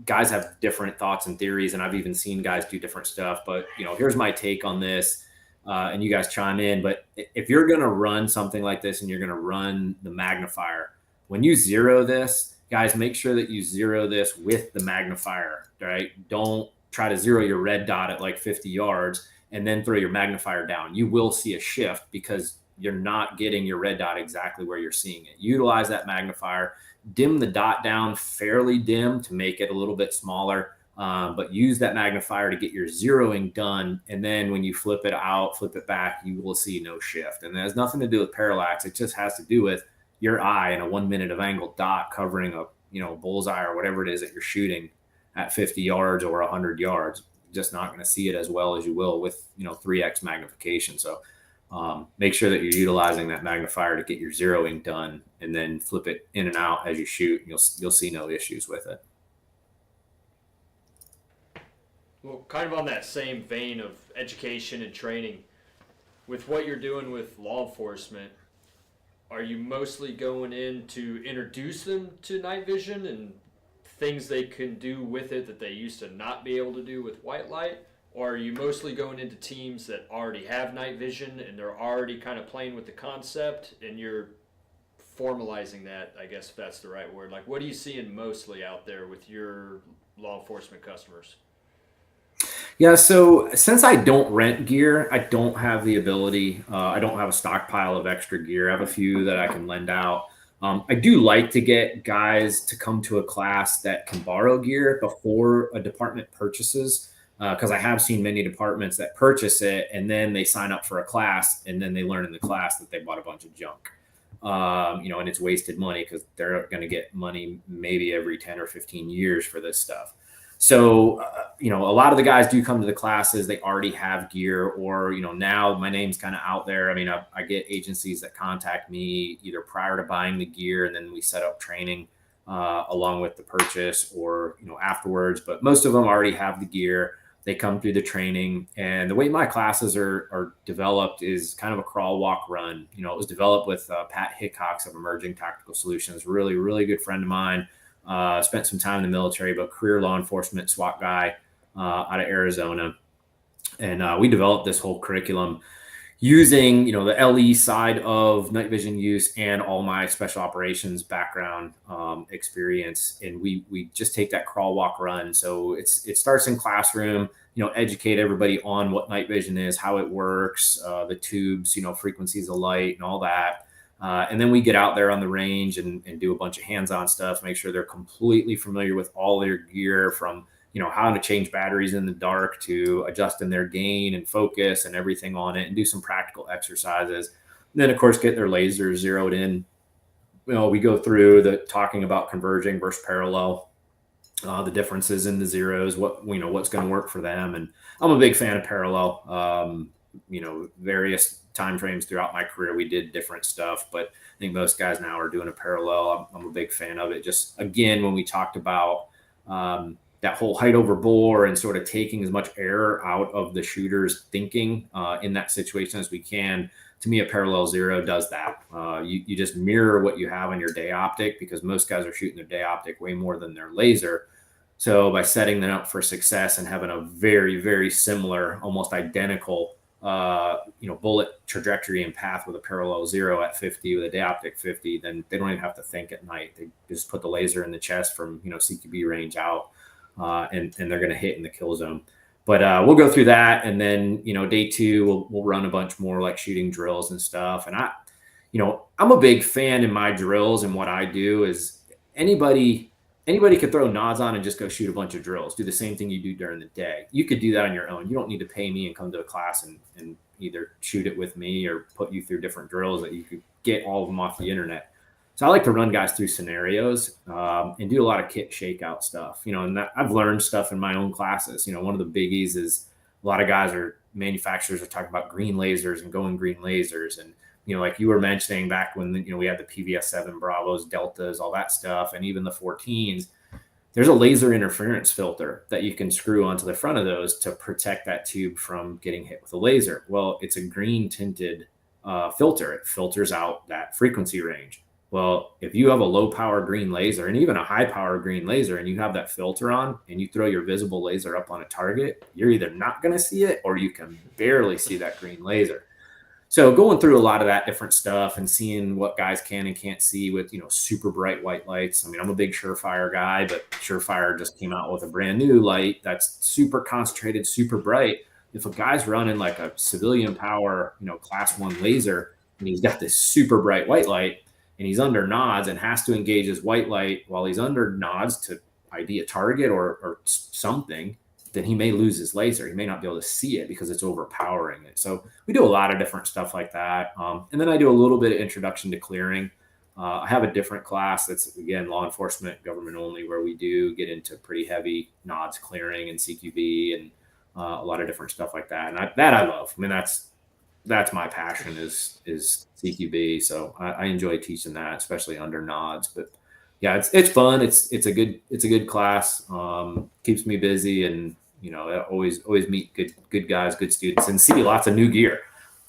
guys have different thoughts and theories, and I've even seen guys do different stuff. But here's my take on this. And you guys chime in, but if you're going to run something like this and you're going to run the magnifier, when you zero this, guys, make sure that you zero this with the magnifier, right? Don't try to zero your red dot at like 50 yards and then throw your magnifier down. You will see a shift because you're not getting your red dot exactly where you're seeing it. Utilize that magnifier, dim the dot down fairly dim to make it a little bit smaller. But use that magnifier to get your zeroing done. And then when you flip it out, flip it back, you will see no shift. And it has nothing to do with parallax. It just has to do with your eye and a 1 minute of angled dot covering a, bullseye or whatever it is that you're shooting at 50 yards or 100 yards. You're just not going to see it as well as you will with, 3x magnification. So make sure that you're utilizing that magnifier to get your zeroing done, and then flip it in and out as you shoot. You'll see no issues with it. Well, kind of on that same vein of education and training, with what you're doing with law enforcement, are you mostly going in to introduce them to night vision and things they can do with it that they used to not be able to do with white light? Or are you mostly going into teams that already have night vision and they're already kind of playing with the concept and you're formalizing that, I guess if that's the right word? Like, what are you seeing mostly out there with your law enforcement customers? Yeah, so since I don't rent gear, I don't have the ability. I don't have a stockpile of extra gear. I have a few that I can lend out. I do like to get guys to come to a class that can borrow gear before a department purchases, because I have seen many departments that purchase it and then they sign up for a class and then they learn in the class that they bought a bunch of junk. And it's wasted money because they're going to get money maybe every 10 or 15 years for this stuff. So, a lot of the guys do come to the classes, they already have gear, or, now my name's kind of out there. I mean, I get agencies that contact me either prior to buying the gear and then we set up training along with the purchase, or, afterwards. But most of them already have the gear. They come through the training, and the way my classes are developed is kind of a crawl, walk, run. It was developed with Pat Hickox of Emerging Tactical Solutions, really, really good friend of mine. Spent some time in the military, but career law enforcement SWAT guy out of Arizona. And we developed this whole curriculum using, the LE side of night vision use and all my special operations background experience. And we just take that crawl, walk, run. So it starts in classroom, educate everybody on what night vision is, how it works, the tubes, frequencies of light and all that. And then we get out there on the range and do a bunch of hands-on stuff, make sure they're completely familiar with all their gear, from, how to change batteries in the dark to adjusting their gain and focus and everything on it, and do some practical exercises. And then, of course, get their lasers zeroed in. We go through the talking about converging versus parallel, the differences in the zeros, what's going to work for them. And I'm a big fan of parallel. Various timeframes throughout my career, we did different stuff, but I think most guys now are doing a parallel. I'm a big fan of it. Just again, when we talked about that whole height over bore and sort of taking as much error out of the shooter's thinking in that situation as we can, to me, a parallel zero does that. You just mirror what you have on your day optic, because most guys are shooting their day optic way more than their laser. So by setting them up for success and having a very, very similar, almost identical bullet trajectory and path with a parallel zero at 50 with a day optic 50, then they don't even have to think at night. They just put the laser in the chest from, CQB range out, and they're going to hit in the kill zone. But we'll go through that. And then, day two, we'll run a bunch more like shooting drills and stuff. And I'm a big fan in my drills, and what I do is anybody could throw nods on and just go shoot a bunch of drills. Do the same thing you do during the day. You could do that on your own. You don't need to pay me and come to a class and either shoot it with me or put you through different drills that you could get all of them off the internet. So I like to run guys through scenarios and do a lot of kit shakeout stuff. And I've learned stuff in my own classes. One of the biggies is a lot of manufacturers are talking about green lasers and going green lasers. And like you were mentioning back when, we had the PVS-7 Bravos, Deltas, all that stuff, and even the 14s, there's a laser interference filter that you can screw onto the front of those to protect that tube from getting hit with a laser. Well, it's a green tinted filter. It filters out that frequency range. Well, if you have a low power green laser and even a high power green laser, and you have that filter on and you throw your visible laser up on a target, you're either not going to see it or you can barely see that green laser. So going through a lot of that different stuff and seeing what guys can and can't see with, super bright white lights. I mean, I'm a big Surefire guy, but Surefire just came out with a brand new light that's super concentrated, super bright. If a guy's running like a civilian power, class 1 laser, and he's got this super bright white light and he's under nods and has to engage his white light while he's under nods to ID a target or something, then he may lose his laser. He may not be able to see it because it's overpowering it. So we do a lot of different stuff like that. And then I do a little bit of introduction to clearing. I have a different class that's, again, law enforcement, government only, where we do get into pretty heavy nods clearing and CQB and a lot of different stuff like that. And I love. I mean, that's my passion is CQB. So I enjoy teaching that, especially under nods. But yeah, it's fun. It's a good class. Keeps me busy, and I always meet good guys, good students, and see lots of new gear.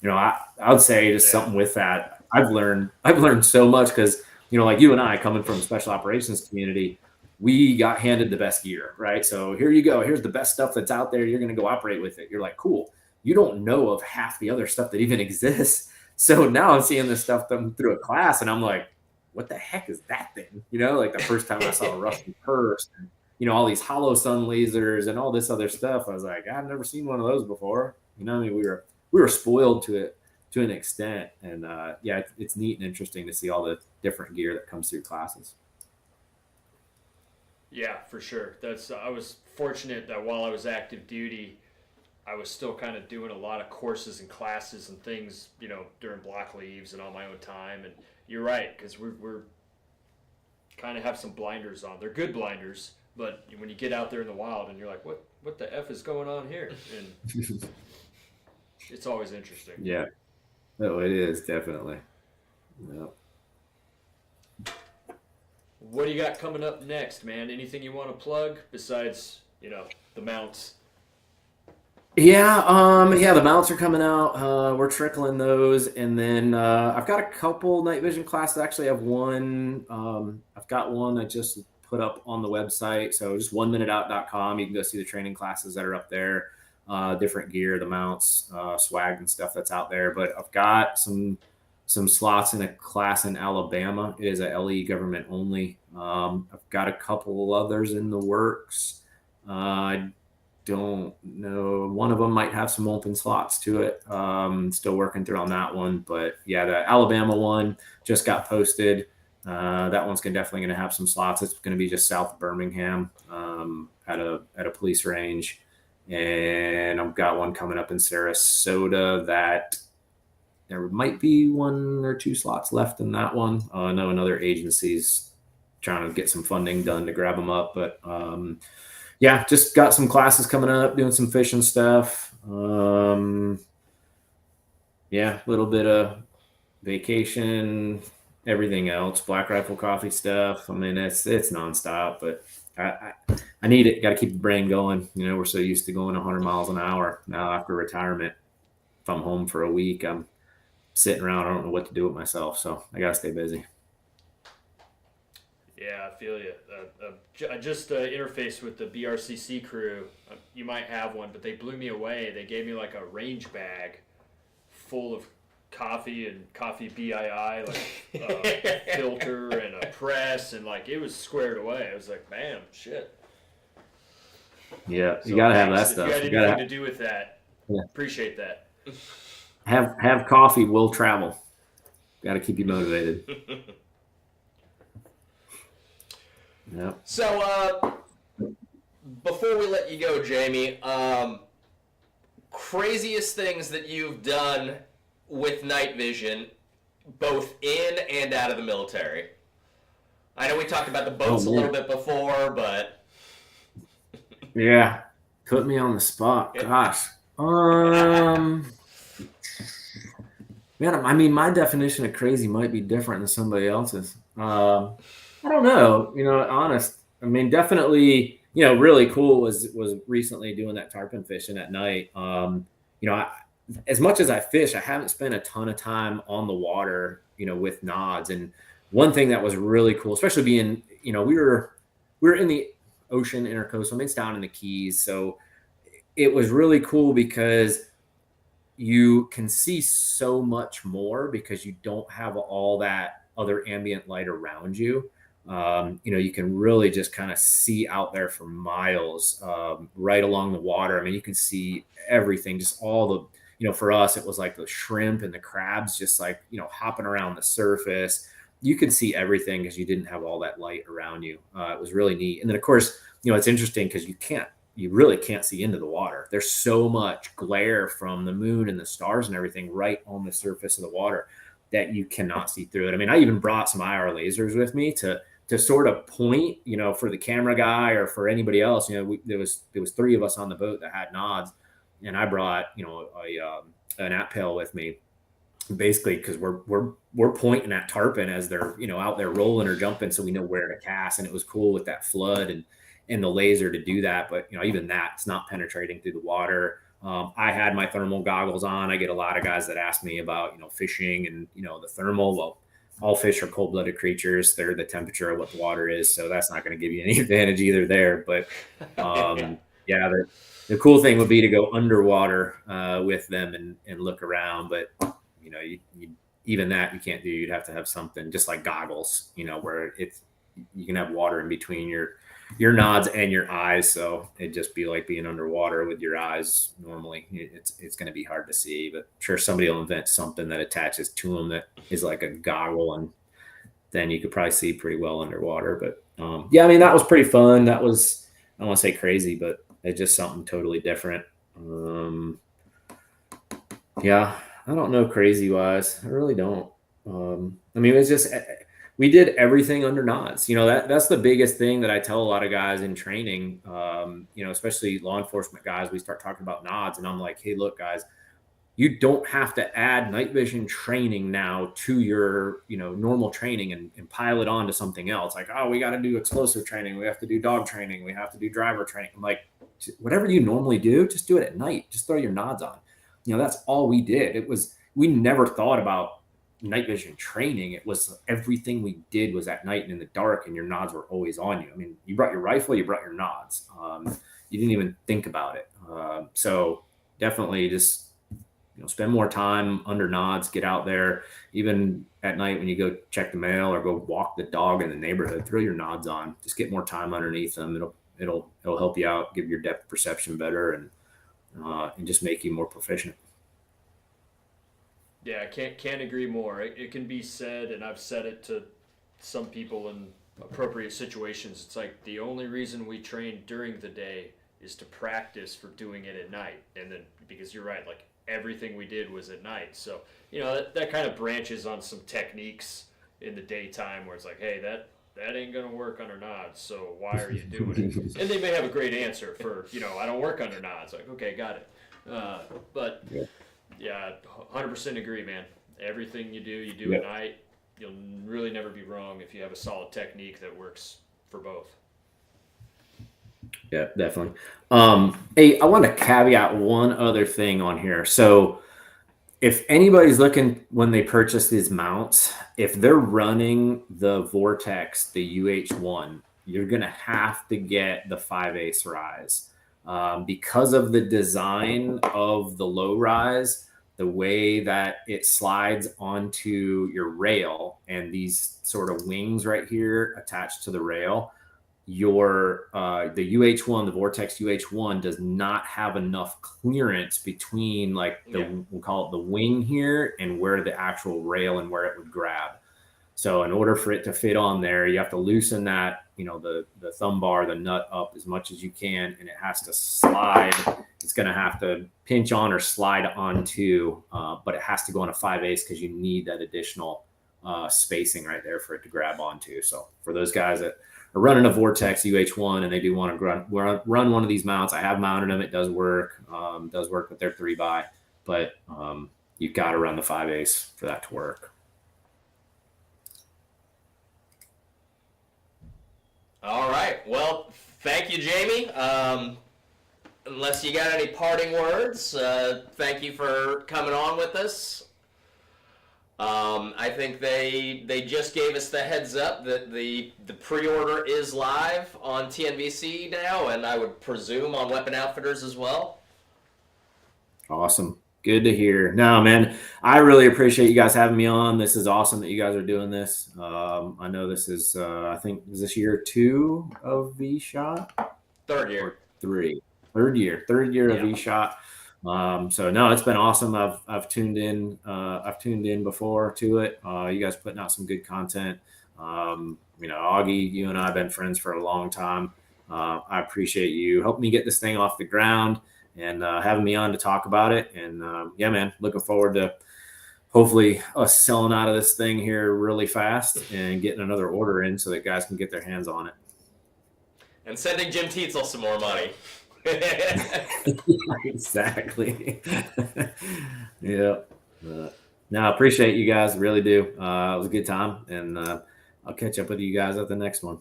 I would say just something with that. I've learned so much because like you and I, coming from the special operations community, we got handed the best gear, right? So here you go. Here's the best stuff that's out there. You're going to go operate with it. You're like, cool. You don't know of half the other stuff that even exists. So now I'm seeing this stuff through a class, and I'm like, what the heck is that thing? Like the first time I saw a Russian purse, and, all these hollow sun lasers and all this other stuff. I was like, I've never seen one of those before. I mean, we were spoiled to an extent, and yeah, it's neat and interesting to see all the different gear that comes through classes. Yeah, for sure. I was fortunate that while I was active duty, I was still kind of doing a lot of courses and classes and things, during block leaves and on my own time. And you're right, because we're kind of have some blinders on. They're good blinders, but when you get out there in the wild and you're like, what the F is going on here? And it's always interesting. Yeah. No, it is definitely. Yeah. What do you got coming up next, man? Anything you want to plug besides, the mounts? Yeah, the mounts are coming out. We're trickling those, and then I've got a couple night vision classes. Actually, I have one. I've got one I just put up on the website. So just 1minuteout.com. You can go see the training classes that are up there. Different gear, the mounts, swag and stuff that's out there. But I've got some slots in a class in Alabama. It is a LE government only. I've got a couple others in the works. I don't know. One of them might have some open slots to it. Still working through on that one. But yeah, the Alabama one just got posted. That one's definitely going to have some slots. It's going to be just south of Birmingham at a police range. And I've got one coming up in Sarasota that there might be 1 or 2 slots left in that one. I know another agency's trying to get some funding done to grab them up. But yeah, just got some classes coming up, doing some fishing stuff. Yeah, a little bit of vacation, everything else, Black Rifle Coffee stuff. I mean, it's nonstop, but I need it. Got to keep the brain going. We're so used to going 100 miles an hour. Now after retirement, if I'm home for a week, I'm sitting around. I don't know what to do with myself. So I got to stay busy. Yeah, I feel you. I just interfaced with the BRCC crew. You might have one, but they blew me away. They gave me like a range bag full of coffee and coffee BII, like filter and a press, and like it was squared away. I was like, man, shit. Yeah, you gotta have that stuff. If you had anything to do with that, appreciate that. Have coffee will travel. Got to keep you motivated. Yeah. So before we let you go, Jamey, craziest things that you've done with night vision, both in and out of the military. I know we talked about the boats a little bit before, but yeah, put me on the spot. Gosh, man, I mean, my definition of crazy might be different than somebody else's. I don't know. Honest. I mean, definitely. Really cool was recently doing that tarpon fishing at night. As much as I fish, I haven't spent a ton of time on the water, with nods. And one thing that was really cool, especially being, we were in the ocean intercoastal, I mean, it's down in the Keys. So it was really cool because you can see so much more because you don't have all that other ambient light around you. You can really just kind of see out there for miles, right along the water. I mean, you can see everything, just all the, for us, it was like the shrimp and the crabs, just like, hopping around the surface. you could see everything because you didn't have all that light around you. It was really neat. And then of course, it's interesting because you really can't see into the water. There's so much glare from the moon and the stars and everything right on the surface of the water that you cannot see through it. I mean, I even brought some IR lasers with me to sort of point, for the camera guy or for anybody else. There was 3 of us on the boat that had nods, and I brought, an at pail with me, basically because we're pointing at tarpon as they're out there rolling or jumping, so we know where to cast. And it was cool with that flood and the laser to do that. But even that's not penetrating through the water. I had my thermal goggles on. I get a lot of guys that ask me about fishing and the thermal. Well, all fish are cold-blooded creatures. They're the temperature of what the water is, so that's not going to give you any advantage either there. But the cool thing would be to go underwater with them and look around. But you even that you can't do. You'd have to have something just like goggles, where you can have water in between your nods and your eyes. So it'd just be like being underwater with your eyes. Normally it's going to be hard to see, but I'm sure somebody will invent something that attaches to them that is like a goggle, and then you could probably see pretty well underwater. But I mean, that was pretty fun. That was, I don't want to say crazy, but it's just something totally different. I don't know crazy wise. I really don't. I mean, it's just, we did everything under nods. That's the biggest thing that I tell a lot of guys in training, especially law enforcement guys. We start talking about nods, and I'm like, hey, look, guys, you don't have to add night vision training now to your, normal training and pile it on to something else. Like, oh, we got to do explosive training. We have to do dog training. We have to do driver training. I'm like, whatever you normally do, just do it at night. Just throw your nods on. That's all we did. We never thought about night vision training. It was everything we did was at night and in the dark, and your nods were always on you. I mean, you brought your rifle, you brought your nods. You didn't even think about it. So definitely just spend more time under nods. Get out there, even at night when you go check the mail or go walk the dog in the neighborhood. Throw your nods on. Just get more time underneath them. It'll help you out, give your depth perception better, and just make you more proficient. Yeah, can't agree more. It can be said, and I've said it to some people in appropriate situations. It's like the only reason we train during the day is to practice for doing it at night. And then, because you're right, like everything we did was at night. So, that kind of branches on some techniques in the daytime where it's like, hey, that ain't going to work under nods, so why are you doing it? And they may have a great answer for, I don't work under nods. Like, okay, got it. But... Yeah, 100% agree, man. Everything you do at night, you'll really never be wrong if you have a solid technique that works for both. Yeah, definitely. Hey, I want to caveat one other thing on here. So if anybody's looking when they purchase these mounts, if they're running the Vortex, the UH1, you're going to have to get the 5/8 rise. Because of the design of the low rise, the way that it slides onto your rail and these sort of wings right here attached to the rail, the UH1, the Vortex UH1 does not have enough clearance between we'll call it the wing here and where the actual rail and where it would grab. So in order for it to fit on there, you have to loosen that, the thumb bar, the nut up as much as you can, and it has to slide. It's going to have to pinch on or slide onto, but it has to go on a 5/8 because you need that additional spacing right there for it to grab onto. So for those guys that are running a Vortex UH1 and they do want to run one of these mounts, I have mounted them. It does work. Does work with their 3x, but you've got to run the 5/8 for that to work. All right. Well, thank you, Jamey. Unless you got any parting words, thank you for coming on with us. I think they just gave us the heads up that the pre-order is live on TNVC now, and I would presume on Weapon Outfitters as well. Awesome. Good to hear. No, man, I really appreciate you guys having me on. This is awesome that you guys are doing this. I know this is, I think, is this year 2 of vSHOTT? Third year. Or 3? Third year of vSHOTT. So no, it's been awesome. I've tuned in. I've tuned in before to it. You guys putting out some good content. Augie, you and I have been friends for a long time. I appreciate you helping me get this thing off the ground and having me on to talk about it. And yeah, man, looking forward to hopefully us selling out of this thing here really fast and getting another order in so that guys can get their hands on it. And sending Jim Tietzel some more money. Exactly. Yeah. No, I appreciate you guys. Really do. It was a good time. And I'll catch up with you guys at the next one.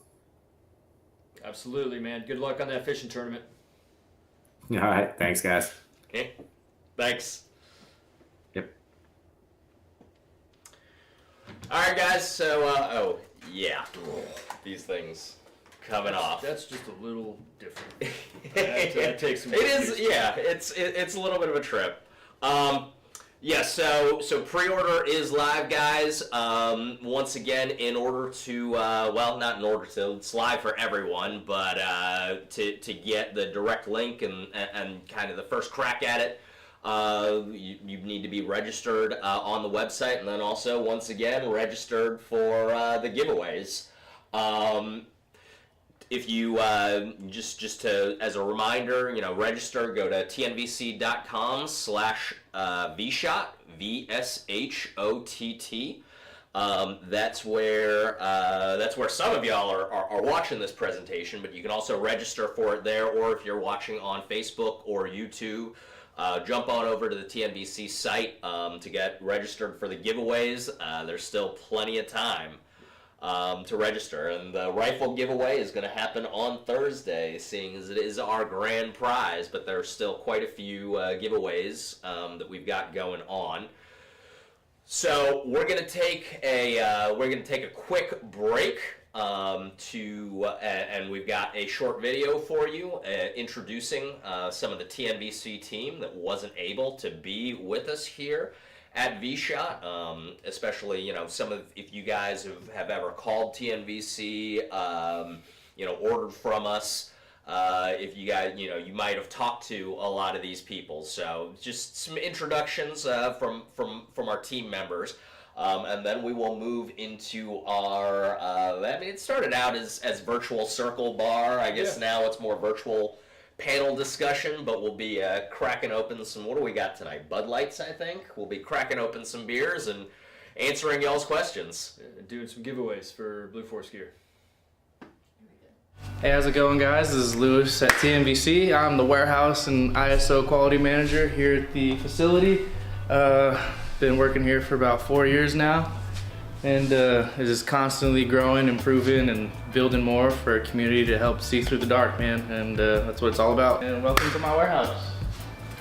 Absolutely, man. Good luck on that fishing tournament. All right. Thanks, guys. Okay. Thanks. Yep. All right, guys. So, these things coming off. That's just a little different. That takes some. It is, yeah. It's a little bit of a trip. So pre-order is live, guys. Once again, in order to, not in order to, it's live for everyone, but to get the direct link and kind of the first crack at it, you need to be registered on the website, and then also, once again, registered for the giveaways. If you, just to, as a reminder, register, go to tnvc.com/vSHOTT, VSHOTT. That's where some of y'all are watching this presentation, but you can also register for it there, or if you're watching on Facebook or YouTube, jump on over to the TNVC site to get registered for the giveaways. There's still plenty of time to register, and the rifle giveaway is going to happen on Thursday, seeing as it is our grand prize, but there's still quite a few giveaways that we've got going on. So we're going to take a quick break and we've got a short video for you introducing some of the TNVC team that wasn't able to be with us here at vSHOTT, especially, if you guys have ever called TNVC, ordered from us, if you guys, you might have talked to a lot of these people. So just some introductions from our team members, and then we will move into our, it started out as virtual circle bar. I guess now it's more virtual panel discussion, but we'll be cracking open some, what do we got tonight? Bud Lights, I think. We'll be cracking open some beers and answering y'all's questions. Doing some giveaways for Blue Force gear. Hey, how's it going, guys? This is Lewis at TNVC. I'm the warehouse and ISO quality manager here at the facility. Been working here for about 4 years now, and it's just constantly growing, improving, and building more for a community to help see through the dark, man. And that's what it's all about. And welcome to my warehouse.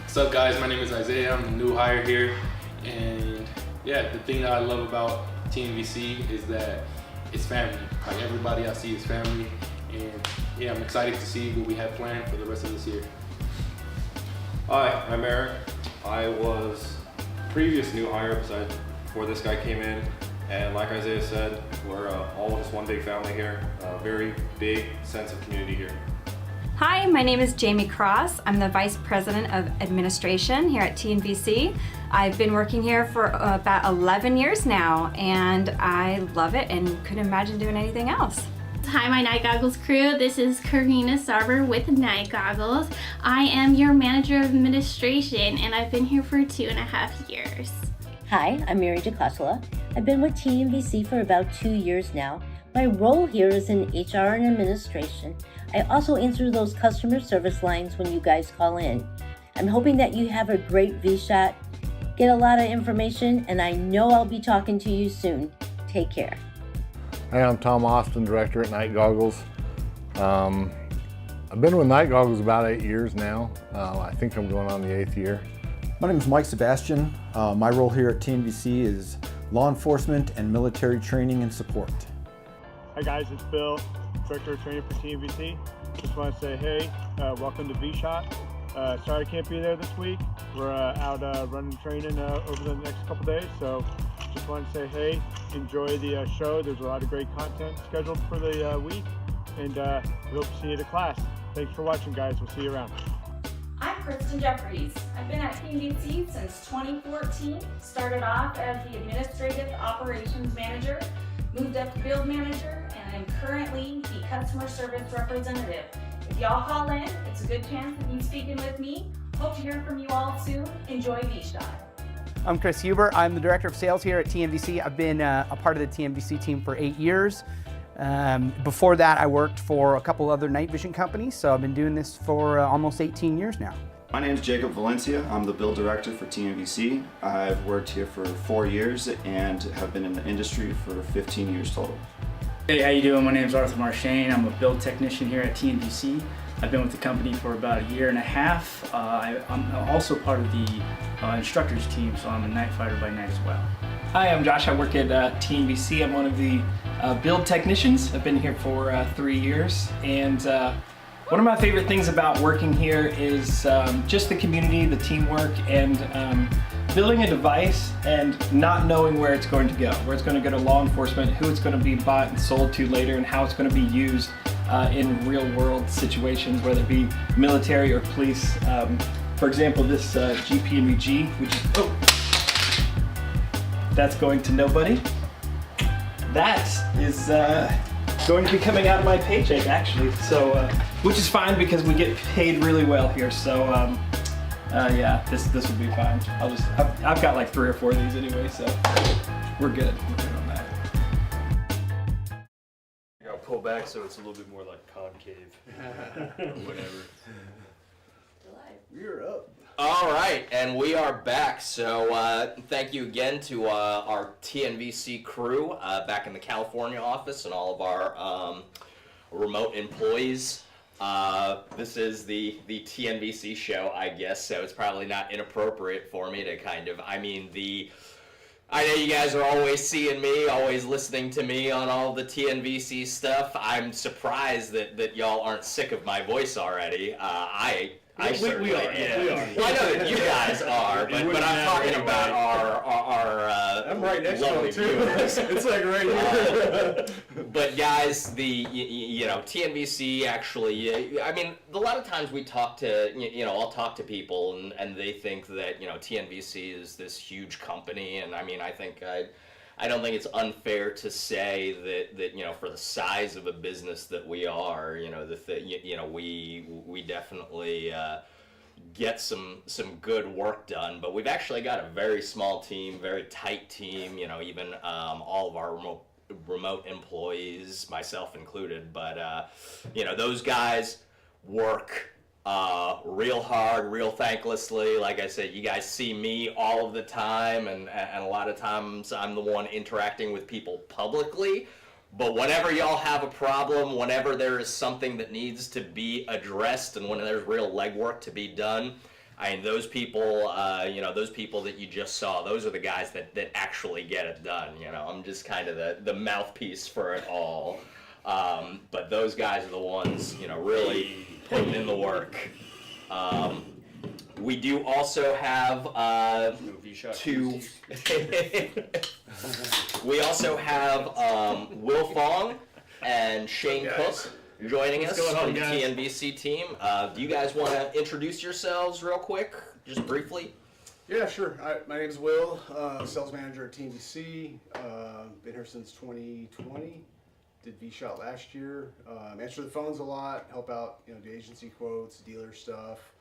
What's up, guys? My name is Isaiah. I'm a new hire here, and yeah, the thing that I love about TNVC is that it's family. Like, everybody I see is family, and yeah, I'm excited to see what we have planned for the rest of this year. Hi, I'm Eric. I was previous new hire before this guy came in, and like Isaiah said, we're all just one big family here. A very big sense of community here. Hi, my name is Jamey Cross. I'm the Vice President of Administration here at TNVC. I've been working here for about 11 years now, and I love it and couldn't imagine doing anything else. Hi, my Night Goggles crew. This is Karina Sarver with Night Goggles. I am your Manager of Administration, and I've been here for 2.5 years. Hi, I'm Mary DeCostola. I've been with TNVC for about 2 years now. My role here is in HR and administration. I also answer those customer service lines when you guys call in. I'm hoping that you have a great vSHOTT, get a lot of information, and I know I'll be talking to you soon. Take care. Hi, I'm Tom Austin, Director at Night Goggles. I've been with Night Goggles about 8 years now. I think I'm going on the 8th year. My name is Mike Sebastian. My role here at TNVC is law enforcement and military training and support. Hi guys, it's Bill, Director of Training for TNVC. Just want to say hey, welcome to vSHOTT. Sorry I can't be there this week. We're out running training over the next couple days, so just wanted to say hey, enjoy the show. There's a lot of great content scheduled for the week, and we hope to see you at class. Thanks for watching, guys. We'll see you around. I'm Kristen Jeffries. I've been at TNVC since 2014. Started off as the Administrative Operations Manager, moved up to Field Manager, and I'm currently the Customer Service Representative. If y'all call in, it's a good chance of you speaking with me. Hope to hear from you all soon. Enjoy vSHOTT. I'm Chris Huber. I'm the Director of Sales here at TNVC. I've been a part of the TNVC team for 8 years. Before that, I worked for a couple other night vision companies, so I've been doing this for almost 18 years now. My name is Jacob Valencia. I'm the Build Director for TNVC. I've worked here for 4 years and have been in the industry for 15 years total. Hey, how you doing? My name is Arthur Marchane. I'm a build technician here at TNVC. I've been with the company for about 1.5 years. I'm also part of the instructors team, so I'm a night fighter by night as well. Hi, I'm Josh. I work at TNVC. I'm one of the build technicians. I've been here for 3 years, and one of my favorite things about working here is just the community, the teamwork, and building a device and not knowing where it's going to go, where it's going to go to law enforcement, who it's going to be bought and sold to later, and how it's going to be used in real-world situations, whether it be military or police. For example, this GPMG, which is, that's going to nobody. That is going to be coming out of my paycheck, actually. So, which is fine because we get paid really well here. So, yeah, this will be fine. I've got like 3 or 4 of these anyway, so we're good. We're good on that. I'll pull back so it's a little bit more like concave or whatever. You're up. All right, and we are back. So thank you again to our TNVC crew back in the California office and all of our remote employees. This is the TNVC show, I guess, so it's probably not inappropriate for me to kind of, I know you guys are always seeing me, always listening to me on all the TNVC stuff. I'm surprised that y'all aren't sick of my voice already. I certainly am. Yeah, we are. Well, I know that you guys are, but I'm talking about our I'm right next to lovely him too. viewers. It's like right here. But guys, you know, TNVC actually, I mean, a lot of times we talk to, I'll talk to people and they think that, TNVC is this huge company, and I mean, I don't think it's unfair to say that for the size of a business that we are, we definitely get some good work done. But we've actually got a very small team, very tight team. Even all of our remote employees, myself included. But those guys work real hard, real thanklessly. Like I said, you guys see me all of the time, and a lot of times I'm the one interacting with people publicly. But whenever y'all have a problem, whenever there is something that needs to be addressed, and when there's real legwork to be done, I mean, those people, those people that you just saw, those are the guys that actually get it done. I'm just kind of the mouthpiece for it all. But those guys are the ones, really putting in the work. We do also have two. We also have Will Fong and Shane Cook joining us from the TNVC team. Do you guys want to introduce yourselves real quick, just briefly? Yeah, sure. My name is Will, sales manager at TNVC. Been here since 2020. Did vSHOTT last year. Answer the phones a lot. Help out, do agency quotes, dealer stuff,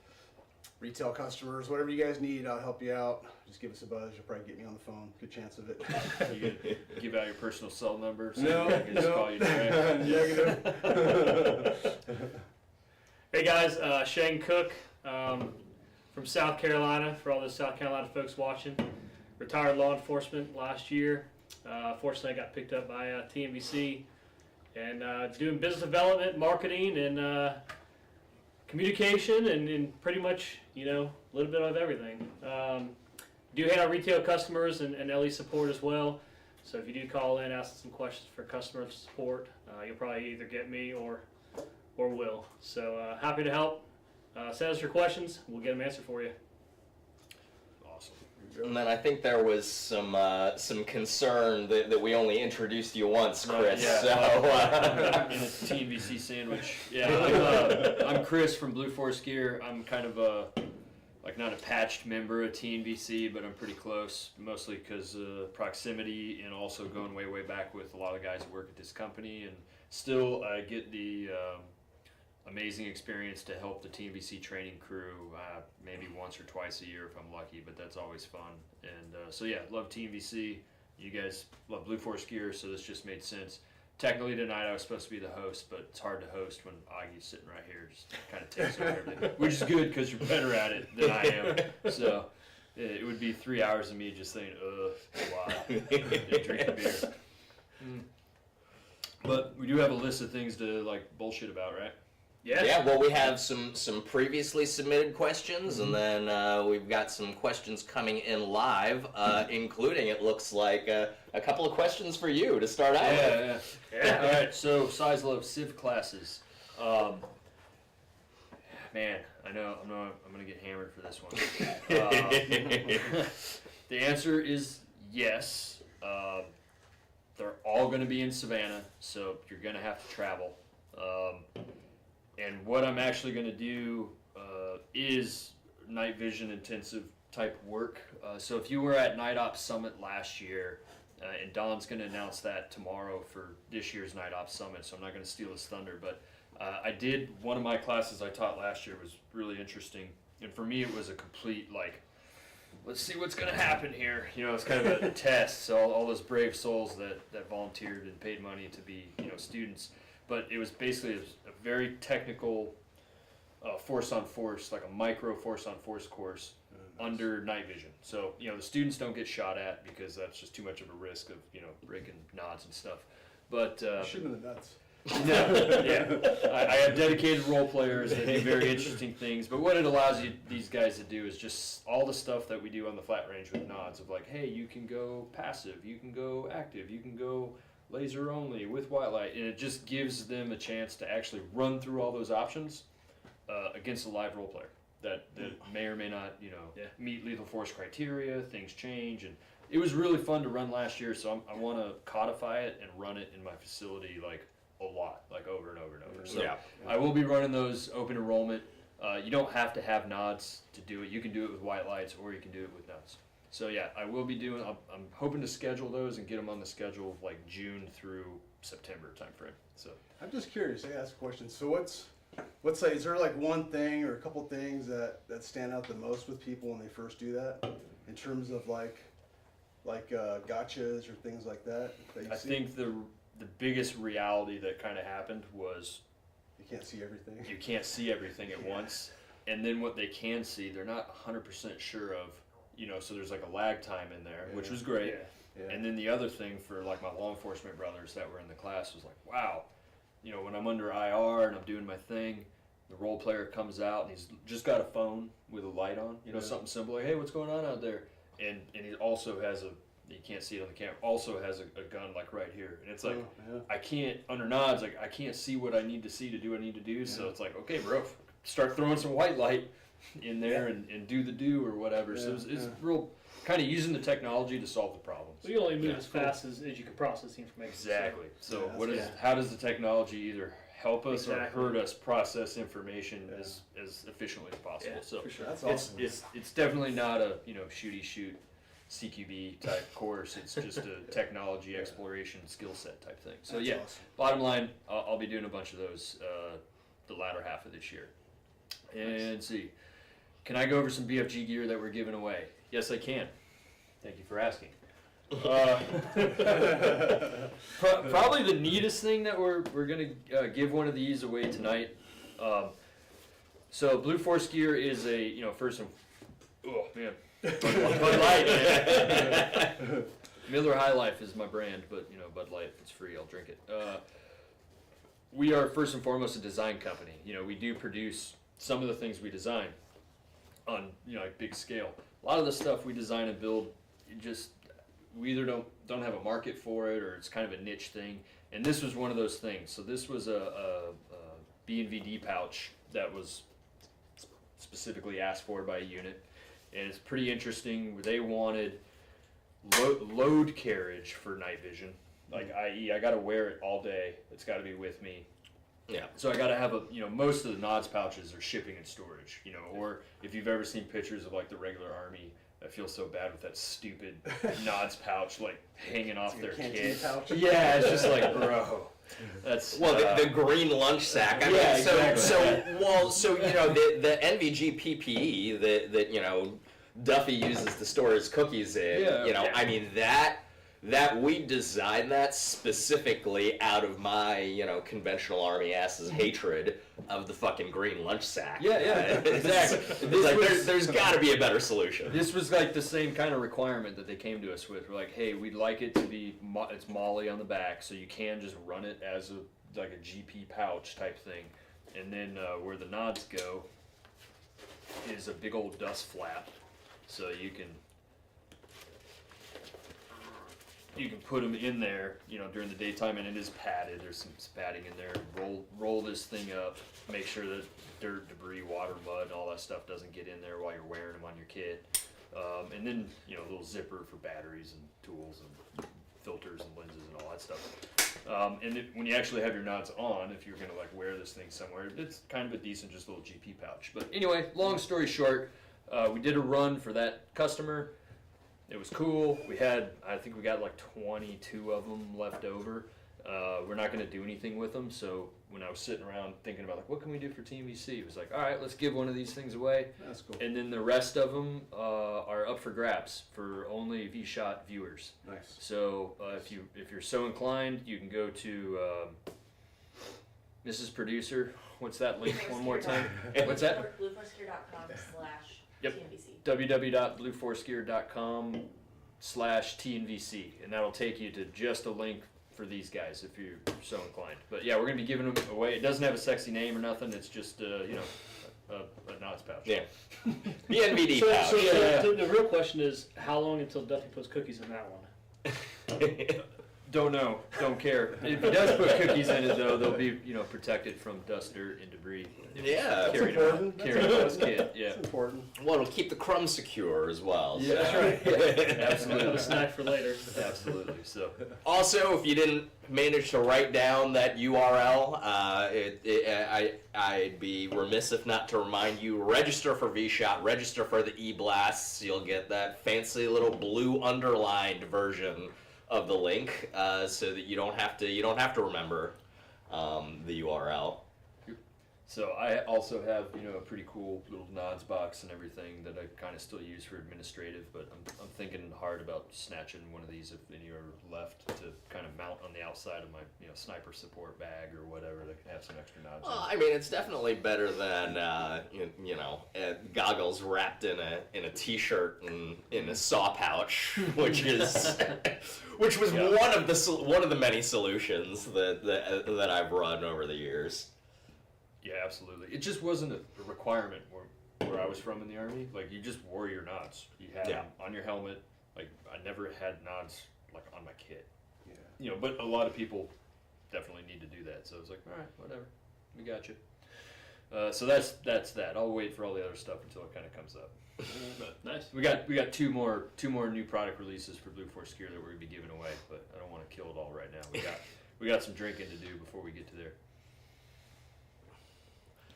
retail customers, whatever you guys need. I'll help you out. Just give us a buzz. You'll probably get me on the phone. Good chance of it. You can give out your personal cell number so No, I can just call you direct. Negative. Hey guys, Shane Cook from South Carolina. For all those South Carolina folks watching, retired law enforcement last year. Fortunately, I got picked up by TNVC and doing business development, marketing, and communication, and pretty much a little bit of everything. Do handle retail customers and LE support as well. So if you do call in, ask some questions for customer support, you'll probably either get me or Will. So happy to help. Send us your questions. We'll get them answered for you. Awesome. And then I think there was some concern that we only introduced you once, Chris. Yeah, in a TNVC sandwich. Yeah, I'm Chris from Blue Force Gear. I'm kind of like not a patched member of TNVC, but I'm pretty close, mostly because proximity and also going way, way back with a lot of guys that work at this company. And still I get the amazing experience to help the TNVC training crew maybe once or twice a year if I'm lucky, but that's always fun. And so yeah, love TNVC. You guys love Blue Force gear, so this just made sense. Technically tonight I was supposed to be the host, but it's hard to host when Augie's sitting right here. Just kind of takes over everything, which is good because you're better at it than I am. So it would be 3 hours of me just saying, wow, and drinking beer. But we do have a list of things to like bullshit about, right? Yeah, well, we have some previously submitted questions, and then we've got some questions coming in live, including, it looks like, a couple of questions for you to start out with. Yeah. All right, so Sizelove Civ classes. Man, I know I'm going to get hammered for this one. The answer is yes. They're all going to be in Savannah, so you're going to have to travel. And what I'm actually going to do is night vision intensive type work. So if you were at Night Ops Summit last year, and Don's going to announce that tomorrow for this year's Night Ops Summit, so I'm not going to steal his thunder, but I did, one of my classes I taught last year was really interesting. And for me, it was a complete, like, let's see what's going to happen here. You know, it's kind of a test. So all those brave souls that volunteered and paid money to be, students. But it was basically a very technical force on force, like a micro force on force course under night vision. So, the students don't get shot at because that's just too much of a risk of, breaking nods and stuff. But shoot in the nuts. No, yeah. I have dedicated role players that do very interesting things, but what it allows these guys to do is just all the stuff that we do on the flat range with nods of like, hey, you can go passive, you can go active, you can go laser only with white light, and it just gives them a chance to actually run through all those options against a live role player that may or may not, meet lethal force criteria. Things change, and it was really fun to run last year. So I want to codify it and run it in my facility like a lot, like over and over and over. So I will be running those open enrollment. You don't have to have nods to do it. You can do it with white lights, or you can do it with nods. So yeah, I will be doing. I'm hoping to schedule those and get them on the schedule of like June through September timeframe. So I'm just curious. I ask a question. So what's like? Is there like one thing or a couple things that stand out the most with people when they first do that, in terms of like gotchas or things like that you I see? think the biggest reality that kind of happened was you can't see everything. You can't see everything at once, and then what they can see, they're not 100% sure of. So there's like a lag time in there, which was great. Yeah. And then the other thing for like my law enforcement brothers that were in the class was like, wow, when I'm under IR and I'm doing my thing, the role player comes out and he's just got a phone with a light on, something simple like, hey, what's going on out there? And he also has you can't see it on the camera, also has a gun like right here. And it's like, I can't, under nods, like I can't see what I need to see to do what I need to do. So it's like, okay, bro, start throwing some white light in there and do the do or whatever. So it's real kind of using the technology to solve the problems. So you only move as fast as you can process the information. Exactly. So how does the technology either help us or hurt us process information as efficiently as possible? So for sure. That's awesome. It's definitely not a shooty shoot CQB type course. It's just a technology exploration skill set type thing. So That's awesome. Bottom line, I'll be doing a bunch of those the latter half of this year. And see, can I go over some BFG gear that we're giving away? Yes, I can. Thank you for asking. Probably the neatest thing that we're going to give one of these away tonight. So Blue Force gear is a, first and, oh man, Bud Light, man. Miller High Life is my brand, but Bud Light, if it's free, I'll drink it. We are first and foremost a design company. We do produce some of the things we design on like big scale. A lot of the stuff we design and build, we either don't have a market for it, or it's kind of a niche thing. And this was one of those things. So this was a B&VD pouch that was specifically asked for by a unit, and it's pretty interesting. They wanted load carriage for night vision, like i.e. I got to wear it all day. It's got to be with me. Yeah. So I got to have most of the NODS pouches are shipping and storage, or if you've ever seen pictures of like the regular Army, I feel so bad with that stupid NODS pouch like hanging off their kit. Pouch. Yeah, it's just like, bro. That's the green lunch sack. I mean, exactly. The NVG PPE that Duffy uses to store his cookies in. I mean that we designed that specifically out of my conventional Army ass's hatred of the fucking green lunch sack. Yeah, exactly. There's got to be a better solution. This was like the same kind of requirement that they came to us with. We're like, hey, we'd like it to be it's Molly on the back, so you can just run it as a GP pouch type thing, and then where the NODs go is a big old dust flap, so you can put them in there, during the daytime, and it is padded. There's some padding in there. Roll this thing up. Make sure that dirt, debris, water, mud, and all that stuff doesn't get in there while you're wearing them on your kit. And then a little zipper for batteries and tools and filters and lenses and all that stuff. And when you actually have your NODs on, if you're gonna wear this thing somewhere, it's kind of a decent, just little GP pouch. But anyway, long story short, we did a run for that customer. It was cool. I think we got like 22 of them left over. We're not going to do anything with them. So when I was sitting around thinking about what can we do for TNVC, it was like, all right, let's give one of these things away. That's cool. And then the rest of them are up for grabs for only vSHOTT viewers. Nice. So if you're so inclined, you can go to Mrs. Producer. What's that link one more time? What's that? BlueForceGear.com/TNVC. www.blueforcegear.com/TNVC, and that'll take you to just a link for these guys if you're so inclined. But yeah, we're gonna be giving them away. It doesn't have a sexy name or nothing. It's just a NODS pouch. Yeah. The NVD pouch. So the real question is, how long until Duffy puts cookies in that one? Don't know. Don't care. If he does put cookies in it, though, they'll be protected from dust, dirt, and debris. Yeah, carried on his kit. Yeah, that's important. Well, it'll keep the crumbs secure as well. Yeah, that's right. Absolutely. A snack for later. Absolutely. So, also, if you didn't manage to write down that URL, I'd be remiss if not to remind you: register for vSHOTT, register for the eBlasts. You'll get that fancy little blue underlined version of the link, so that you don't have to remember the URL. So I also have a pretty cool little NODS box and everything that I kind of still use for administrative, but I'm thinking hard about snatching one of these if any are left to kind of mount on the outside of my sniper support bag or whatever that can have some extra NODS. Well, I mean, it's definitely better than goggles wrapped in a t-shirt and in a saw pouch, which was one of the many solutions that I've run over the years. Yeah, absolutely. It just wasn't a requirement where I was from in the Army. Like, you just wore your NODs. You had them on your helmet. Like, I never had NODs on my kit. Yeah. But a lot of people definitely need to do that. So I was like, all right, whatever, we got you. So that's that. I'll wait for all the other stuff until it kind of comes up. But nice. We got two more new product releases for Blue Force Gear that we're gonna be giving away, but I don't want to kill it all right now. We got some drinking to do before we get to there.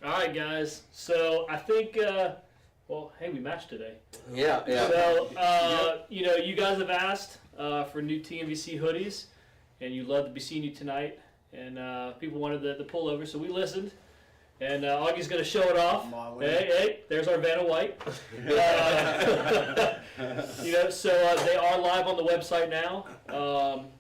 All right, guys. So I think, hey, we matched today. Yeah. So, you guys have asked for new TNVC hoodies, and you'd love to be seeing you tonight. And people wanted the pullover, so we listened. And Augie's going to show it off. Hey, there's our Vanna White. So they are live on the website now.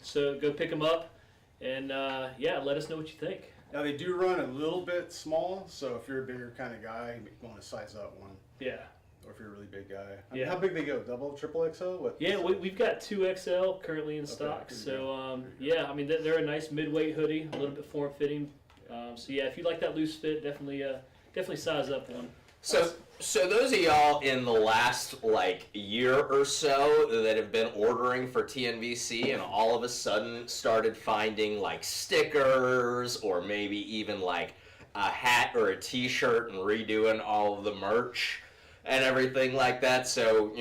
So go pick them up, and let us know what you think. Now they do run a little bit small, so if you're a bigger kind of guy, you want to size up one. Yeah. Or if you're a really big guy. I mean, how big they go? Double, triple XL? What? Yeah, we've got 2XL currently in stock. So I mean they're a nice mid-weight hoodie, a little bit form-fitting. If you like that loose fit, definitely size up one. So those of y'all in the last year or so that have been ordering for TNVC and all of a sudden started finding stickers or maybe even a hat or a t-shirt and redoing all of the merch and everything like that. So,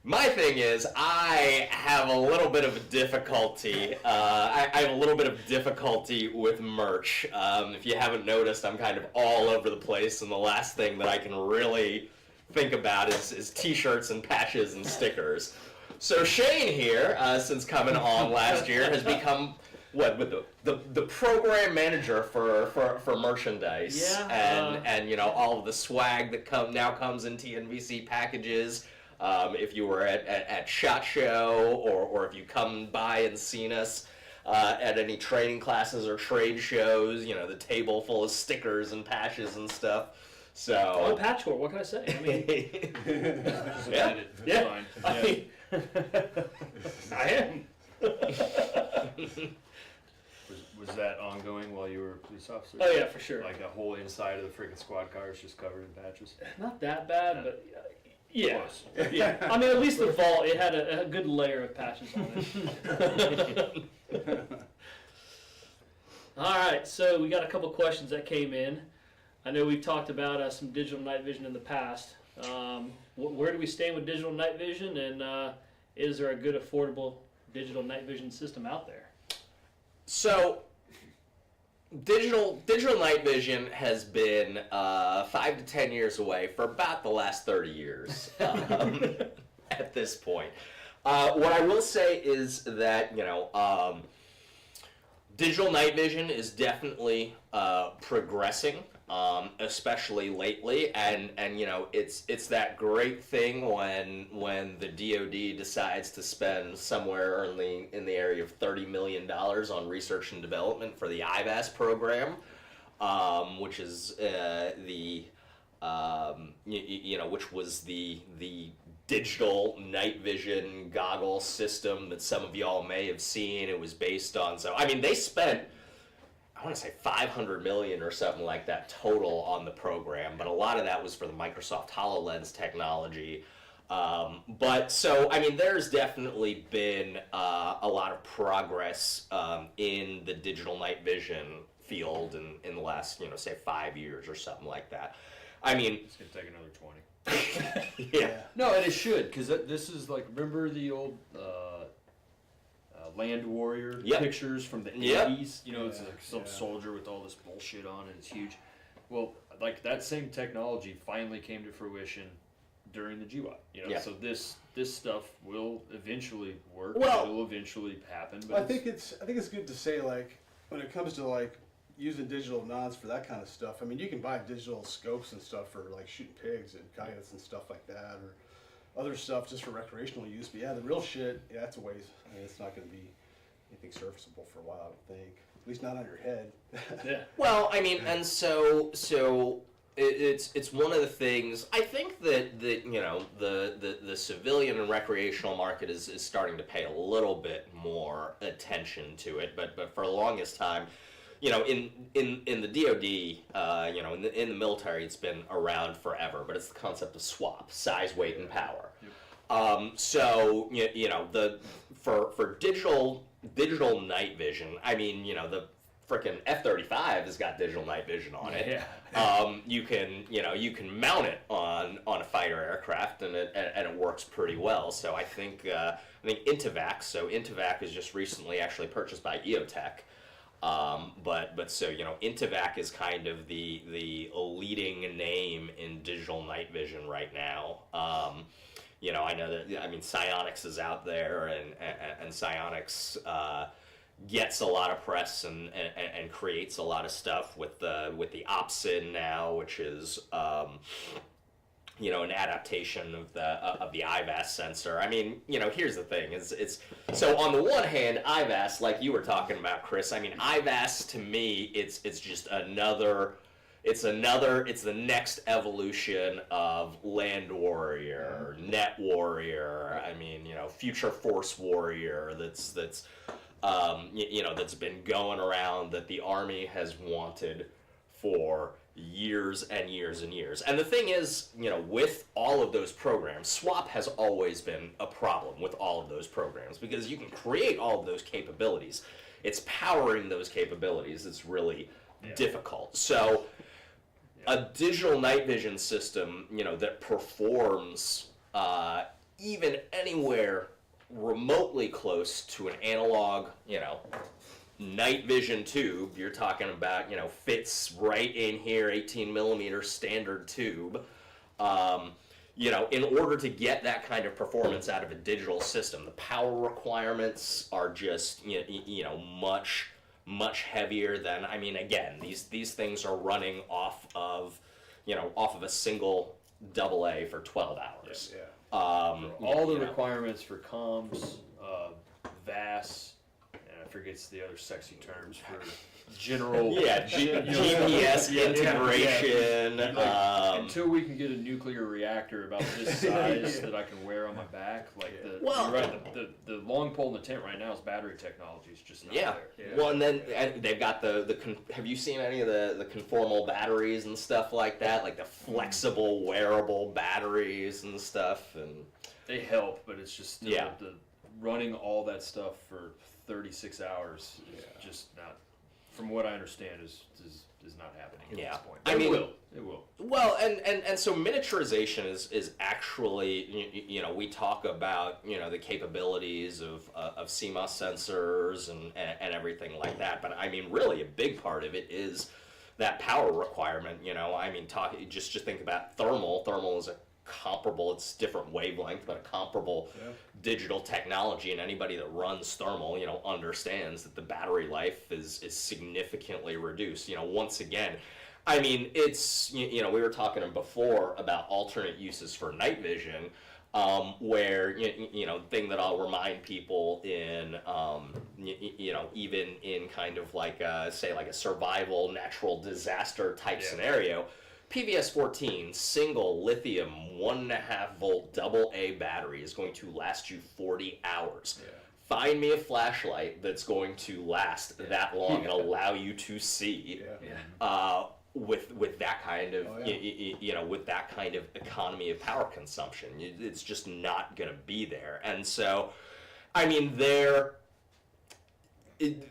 My thing is, I have a little bit of difficulty. I have a little bit of difficulty with merch. If you haven't noticed, I'm kind of all over the place, and the last thing that I can really think about is T-shirts and patches and stickers. So Shane here, since coming on last year, has become with the program manager for merchandise. Yeah. And all of the swag that now comes in TNVC packages. If you were at SHOT Show or if you come by and seen us at any training classes or trade shows, the table full of stickers and patches and stuff. So I'm a patchwork. What can I say? I mean, Yeah. I mean, I am. Was that ongoing while you were a police officer? Oh yeah, for sure. Like the whole inside of the freaking squad car is just covered in patches? Not that bad, but yeah. Close. Yeah. I mean, at least the vault, it had a good layer of patches on it. All right, so we got a couple questions that came in. I know we've talked about some digital night vision in the past. Where do we stand with digital night vision, and is there a good, affordable digital night vision system out there? So, digital night vision has been 5 to 10 years away for about the last 30 years at this point. What I will say is that, digital night vision is definitely progressing, especially lately, and it's that great thing when the DoD decides to spend somewhere in the area of $30 million on research and development for the IVAS program, which is which was the digital night vision goggle system that some of y'all may have seen. It was based on, so I mean, they spent, I want to say $500 million or something like that total on the program, but a lot of that was for the Microsoft HoloLens technology. But so, I mean, there's definitely been a lot of progress in the digital night vision field in the last, say 5 years or something like that. I mean, it's gonna take another 20. Yeah. No, and it should, because this is like, remember the old Land Warrior pictures from the 80s? It's like some soldier with all this bullshit on it. It's huge. Well, like that same technology finally came to fruition during the GWAT. So this stuff will eventually work. Well, it will eventually happen. But I think it's good to say, like, when it comes to like using digital nods for that kind of stuff. I mean, you can buy digital scopes and stuff for like shooting pigs and coyotes and stuff like that, or other stuff just for recreational use. But yeah, the real shit, it's a ways. I mean, it's not going to be anything serviceable for a while, I don't think. At least not on your head. Yeah. Well, I mean, and so it's one of the things. I think that the civilian and recreational market is starting to pay a little bit more attention to it. But for the longest time, in the DoD, in the military, it's been around forever. But it's the concept of SWAP, size, weight, and power. So for digital night vision, I mean, the frickin' F-35 has got digital night vision on it. Yeah. You can mount it on a fighter aircraft, and it works pretty well. So I think Intevac. So Intevac is just recently actually purchased by EOTech. But so Intevac is kind of the leading name in digital night vision right now. I know that, I mean, Psionics is out there, and Psionics gets a lot of press and creates a lot of stuff with the OpSyn now, which is an adaptation of the IVAS sensor. I mean, here's the thing: it's so on the one hand, IVAS, like you were talking about, Chris. I mean, IVAS to me, it's just another. It's the next evolution of Land Warrior, Net Warrior. I mean, Future Force Warrior. That's been going around, that the Army has wanted for years and years and years. And the thing is, with all of those programs, SWAP has always been a problem with all of those programs, because you can create all of those capabilities. It's powering those capabilities that's really difficult. So a digital night vision system, that performs even anywhere remotely close to an analog, night vision tube, you're talking about, fits right in here, 18 millimeter standard tube. In order to get that kind of performance out of a digital system, the power requirements are just, much heavier than, again, these things are running off of a single AA for 12 hours. All the requirements for comms, VAS, and I forget the other sexy terms for general. GPS integration. Until we can get a nuclear reactor about this size that I can wear on my back, you're right. The long pole in the tent right now is battery technology. It's just not there. Well, and then they've got have you seen any of the conformal batteries and stuff like that? Like the flexible wearable batteries and stuff, and they help, but it's just the running all that stuff for 36 hours is just not. From what I understand, is not happening at this point. It will. Well, and so miniaturization is actually, we talk about, the capabilities of CMOS sensors and everything like that. But really a big part of it is that power requirement. Just think about thermal. Thermal is a comparable, it's different wavelength, but a comparable digital technology, and anybody that runs thermal, understands that the battery life is significantly reduced. Once again, it's, we were talking before about alternate uses for night vision, where, thing that I'll remind people in, even in kind of like a survival natural disaster type scenario, PVS-14 single lithium 1.5 volt AA battery is going to last you 40 hours. Find me a flashlight that's going to last that long and allow you to see with that kind of with that kind of economy of power consumption. It's just not going to be there. And so,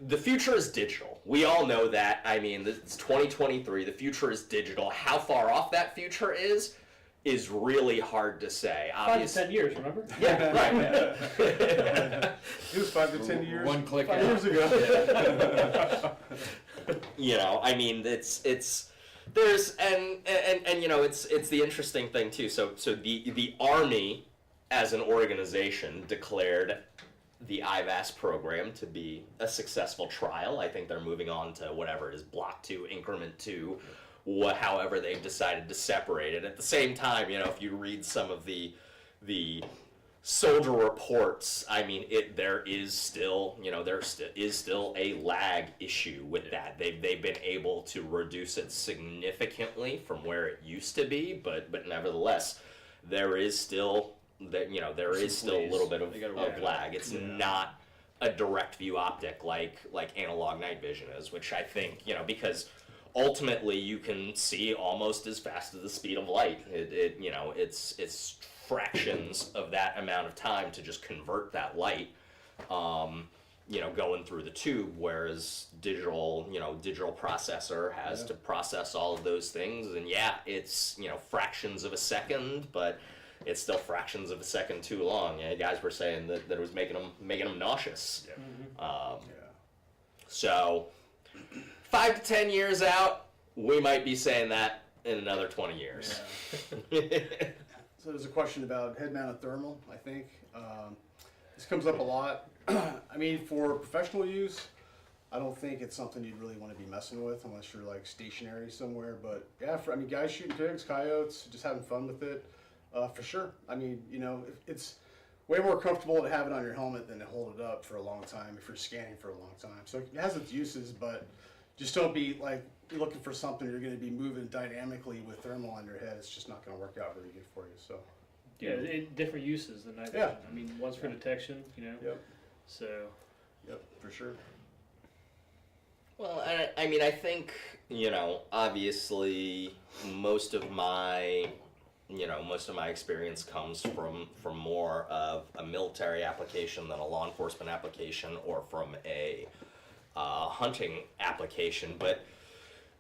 the future is digital. We all know that. It's 2023. The future is digital. How far off that future is really hard to say. 5 to 10 years, remember? Yeah, right. It was 5 to 10 years. One click 5 years ago. It's there's and it's the interesting thing too. So the Army as an organization declared the IVAS program to be a successful trial. I think they're moving on to whatever it is, Block 2, Increment 2, however they've decided to separate it. At the same time, if you read some of the soldier reports, there is still a lag issue with that. They've been able to reduce it significantly from where it used to be, but nevertheless, there is still a little bit of lag. It's not a direct view optic like analog night vision is, which I think, because ultimately you can see almost as fast as the speed of light. It's fractions of that amount of time to just convert that light, going through the tube, whereas digital processor has to process all of those things, and it's fractions of a second, but it's still fractions of a second too long. Guys were saying that it was making them nauseous. So 5 to 10 years out, we might be saying that in another 20 years. So there's a question about head-mounted thermal, I think. This comes up a lot. For professional use, I don't think it's something you'd really want to be messing with unless you're like stationary somewhere. But for guys shooting pigs, coyotes, just having fun with it, for sure. It's way more comfortable to have it on your helmet than to hold it up for a long time if you're scanning for a long time. So it has its uses, but just don't be like looking for something you're going to be moving dynamically with thermal on your head. It's just not going to work out very good for you. So Different uses than night vision. One's for detection, So. Yep, for sure. Well, I think, obviously most of my experience comes from more of a military application than a law enforcement application or from a hunting application. But,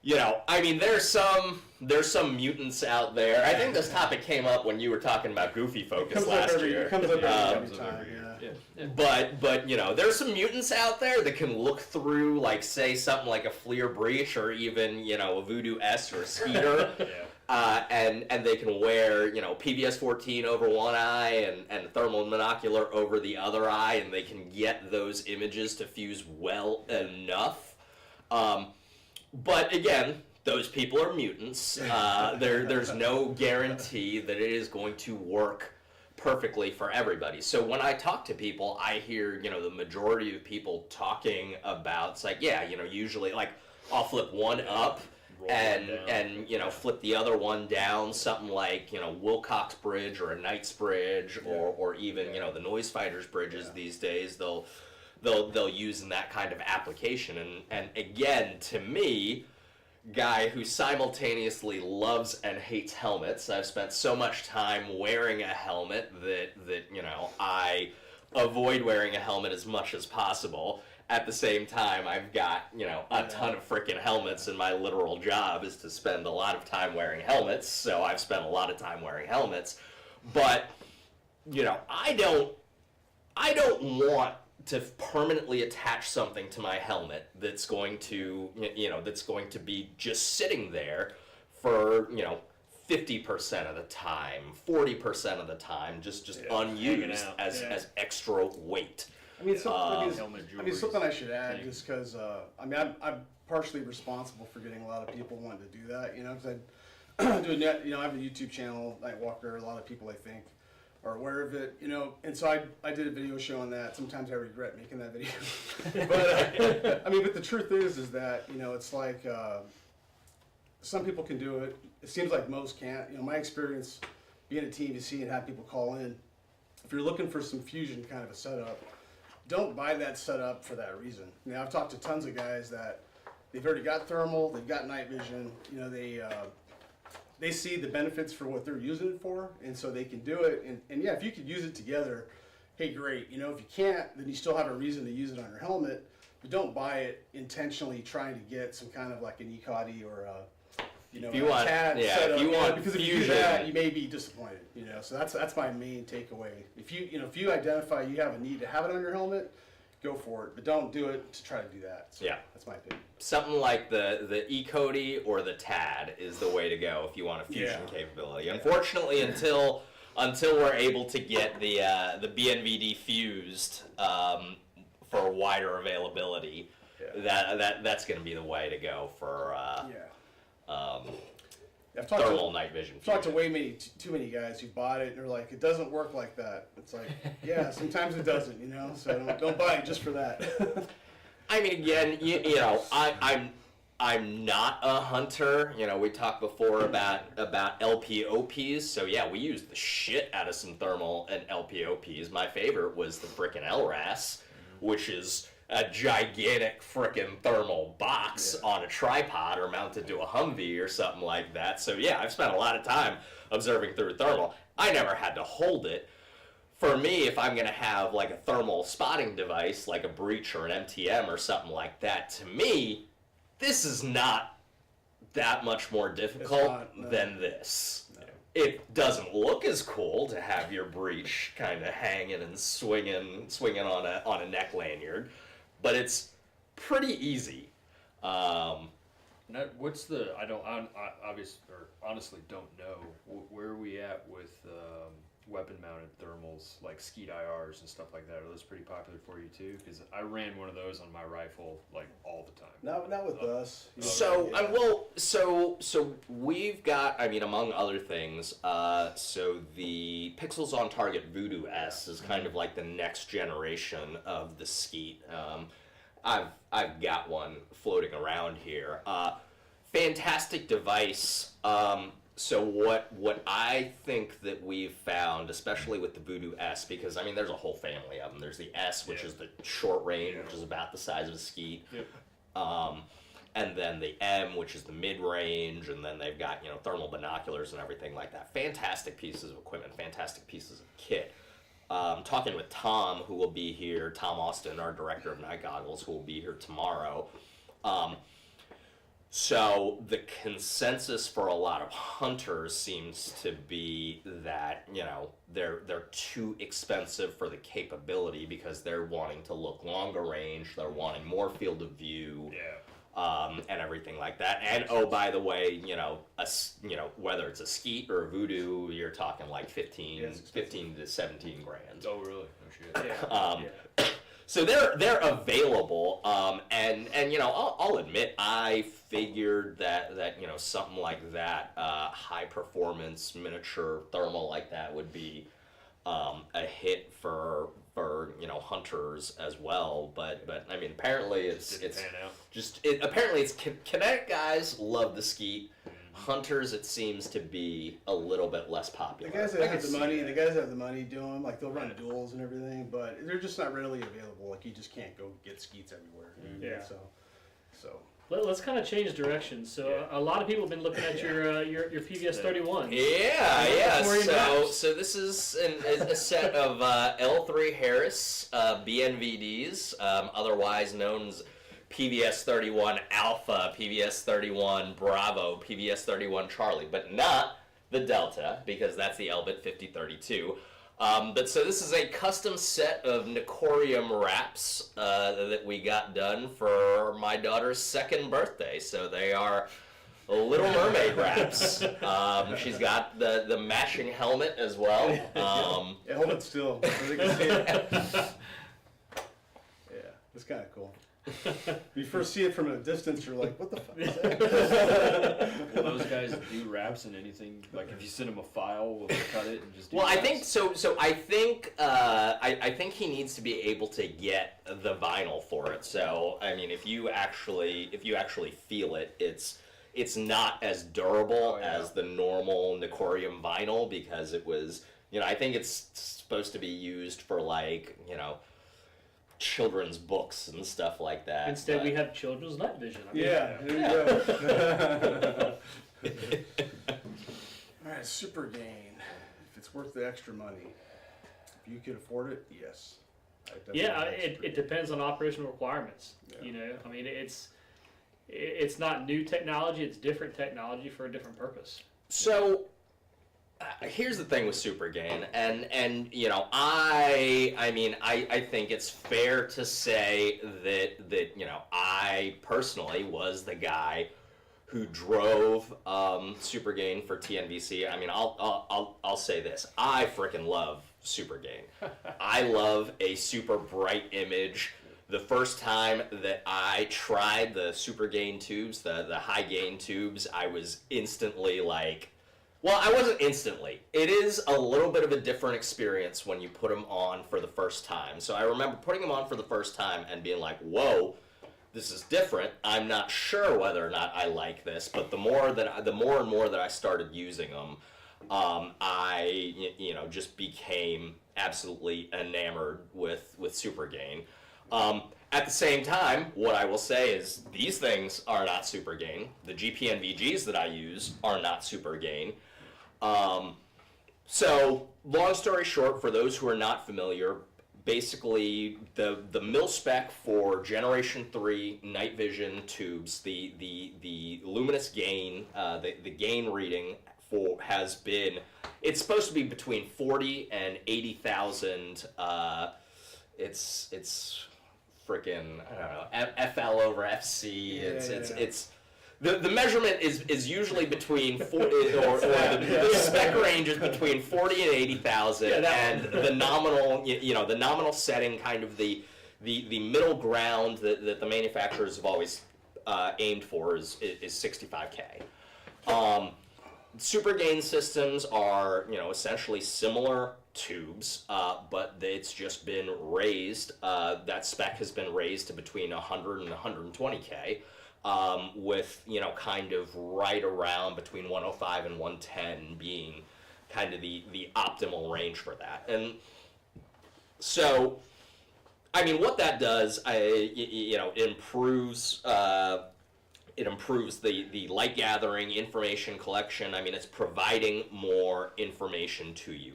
You know, I mean, there's some mutants out there. I think this topic came up when you were talking about Goofy Focus last year. It comes up every time, yeah. But you know, there's some mutants out there that can look through, like, say, something like a Fleer Breach or even, you know, a Voodoo S or a Skeeter. And they can wear, you know, PVS 14 over one eye and thermal monocular over the other eye, and they can get those images to fuse well enough. But again, those people are mutants. There's no guarantee that it is going to work perfectly for everybody. So when I talk to people, I hear, you know, the majority of people talking about, it's like, yeah, you know, usually, like, I'll flip one up and you know, flip the other one down, something like, you know, Wilcox bridge or a Knight's bridge or even, you know, the Noise Fighters bridges these days, they'll use in that kind of application. And again, to me, guy who simultaneously loves and hates helmets, I've spent so much time wearing a helmet that you know, I avoid wearing a helmet as much as possible. At the same time, I've got, you know, a ton of freaking helmets, and my literal job is to spend a lot of time wearing helmets, so I've spent a lot of time wearing helmets. But, you know, I don't want to permanently attach something to my helmet that's going to, you know, that's going to be just sitting there for, you know, 50% of the time, 40% of the time, just unused as extra weight. I mean, something I should add, just because, I mean, I'm partially responsible for getting a lot of people wanting to do that, you know, because I do I have a YouTube channel, Nightwalker, a lot of people, I think, are aware of it, you know, and so I did a video showing that. Sometimes I regret making that video. But, I mean, but the truth is that, you know, it's like, some people can do it. It seems like most can't. You know, my experience being at TNVC and having people call in, if you're looking for some fusion kind of a setup, don't buy that setup for that reason. You know, I've talked to tons of guys that they've already got thermal, they've got night vision, you know, they see the benefits for what they're using it for, and so they can do it. And yeah, if you could use it together, hey, great. You know, if you can't, then you still have a reason to use it on your helmet, but don't buy it intentionally trying to get some kind of like an E-Coddy or a, you know, a TAD setup. If you want because if you do that, you may be disappointed. You know, so that's my main takeaway. If you identify you have a need to have it on your helmet, go for it, but don't do it to try to do that. So that's my opinion. Something like the E-Coddy or the TAD is the way to go if you want a fusion capability. Unfortunately, until we're able to get the BNVD fused for wider availability, that's going to be the way to go for thermal night vision. I've talked to too many guys who bought it and they're like, it doesn't work like that. It's like, yeah, sometimes it doesn't, you know. So don't buy it just for that. I mean, again, you know, I'm not a hunter. You know, we talked before about LPOPs. So yeah, we used the shit out of some thermal and LPOPs. My favorite was the frickin' LRAS, which is a gigantic frickin' thermal box on a tripod or mounted to a Humvee or something like that. So yeah, I've spent a lot of time observing through thermal. I never had to hold it. For me, if I'm gonna have like a thermal spotting device, like a Breach or an MTM or something like that, to me, this is not that much more difficult than this. It doesn't look as cool to have your Breach kind of hanging and swinging on a neck lanyard, but it's pretty easy. What's the? I honestly don't know where are we at with weapon-mounted thermals like skeet IRs and stuff like that. Are those pretty popular for you too? Because I ran one of those on my rifle like all the time. Not with us. So we've got, I mean, among other things, so the Pixels on Target Voodoo S is kind of like the next generation of the skeet. I've got one floating around here. Fantastic device. So what I think that we've found, especially with the Voodoo S, because I mean there's a whole family of them. There's the S, which is the short range, which is about the size of a skeet. And then the M, which is the mid range, and then they've got, you know, thermal binoculars and everything like that. Fantastic pieces of equipment, fantastic pieces of kit. Talking with Tom, who will be here, Tom Austin, our director of night goggles, who will be here tomorrow. So the consensus for a lot of hunters seems to be that, you know, they're too expensive for the capability because they're wanting to look longer range, they're wanting more field of view, and everything like that. And oh, by the way, you know, whether it's a skeet or a voodoo, you're talking like 15 to 17 grand. Oh, really? Oh, shit. So they're available, and you know, I'll admit I figured that you know, something like that, high performance miniature thermal like that would be a hit for you know, hunters as well. But I mean, apparently apparently it's kinetic guys love the skeet. Hunters, it seems to be a little bit less popular. The guys that have the money do them. Like, they'll run duels and everything, but they're just not readily available. Like, you just can't go get skeets everywhere. Yeah. So. Let's kind of change directions. So a lot of people have been looking at your PVS 31. Yeah. So this is a set of L3 Harris BNVDs, otherwise known as PVS 31 Alpha, PVS 31 Bravo, PVS 31 Charlie, but not the Delta, because that's the Elbit 5032. But so this is a custom set of Nicorium wraps that we got done for my daughter's 2nd birthday. So they are Little Mermaid wraps. She's got the matching helmet as well. Yeah, hold it still so they can see it. Yeah, it's kind of cool. You first see it from a distance, you're like, what the fuck is that? Will those guys do wraps and anything? Like, if you send them a file, will they cut it and just do Well, I wraps? think so. So I think he needs to be able to get the vinyl for it. So I mean, if you actually feel it, it's not as durable as the normal Nicorium vinyl, because it was, you know, I think it's supposed to be used for, like, you know, children's books and stuff like that. Instead, we have children's night vision. I mean, There you go. All right, super gain. If it's worth the extra money, if you can afford it, yes. It depends on operational requirements. You know, I mean, it's not new technology; it's different technology for a different purpose. So here's the thing with super gain, and you know, I think it's fair to say that you know, I personally was the guy who drove super gain for TNVC. I mean, I'll say this: I freaking love super gain. I love a super bright image. The first time that I tried the super gain tubes, the high gain tubes, I was instantly like, well, I wasn't instantly. It is a little bit of a different experience when you put them on for the first time. So I remember putting them on for the first time and being like, whoa, this is different. I'm not sure whether or not I like this, but the more and more that I started using them, I just became absolutely enamored with super gain. At the same time, what I will say is these things are not super gain. The GPNVGs that I use are not super gain. So long story short, for those who are not familiar, basically the mil spec for Generation 3 night vision tubes, the luminous gain, the gain reading has been, it's supposed to be between 40 and 80,000. It's freaking, I don't know, FL over FC. It's the measurement is usually between 40, or the spec range is between 40 and 80,000, and the nominal, the nominal setting, kind of the middle ground that the manufacturers have always aimed for is 65K. Super gain systems are, essentially similar tubes, but it's just been raised. That spec has been raised to between 100 and 120K, with, kind of right around between 105 and 110 being kind of the optimal range for that. And so, I mean, what that does, it improves the light gathering, information collection. I mean, it's providing more information to you.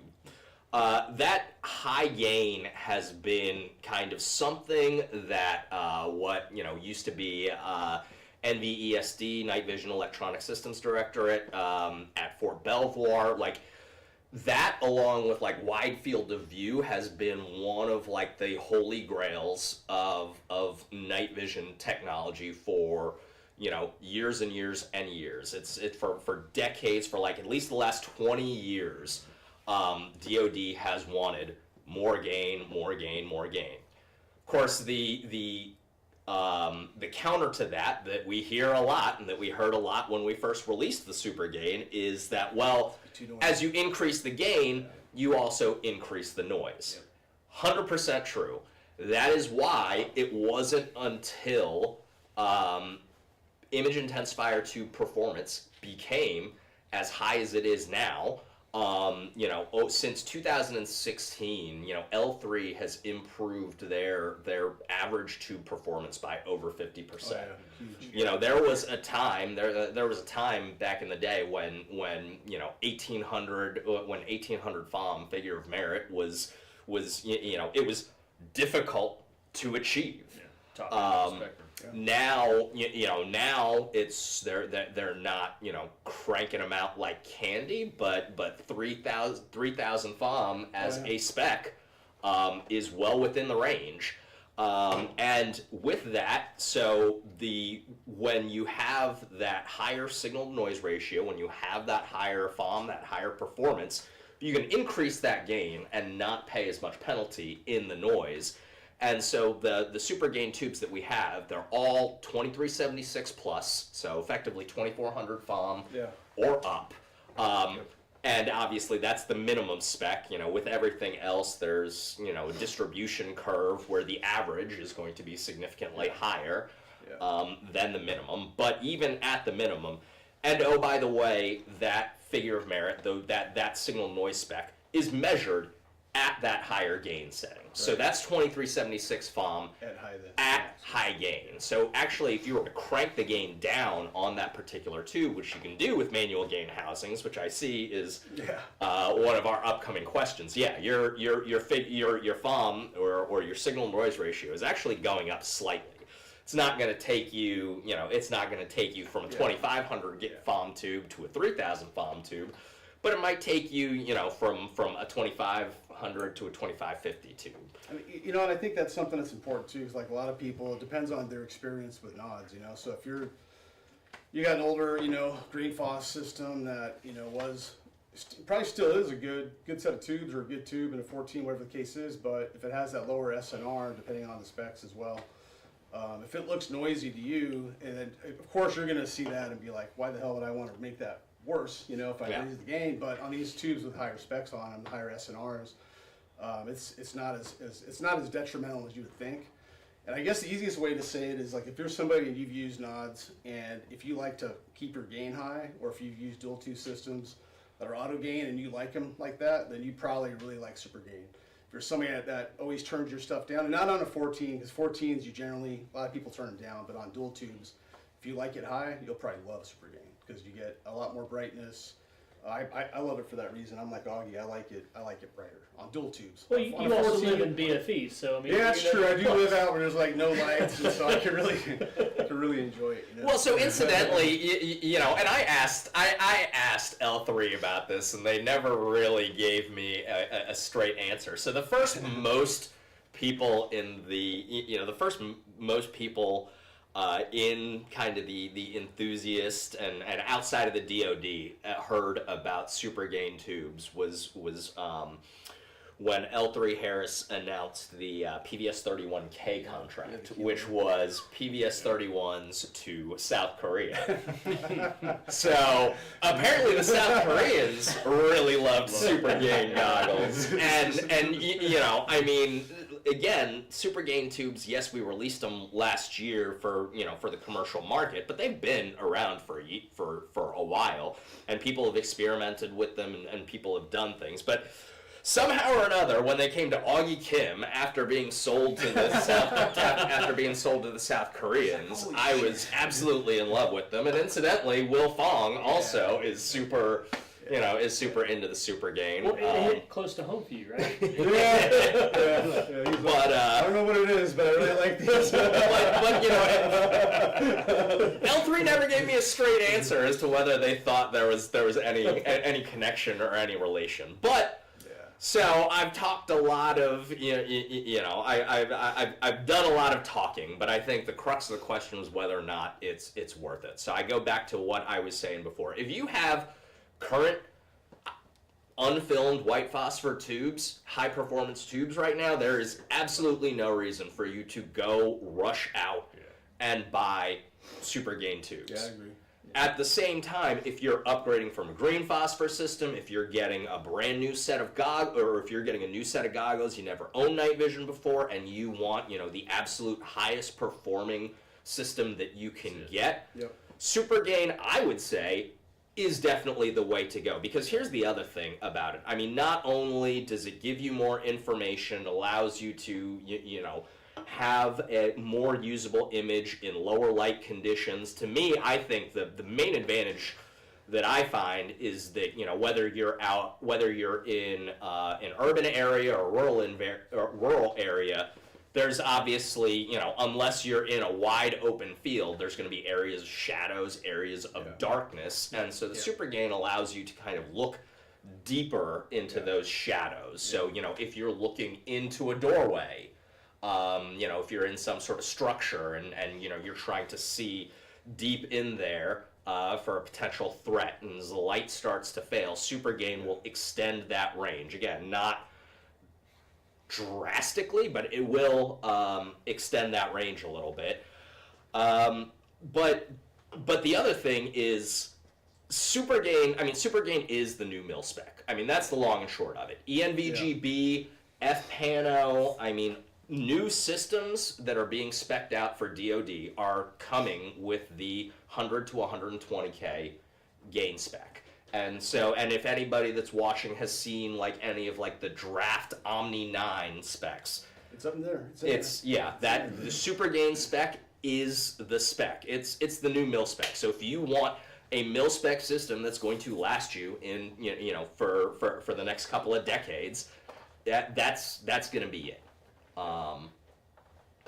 That high gain has been kind of something that what used to be NVESD, Night Vision Electronic Systems Directorate, at Fort Belvoir. Like, that, along with like wide field of view, has been one of like the holy grails of night vision technology for, you know, years and years and years. It's for decades, for like at least the last 20 years, DoD has wanted more gain, more gain, more gain. Of course, the counter to that we hear a lot and that we heard a lot when we first released the super gain is that, well, as you increase the gain, you also increase the noise. 100% true. That is why it wasn't until image intensifier to performance became as high as it is now. You know, since 2016, you know, L3 has improved their average tube performance by over 50%. You know, there was a time back in the day when you know 1800 FOM figure of merit was you know, it was difficult to achieve. Now, you know, now it's they're not, you know, cranking them out like candy, but 3,000 FOM as a spec is well within the range. And with that, so when you have that higher signal to noise ratio, when you have that higher FOM, that higher performance, you can increase that gain and not pay as much penalty in the noise. And so the super gain tubes that we have, they're all 2376 plus, so effectively 2400 FOM or up. And obviously that's the minimum spec. You know, with everything else, there's, you know, a distribution curve where the average is going to be significantly higher than the minimum. But even at the minimum, and oh, by the way, that figure of merit, though, that signal noise spec is measured at that higher gain setting. So that's 2376 FOM at high gain. So actually, if you were to crank the gain down on that particular tube, which you can do with manual gain housings, which I see is one of our upcoming questions. Yeah, your FOM or your signal noise ratio is actually going up slightly. It's not going to take you, you know, it's not going to take you from a 2500 FOM tube to a 3000 FOM tube, but it might take you, you know, from a 2500 to a 2550 tube. I mean, you know, and I think that's something that's important too. Is like a lot of people, it depends on their experience with nods. You know, so if you got an older, you know, green phos system that, you know, probably still is a good set of tubes or a good tube in a 14, whatever the case is. But if it has that lower SNR, depending on the specs as well, if it looks noisy to you, and then of course you're going to see that and be like, why the hell would I want to make that worse, you know, if I raise the gain? But on these tubes with higher specs on them, higher SNRs, it's not as detrimental as you would think. And I guess the easiest way to say it is like, if you're somebody and you've used nods, and if you like to keep your gain high, or if you've used dual tube systems that are auto gain and you like them like that, then you probably really like super gain. If you're somebody that always turns your stuff down, and not on a 14, because 14s a lot of people turn them down, but on dual tubes, if you like it high, you'll probably love super gain, because you get a lot more brightness. I love it for that reason. I'm like Augie, I like it brighter on dual tubes. Well, you also live in BFE, so I mean. Yeah, that's true. I do live out where there's like no lights, and so I can really enjoy it. You know? Well, so incidentally, you know, and I asked L3 about this, and they never really gave me a straight answer. So the first most people in in kind of the enthusiast and outside of the DoD heard about super gain tubes was when L3 Harris announced the PVS 31K contract, which was PVS 31s to South Korea. So apparently the South Koreans really loved super gain goggles, and you know, I mean, again, super gain tubes, yes, we released them last year for the commercial market, but they've been around for a while, and people have experimented with them, and people have done things. But somehow or another, when they came to Augie Kim after being sold to the South Koreans, I was absolutely in love with them. And incidentally, Will Fong also is super you know, is super into the super gain. Well, it hit close to home for you, right? He's like, I don't know what it is, but I really like this. but you know, L3 never gave me a straight answer as to whether they thought there was any connection or any relation. But so I've talked a lot of I've done a lot of talking, but I think the crux of the question was whether or not it's worth it. So I go back to what I was saying before. If you have current unfilmed white phosphor tubes, high performance tubes right now, there is absolutely no reason for you to go rush out and buy super gain tubes. Yeah, I agree. At the same time, if you're upgrading from a green phosphor system, if you're getting a brand new set of goggles, or if you're getting a new set of goggles, you never owned night vision before, and you want, you know, the absolute highest performing system that you can get, super gain, I would say, is definitely the way to go. Because here's the other thing about it. I mean, not only does it give you more information, allows you to, you know, have a more usable image in lower light conditions. To me, I think the main advantage that I find is that, you know, whether you're in an urban area or rural area, there's obviously, you know, unless you're in a wide open field, there's going to be areas of shadows, areas of darkness, and so the super gain allows you to kind of look deeper into those shadows. So, you know, if you're looking into a doorway, you know, if you're in some sort of structure and you know, you're trying to see deep in there for a potential threat, and as the light starts to fail, super gain will extend that range. Again, not drastically, but it will extend that range a little bit. But the other thing is super gain. I mean, super gain is the new mil spec. I mean, that's the long and short of it. ENVGB, FPANO. I mean, new systems that are being spec'd out for DoD are coming with the 100 to 120K gain spec. And so, and if anybody that's watching has seen like any of like the draft Omni 9 specs, it's up in there. The super gain spec is the spec. It's the new mil spec. So if you want a mil spec system that's going to last you in you know for the next couple of decades, that's going to be it.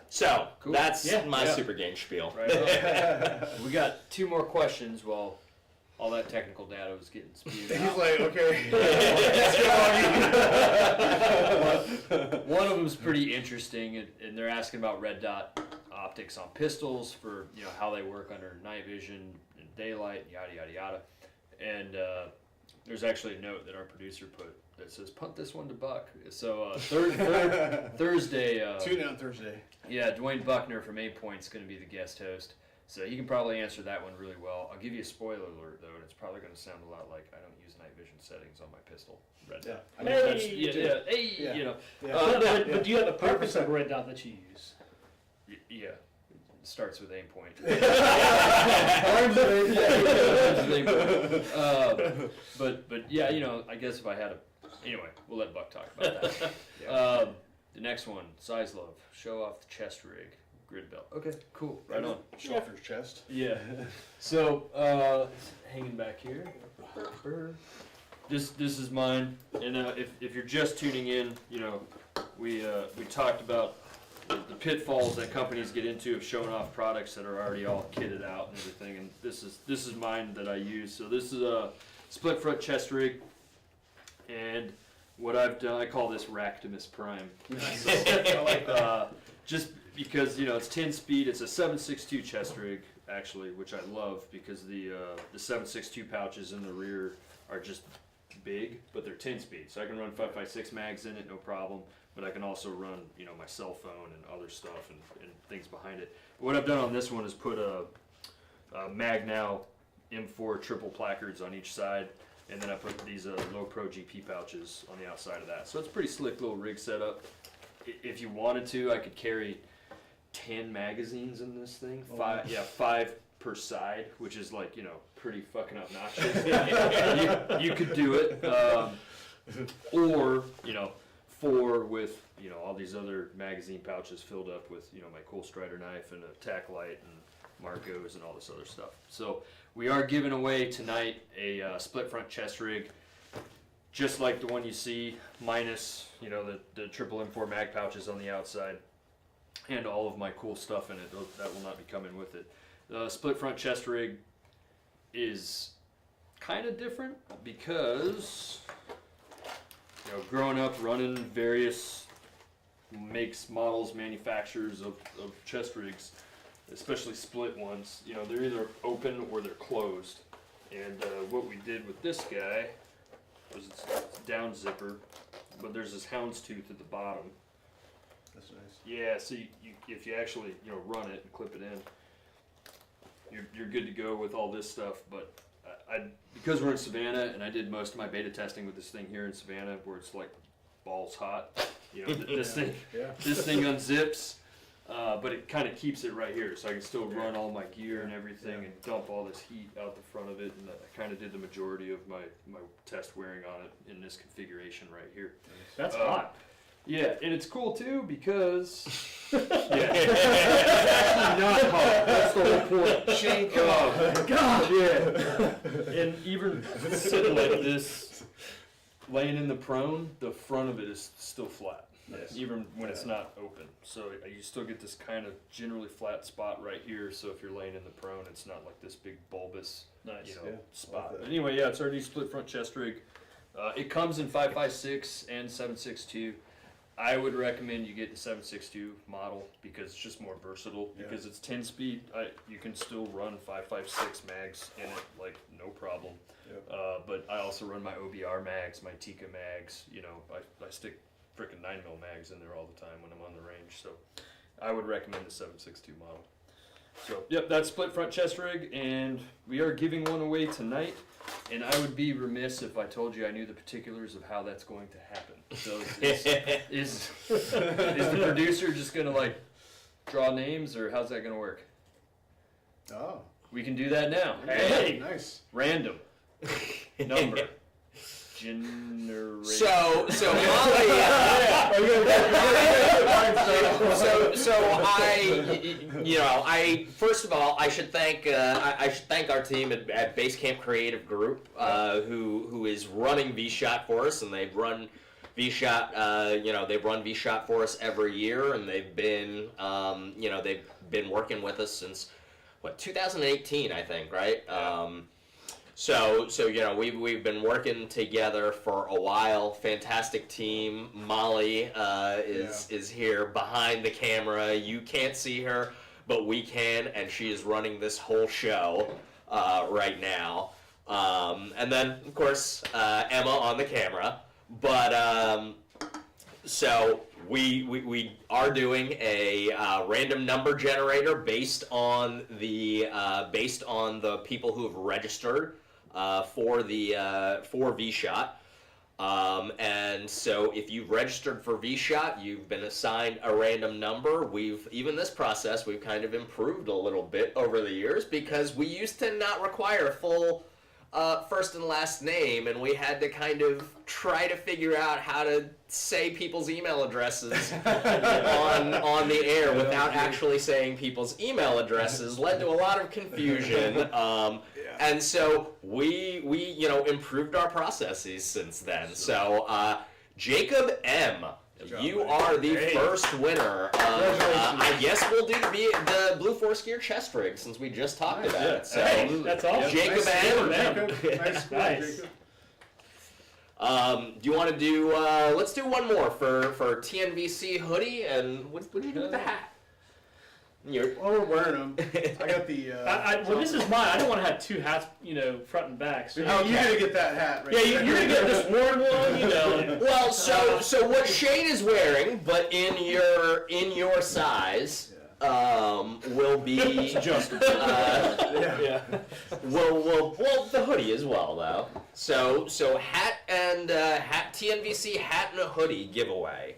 So cool. That's my super gain spiel. Right. We got 2 more questions while all that technical data was getting spewed out. He's like, okay. One of them's pretty interesting, and they're asking about red dot optics on pistols for, you know, how they work under night vision and daylight, yada yada yada. And there's actually a note that our producer put that says, "Punt this one to Buck." So Thursday. Tune in on Thursday. Yeah, Dwayne Buckner from 8 Point's going to be the guest host. So you can probably answer that one really well. I'll give you a spoiler alert, though, and it's probably going to sound a lot like I don't use night vision settings on my pistol. Red dot. You know. But do you have a purpose of red dot that you use? Yeah. It starts with 8 Point. But yeah, you know, I guess if I had anyway, we'll let Buck talk about that. The next one, Sizelove, show off the chest rig. Grid belt. Okay, cool. Right on. Show off your chest. Yeah. So, hanging back here. This is mine. And if you're just tuning in, you know, we talked about the pitfalls that companies get into of showing off products that are already all kitted out and everything. And this is mine that I use. So this is a split front chest rig, and what I've done, I call this Ractimus Prime. Just because, you know, it's 10 speed, it's a 7.62 chest rig, actually, which I love because the 7.62 pouches in the rear are just big, but they're 10 speed. So I can run 5.56 mags in it, no problem, but I can also run, you know, my cell phone and other stuff and things behind it. But what I've done on this one is put a Magnow M4 triple placards on each side, and then I put these Low Pro GP pouches on the outside of that. So it's a pretty slick little rig setup. If you wanted to, I could carry 10 magazines in this thing. 5 per side, which is like, you know, pretty fucking obnoxious. you could do it. Or, you know, 4 with, you know, all these other magazine pouches filled up with, you know, my cool Strider knife and a tack light and Marcos and all this other stuff. So we are giving away tonight a split front chest rig, just like the one you see, minus the triple M4 mag pouches on the outside, and all of my cool stuff in it. That will not be coming with it. The split front chest rig is kind of different because growing up running various makes, models, manufacturers of chest rigs, especially split ones, they're either open or they're closed. And what we did with this guy was it's down zipper, but there's this houndstooth at the bottom. That's nice. Yeah, so if you actually run it and clip it in, you're good to go with all this stuff. But because we're in Savannah, and I did most of my beta testing with this thing here in Savannah, where it's like balls hot. This thing unzips, but it kind of keeps it right here, so I can still run all my gear and everything, and dump all this heat out the front of it. And I kind of did the majority of my test wearing on it in this configuration right here. That's hot. Yeah, and it's cool too because it's actually not hot. That's the whole point. Shane, come on. God, yeah. And even sitting like this, laying in the prone, the front of it is still flat, even when it's not open. So you still get this kind of generally flat spot right here. So if you're laying in the prone, it's not like this big bulbous, spot. But anyway, it's our new split front chest rig. It comes in 5.56 and 7.62. I would recommend you get the 7.62 model because it's just more versatile. Because it's 10 speed, you can still run 5.56 mags in it like no problem. But I also run my OBR mags, my Tika mags. I stick frickin' 9mm mags in there all the time when I'm on the range. So I would recommend the 7.62 model. So that's split front chest rig, and we are giving one away tonight. And I would be remiss if I told you I knew the particulars of how that's going to happen. So is the producer just gonna draw names, or how's that gonna work? Oh, we can do that now. Hey, nice. Random number. Generation. So I first of all I should thank our team at Basecamp Creative Group who is running vSHOTT for us, and they've run vSHOTT they've run vSHOTT for us every year, and they've been they've been working with us since 2018, I think, right? So we've been working together for a while. Fantastic team. Molly is here behind the camera. You can't see her, but we can, and she is running this whole show right now. And then of course Emma on the camera. But so we are doing a random number generator based on the people who have registered for vSHOTT. And so if you've registered for vSHOTT, you've been assigned a random number. Even this process, we've kind of improved a little bit over the years, because we used to not require a full first and last name, and we had to kind of try to figure out how to say people's email addresses on the air without actually saying people's email addresses. Led to a lot of confusion. And so we improved our processes since then. So Jacob M., you are the first winner. I guess we'll do the Blue Force Gear chest rig, since we just talked about it. So that's awesome. Jacob M. Nice. Do you want to do? Let's do one more for TNVC hoodie. And what did you do with the hat? We're wearing them. I got the. Well, this is mine. I don't want to have two hats, front and back. So you're gonna get that hat, right? Yeah, you're gonna get this worn one, Well, so what Shane is wearing, but in your size, will be just well the hoodie as well though. So hat TNVC hat and a hoodie giveaway.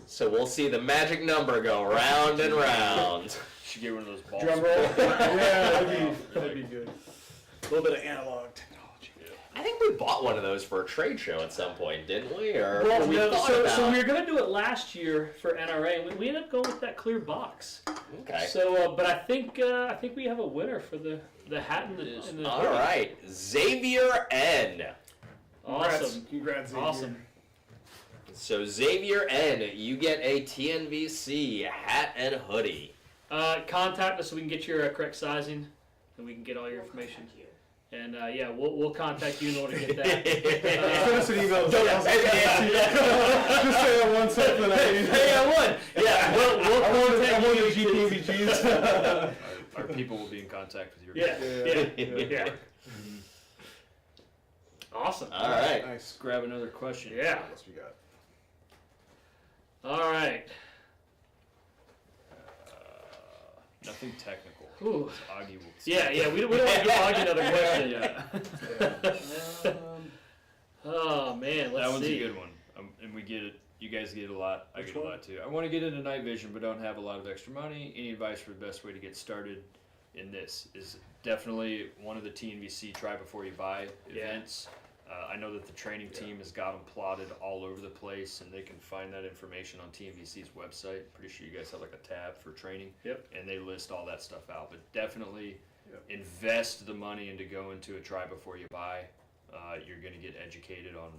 So we'll see the magic number go round and round. Should get one of those balls. Drum roll. Yeah, that'd be good. A little bit of analog technology. I think we bought one of those for a trade show at some point, didn't we? Or well, no, so we were going to do it last year for NRA, and we ended up going with that clear box. Okay. So, but I think we have a winner for the hat and the All right, Xavier N. Awesome. Congrats, Xavier. Awesome. So Xavier N, you get a TNVC hat and hoodie. Contact us so we can get your correct sizing, and we can get all your information. And yeah, we'll contact you in order to get that. Send us an email. Just say I want something. Hey, I won. Yeah, we'll contact you. GTVGs. Our people will be in contact with your Yeah. Awesome. All right. Nice. Grab another question. Yeah. What else we got? All right. Nothing technical. Ooh. Augie will. Yeah. We don't want to give Augie another question. Oh man, let's that one's see. a good one, and we get it. You guys get it a lot. I get a lot too. I want to get into night vision, but don't have a lot of extra money. Any advice for the best way to get started in this? Is definitely one of the TNVC try before you buy events. I know that the training team has got them plotted all over the place, and they can find that information on TNVC's website. Pretty sure you guys have like a tab for training. Yep. And they list all that stuff out. But definitely invest the money into going to a try before you buy. You're going to get educated on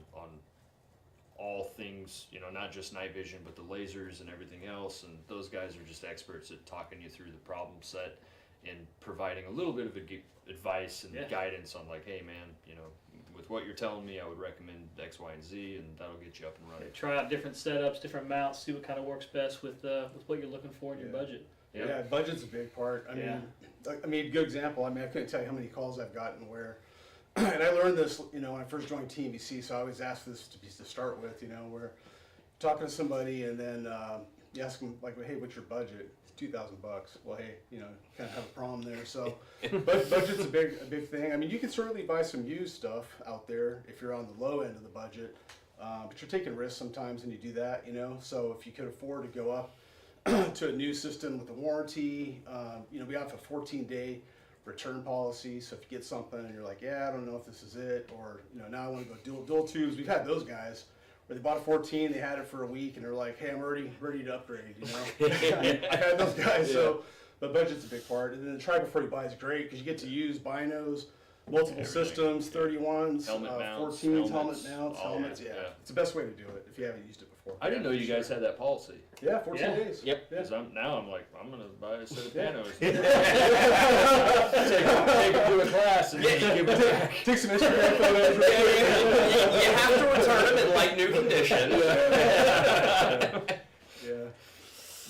all things, not just night vision, but the lasers and everything else. And those guys are just experts at talking you through the problem set and providing a little bit of advice and guidance on like, hey man, with what you're telling me, I would recommend X, Y, and Z, and that'll get you up and running. Try out different setups, different mounts, see what kind of works best with what you're looking for in your budget. Yeah, budget's a big part. I mean, good example. I couldn't tell you how many calls I've gotten where, and I learned this, when I first joined TNVC. So I always ask this to start with, where talking to somebody and then you ask them like, hey, what's your budget? It's $2,000. Well, hey, kind of have a problem there. So, budget's a big thing. I mean, you can certainly buy some used stuff out there if you're on the low end of the budget, but you're taking risks sometimes when you do that. So if you could afford to go up to a new system with a warranty, we have a 14-day return policy. So if you get something and you're like, I don't know if this is it, or now I want to go dual tubes. We've had those guys where they bought a 14, they had it for a week, and they're like, hey, I'm ready to upgrade. I've had those guys. So the budget's a big part, and then the try before you buy is great because you get to use binos, multiple systems, 31s, helmet mounts, 14s, helmet mounts, all helmets. that, Yeah, it's the best way to do it if you haven't used it before. I didn't know you guys had that policy. Yeah, 14 days. Yep. Because I'm like, I'm gonna buy a set of panos. Take them to a class and just give it back. Take some Instagram photos. You have to return them in like new condition.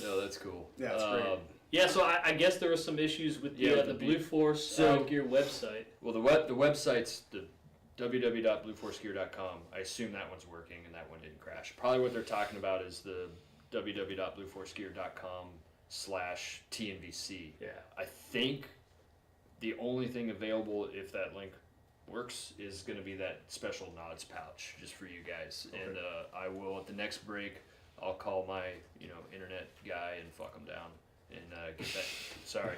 No, that's cool. Yeah, it's great. Yeah, so I guess there were some issues with the Blue Force Gear website. Well, the website's the www.blueforcegear.com. I assume that one's working and that one didn't crash. Probably what they're talking about is the www.blueforcegear.com/TNVC. Yeah. I think the only thing available, if that link works, is going to be that special nods pouch just for you guys. Okay. And I will, at the next break, I'll call my internet guy and fuck him down. And get that. Sorry.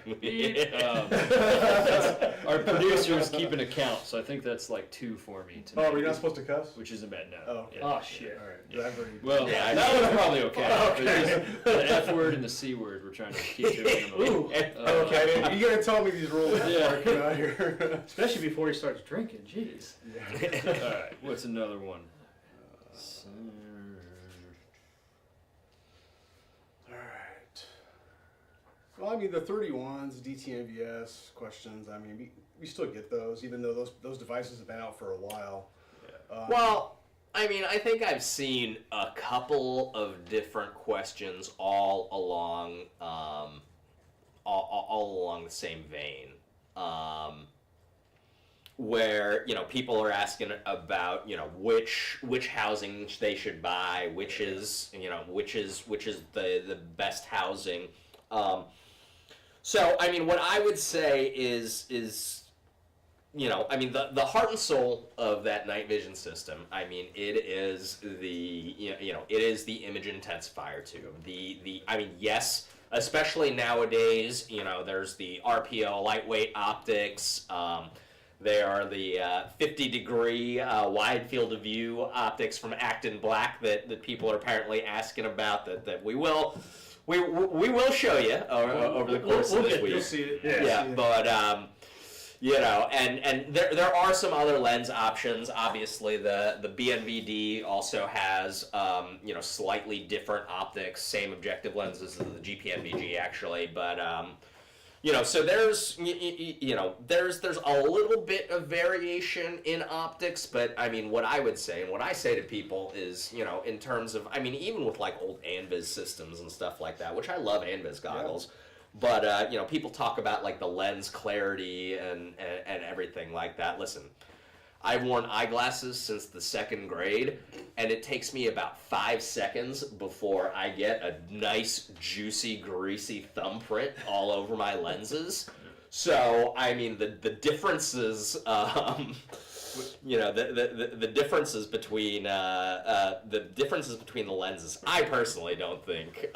Our producers keep an account, so I think that's like 2 for me tonight. Oh, we're not supposed to cuss? Which isn't bad, no. Oh, okay. Oh shit. All right. Yeah. Well, that one's probably okay. Okay. The F word and the C word, we're trying to keep to a minimum. Ooh. Okay, you gotta tell me these rules before I come out here. Especially before he starts drinking. Jeez. Yeah. All right. What's another one? Well, I mean, the 31s, DTNVS questions, I mean, we still get those, even though those devices have been out for a while. Well, I mean, I think I've seen a couple of different questions all along the same vein, where people are asking about which housing they should buy, which is the best housing. So, I mean, what I would say is I mean, the heart and soul of that night vision system, I mean, it is the, it is the image intensifier tube. I mean, yes, especially nowadays, there's the RPO lightweight optics. They are the 50-degree wide field of view optics from Acton Black that people are apparently asking about that we will We will show you over the course of this week. You'll see it. Yeah, but you know, and there are some other lens options. Obviously, the BNVD also has you know, slightly different optics, same objective lenses as the GPNVG actually, but you know, so there's you know, there's a little bit of variation in optics, but I mean, what I would say and what I say to people is, you know, in terms of, I mean, even with like old Anvis systems and stuff like that, which I love Anvis goggles. But, you know, people talk about, like, the lens clarity and everything like that. Listen, I've worn eyeglasses since the 2nd grade, and it takes me about 5 seconds before I get a nice, juicy, greasy thumbprint all over my lenses. So, I mean, the differences, you know, the differences between the lenses, I personally don't think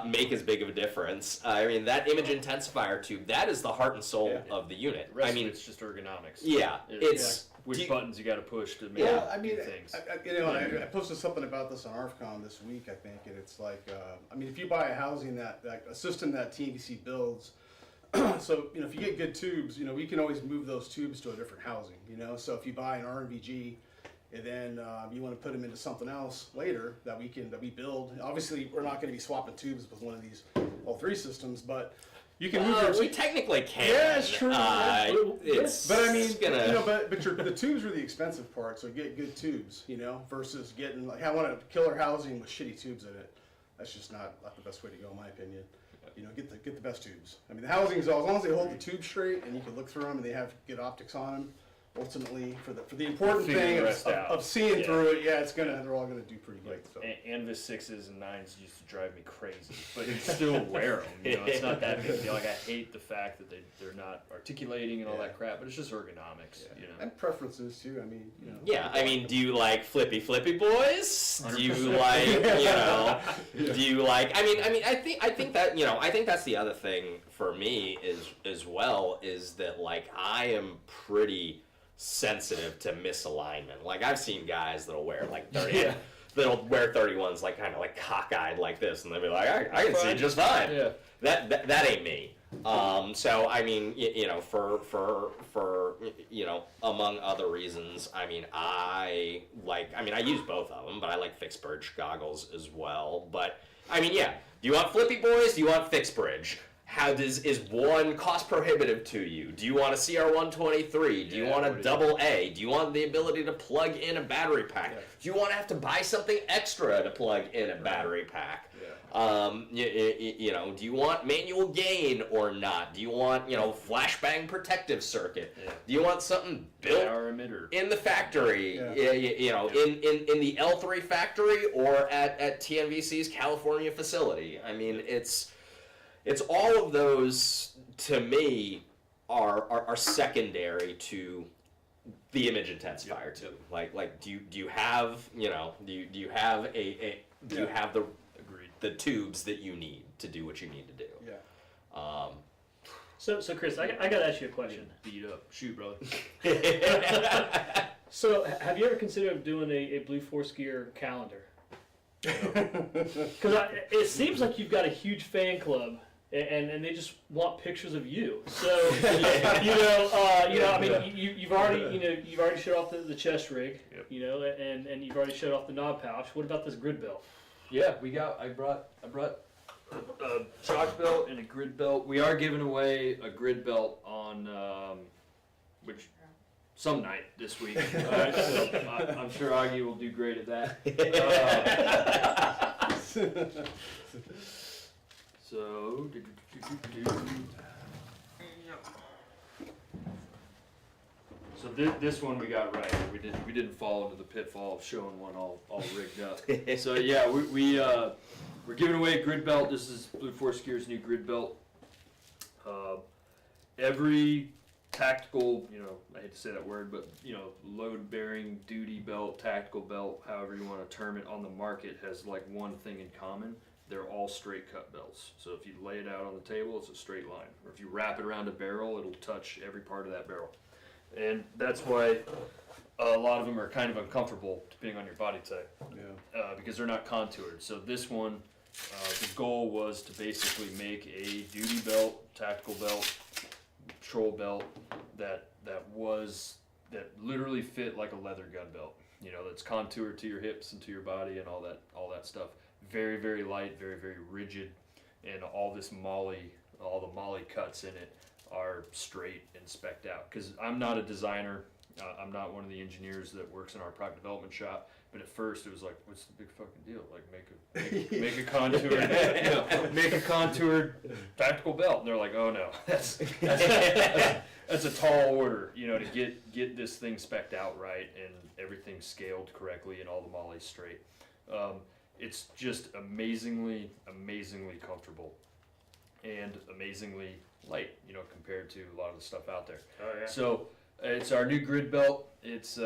make as big of a difference. I mean, that image intensifier tube, that is the heart and soul of the unit. The rest I mean, of it's just ergonomics. Yeah, it's which buttons you got to push to make I mean, things. you know, I posted something about this on ARFCON this week, I think, and it's like, I mean, if you buy a housing a system that TNVC builds, so, you know, if you get good tubes, you know, we can always move those tubes to a different housing, you know, so if you buy an RNVG, and then you want to put them into something else later that we build. Obviously, we're not going to be swapping tubes with one of these all 3 systems, but you can move your. We technically can. Yeah, it's true. It's but I mean, gonna... you know, but the tubes are the expensive part. So get good tubes, you know, versus getting like I want a killer housing with shitty tubes in it. That's just not the best way to go, in my opinion. You know, get the best tubes. I mean, the housings, as long as they hold the tube straight and you can look through them and they have good optics on them. Ultimately, for the important thing of seeing through it, they're all gonna do pretty good. Like, so. Anvis 6s and 9s used to drive me crazy, but you still wear them. You know, it's not that big deal. Like, I hate the fact that they're not articulating and all that crap, but it's just ergonomics. You know, and preferences too. I mean, you know. Yeah, I mean, do you like flippy boys? Do you like, you know? Do you like? I mean, I think that, you know, I think that's the other thing for me as well is that, like, I am pretty sensitive to misalignment. Like, I've seen guys that'll wear like 30, that'll wear 31s like kind of like cockeyed like this, and they'll be like, I can see just fine. Yeah. That ain't me. So I mean, you know, for you know, among other reasons, I mean, I use both of them, but I like fixed bridge goggles as well. But I mean, yeah, do you want flippy boys? Do you want fixed bridge? Is one cost prohibitive to you? Do you want a CR123? Do you want a double A? Do you want the ability to plug in a battery pack? Yeah. Do you want to have to buy something extra to plug in a battery pack? Yeah. You know, do you want manual gain or not? Do you want, you know, flashbang protective circuit? Yeah. Do you want something built in the factory? Yeah. You know, in the L3 factory or at TNVC's California facility? I mean, it's all of those, to me, are secondary to the image intensifier too. Like do you have, you know, do you have you have the tubes that you need to do what you need to do? Yeah. So Chris, I gotta ask you a question. Beat up, shoot, brother. So have you ever considered doing a Blue Force Gear calendar? Because it seems like you've got a huge fan club. And they just want pictures of you. So I mean, you've already showed off the chest rig, you know, and you've already showed off the knob pouch. What about this grid belt? Yeah, I brought a shock belt and a grid belt. We are giving away a grid belt on some night this week. So I'm sure Augie will do great at that. So, this one we got right. We didn't fall into the pitfall of showing one all rigged up. So yeah, we're giving away a grid belt. This is Blue Force Gear's new grid belt. Every tactical, you know, I hate to say that word, but you know, load bearing duty belt, tactical belt, however you want to term it, on the market has like one thing in common. They're all straight cut belts. So if you lay it out on the table, it's a straight line. Or if you wrap it around a barrel, it'll touch every part of that barrel. And that's why a lot of them are kind of uncomfortable depending on your body type. Yeah. Because they're not contoured. So this one, the goal was to basically make a duty belt, tactical belt, patrol belt that literally fit like a leather gun belt. You know, that's contoured to your hips and to your body and all that stuff. Very, very light, very, very rigid, and all the MOLLE cuts in it are straight and spec'd out. Because I'm not a designer, I'm not one of the engineers that works in our product development shop. But at first it was like, what's the big fucking deal? Like make a contoured, make a contoured tactical belt. And they're like, oh no, that's a tall order, you know, to get this thing spec'd out right and everything scaled correctly and all the MOLLEs straight. It's just amazingly comfortable and amazingly light, you know, compared to a lot of the stuff out there. Oh yeah. So it's our new grid belt. It's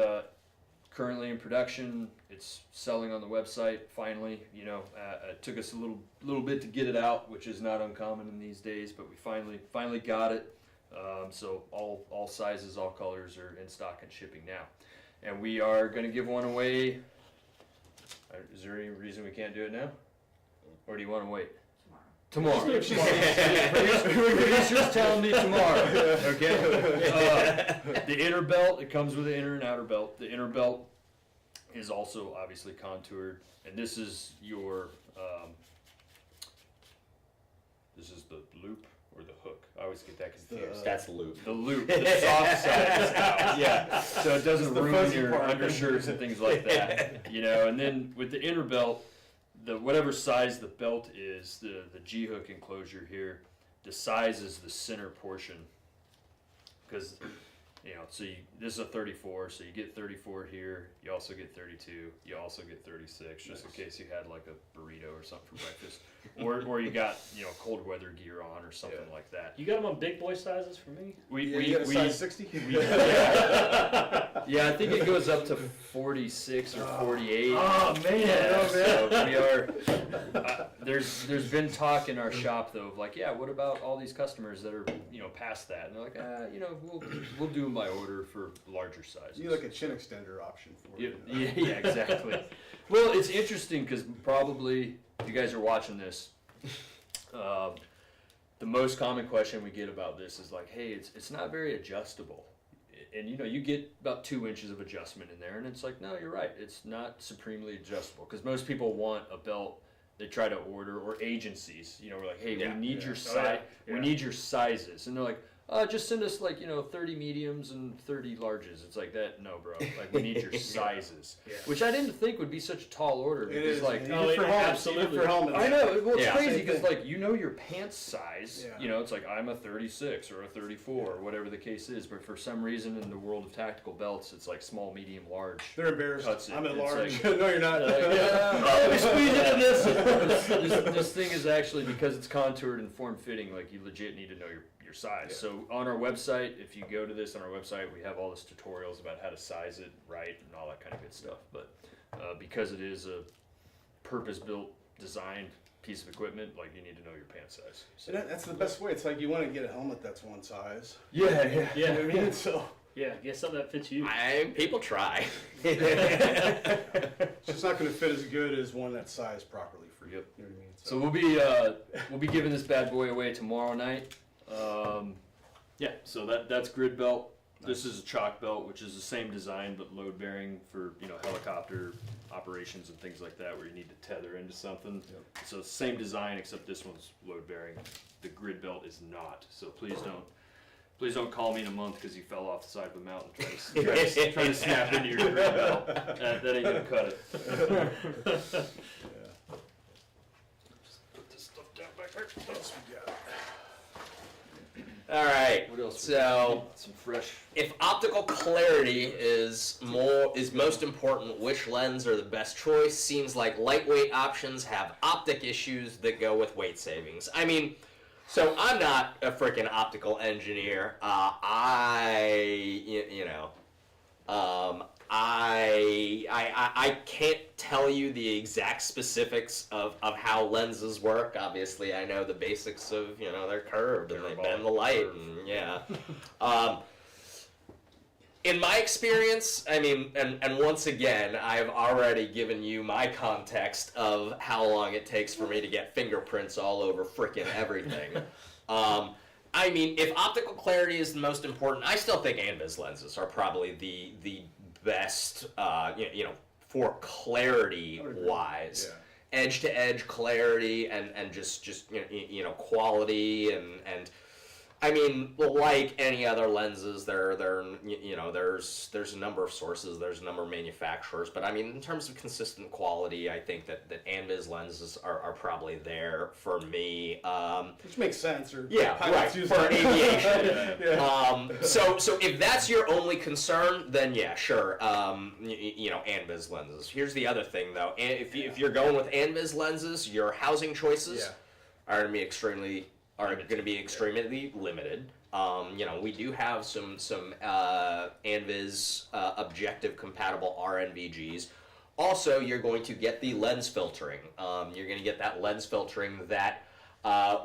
currently in production. It's selling on the website finally. You know, it took us a little bit to get it out, which is not uncommon in these days, but we finally got it. So all sizes, all colors are in stock and shipping now. And we are going to give one away. Is there any reason we can't do it now? Or do you want to wait? Tomorrow. Producer's telling me tomorrow. Okay. The inner belt, it comes with an inner and outer belt. The inner belt is also obviously contoured, and this is your this is the loop or the hook. I always get that confused. That's the loop. The loop, the soft side is out. Yeah. So it doesn't ruin your undershirts and things like that. You know, and then with the inner belt, whatever size the belt is, the G-hook enclosure here, the size is the center portion. Because, you know, so this is a 34, so you get 34 here, you also get 32, you also get 36, just in case you had like a burrito or something for breakfast. Or you got, you know, cold weather gear on or something like that. You got them on big boy sizes for me? You got a size 60? Yeah, I think it goes up to 46 or 48. Oh man! Yeah, so we are. There's been talk in our shop though of like, yeah, what about all these customers that are, you know, past that? And they're like, you know, we'll do them by order for larger sizes. You need like a chin extender option for it. Yeah, exactly. Well, it's interesting because probably if you guys are watching this, the most common question we get about this is like, hey, it's not very adjustable. And you know, you get about 2 inches of adjustment in there, and it's like, no, you're right, it's not supremely adjustable, because most people want a belt they try to order, or agencies, you know, we're like, hey, we need your size, we need your sizes, and they're like, just send us like, you know, 30 mediums and 30 larges. It's like that, no, bro. Like we need your sizes, which I didn't think would be such a tall order because it is, like absolutely. For helmets. I know, well, it's crazy because like you know your pants size. Yeah. You know, it's like I'm a 36 or a 34 or whatever the case is. But for some reason in the world of tactical belts, it's like small, medium, large. They're embarrassed. Cuts I'm at It's large. like, No, you're not. oh, we squeeze into this. This thing is actually, because it's contoured and form fitting. Like you legit need to know your size. Yeah. So on our website, if you go to this on our website, we have all this tutorials about how to size it right and all that kind of good stuff. But because it is a purpose-built, designed piece of equipment, like you need to know your pant size. So That's the best way. It's like you want to get a helmet that's one size. Yeah. You know what I mean? So yeah, get something that fits you. People try. it's just not going to fit as good as one that's sized properly for you. Yep. You know what I mean? So we'll be giving this bad boy away tomorrow night. So that's grid belt. This is a chalk belt, which is the same design but load bearing for, you know, helicopter operations and things like that where you need to tether into something. Yep. So same design, except this one's load bearing. The grid belt is not. So please don't call me in a month because you fell off the side of a mountain trying to snap into your grid belt. That ain't gonna cut it. Just put this stuff down back here. What else we got? All right. What else? So, some fresh. If optical clarity is most important, which lens are the best choice? Seems like lightweight options have optic issues that go with weight savings. I mean, so I'm not a freaking optical engineer. I can't tell you the exact specifics of how lenses work. Obviously, I know the basics of, you know, they're curved and they bend the light, and in my experience, I mean, and once again, I've already given you my context of how long it takes for me to get fingerprints all over frickin' everything. I mean, if optical clarity is the most important, I still think ANVIS lenses are probably the best, for clarity wise. Edge-to-edge clarity and just quality and I mean, like any other lenses, there's a number of sources, there's a number of manufacturers, but I mean, in terms of consistent quality, I think that ANVIS lenses are probably there for me. Which makes sense. Or right, for aviation. So if that's your only concern, then yeah, sure. ANVIS lenses. Here's the other thing, though. If you're going with ANVIS lenses, your housing choices are going to be extremely limited. We do have some ANVIS objective compatible RNVGs. Also, you're going to get the lens filtering. You're going to get that lens filtering that,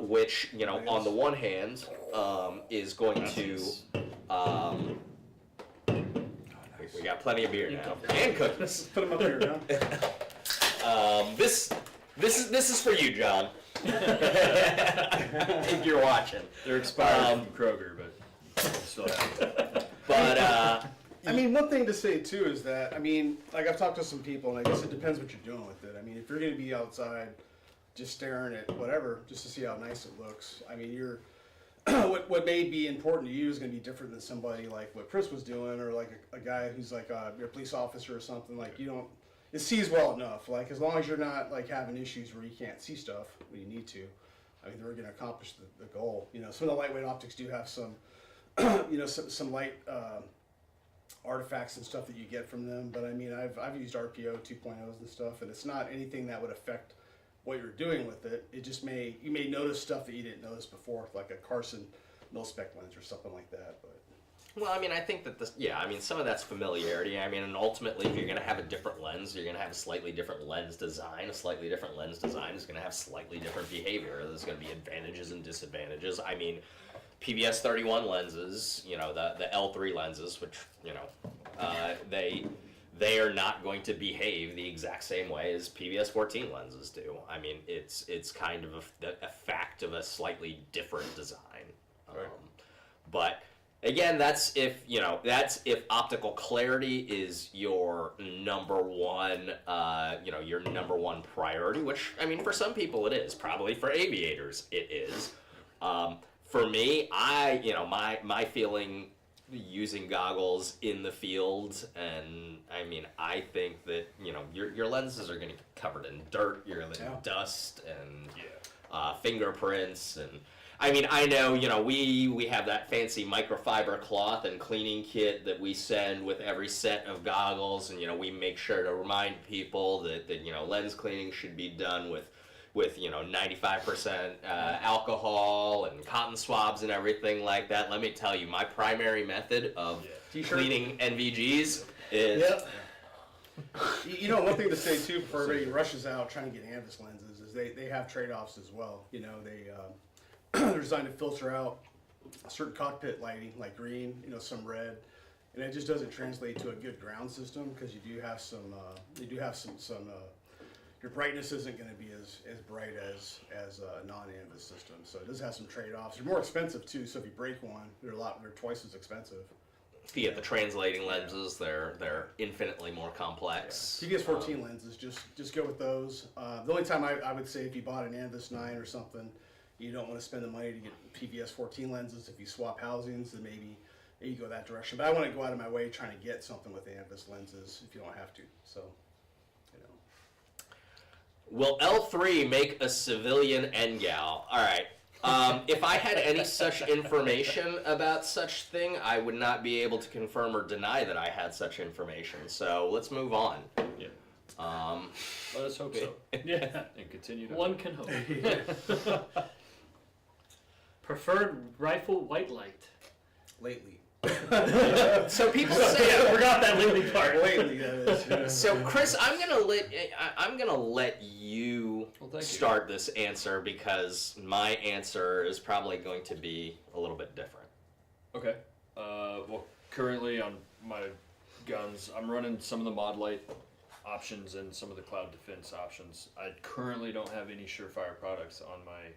which on the one hand, is going to. We got plenty of beer now and cookies. Put them up here, John. This is for you, John. If you're watching, they're expired from Kroger, but still have. But I mean, one thing to say too is that like I've talked to some people, and I guess it depends what you're doing with it. I mean, if you're going to be outside, just staring at whatever, just to see how nice it looks. I mean, you're what may be important to you is going to be different than somebody like what Chris was doing, or like a guy who's like your police officer or something. Like it sees well enough. Like as long as you're not like having issues where you can't see stuff when you need to, I mean, they're going to accomplish the goal. Some of the lightweight optics do have some, some light artifacts and stuff that you get from them. But I mean, I've used RPO 2.0s and stuff, and it's not anything that would affect what you're doing with it. It just you may notice stuff that you didn't notice before, like a Carson mil-spec lens or something like that. But well, I mean, I think that some of that's familiarity. I mean, and ultimately, if you're going to have a different lens, you're going to have a slightly different lens design. A slightly different lens design is going to have slightly different behavior. There's going to be advantages and disadvantages. I mean, PVS 31 lenses, the L3 lenses, which, they are not going to behave the exact same way as PVS 14 lenses do. I mean, it's kind of a fact of a slightly different design. Right. But again, that's if optical clarity is your number one, your number one priority. Which I mean, for some people it is. Probably for aviators it is. For me, my feeling using goggles in the field, and I mean, I think that your lenses are going to get covered in dirt, you're going to dust and fingerprints, and I mean, I know we have that fancy microfiber cloth and cleaning kit that we send with every set of goggles, and we make sure to remind people that lens cleaning should be done with 95% alcohol and cotton swabs and everything like that. Let me tell you, my primary method of cleaning NVGs is... Yep. One thing to say too before everybody rushes out trying to get ANVIS lenses is they have trade-offs as well. They're designed to filter out certain cockpit lighting like green, some red, and it just doesn't translate to a good ground system because you do have some your brightness isn't going to be as bright as a non-ANVIS system. So it does have some trade-offs. They're more expensive too. So if you break one, they're twice as expensive. Yeah, the translating lenses, they're infinitely more complex. PVS 14 lenses, just go with those. The only time I would say if you bought an ANVIS 9 or something, you don't want to spend the money to get PVS 14 lenses. If you swap housings, then maybe you go that direction. But I want to go out of my way trying to get something with ANVIS lenses if you don't have to. So. Will L3 make a civilian NGAL? All right. If I had any such information about such thing, I would not be able to confirm or deny that I had such information. So let's move on. Yeah. Let us hope so. Yeah. And continue to. One can hope. Preferred rifle white light. Lately. So people say I forgot that lately part. Lately, that is. So Chris, I'm gonna let you start this answer because my answer is probably going to be a little bit different. Okay. Well, currently on my guns, I'm running some of the mod light options and some of the cloud defense options. I currently don't have any Surefire products on my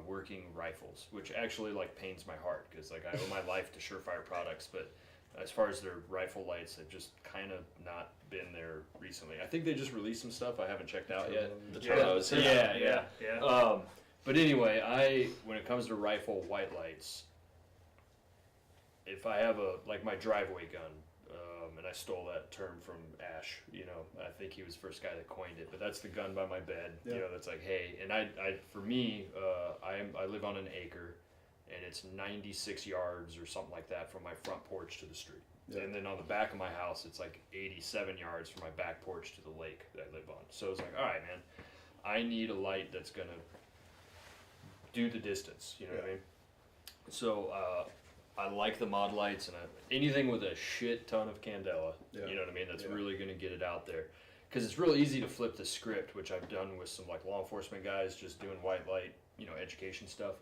working rifles, which actually like pains my heart because like I owe my life to Surefire products, but as far as their rifle lights, I've just kind of not been there recently. I think they just released some stuff I haven't checked out yet. The turbos. Yeah. But anyway, when it comes to rifle white lights, if I have my driveway gun, and I stole that term from Ash, I think he was the first guy that coined it, but that's the gun by my bed, that's like, hey, and for me, I live on an acre, and it's 96 yards or something like that from my front porch to the street. Yeah. And then on the back of my house, it's like 87 yards from my back porch to the lake that I live on. So it's like, all right, man, I need a light that's going to do the distance, you know what I mean? So I like the mod lights, and anything with a shit ton of candela, you know what I mean? That's really going to get it out there. Because it's real easy to flip the script, which I've done with some like law enforcement guys just doing white light, education stuff.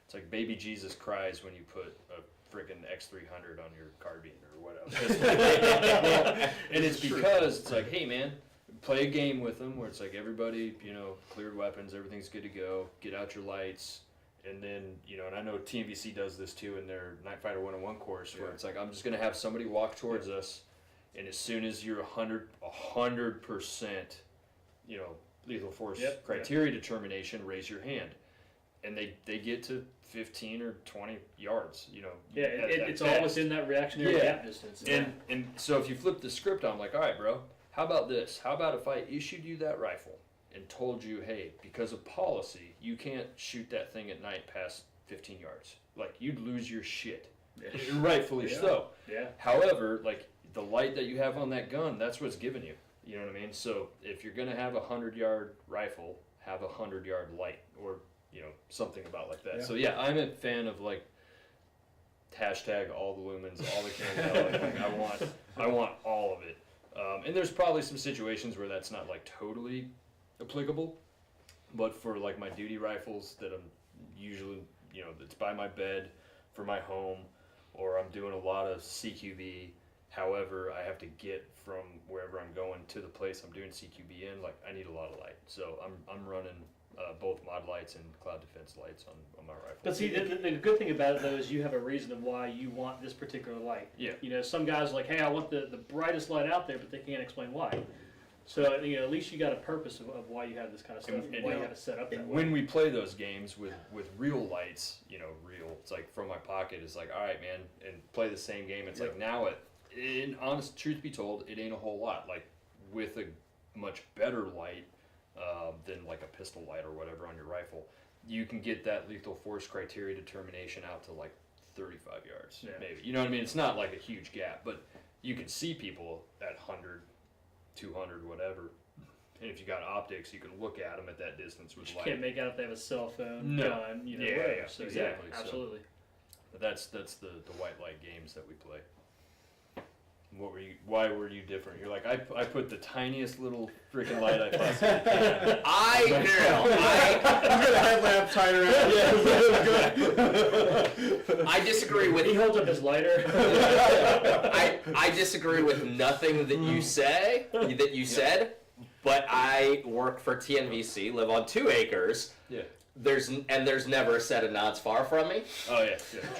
It's like baby Jesus cries when you put a freaking X300 on your carbine or whatever. And it's because it's like, hey man, play a game with them where it's like everybody, cleared weapons, everything's good to go, get out your lights. And then, and I know TNVC does this too in their Night Fighter 101 course where it's like, I'm just going to have somebody walk towards us, and as soon as you're 100%, lethal force criteria determination, raise your hand. And they get to 15 or 20 yards, it's all within that reactionary gap distance. And so if you flip the script, I'm like, all right, bro, how about this? How about if I issued you that rifle and told you, hey, because of policy, you can't shoot that thing at night past 15 yards. Like, you'd lose your shit. Rightfully so. Yeah. However, like, the light that you have on that gun, that's what's given you. You know what I mean? So if you're going to have a 100-yard rifle, have a 100-yard light, or, something about like that. So, I'm a fan of, like, hashtag all the lumens, all the candela. Like, I want all of it. And there's probably some situations where that's not, like, totally applicable, but for like my duty rifles that I'm usually, that's by my bed for my home, or I'm doing a lot of CQB. However, I have to get from wherever I'm going to the place I'm doing CQB in. Like, I need a lot of light, so I'm running both mod lights and cloud defense lights on my rifle. But see, the good thing about it though is you have a reason of why you want this particular light. Yeah. Some guys are like, hey, I want the brightest light out there, but they can't explain why. So at least you got a purpose of why you have this kind of stuff, and why you have it set up that way. When we play those games with real lights, it's like from my pocket, it's like, all right, man, and play the same game. It's like now, in honest truth be told, it ain't a whole lot. Like with a much better light than like a pistol light or whatever on your rifle, you can get that lethal force criteria determination out to like 35 yards, maybe. You know what I mean? It's not like a huge gap, but you can see people at 100. 200, whatever. And if you got optics, you can look at them at that distance with light. You can't make out if they have a cell phone, no. gun, whatever. So, exactly. Absolutely. But that's the white light games that we play. Why were you different? You're like, I put the tiniest little freaking light I possibly can. I'm gonna headlamp tied around. I disagree with. He holds up his lighter. I disagree with nothing that you said. But I work for TNVC, live on 2 acres. Yeah. There's never a set of nods far from me. Oh yeah.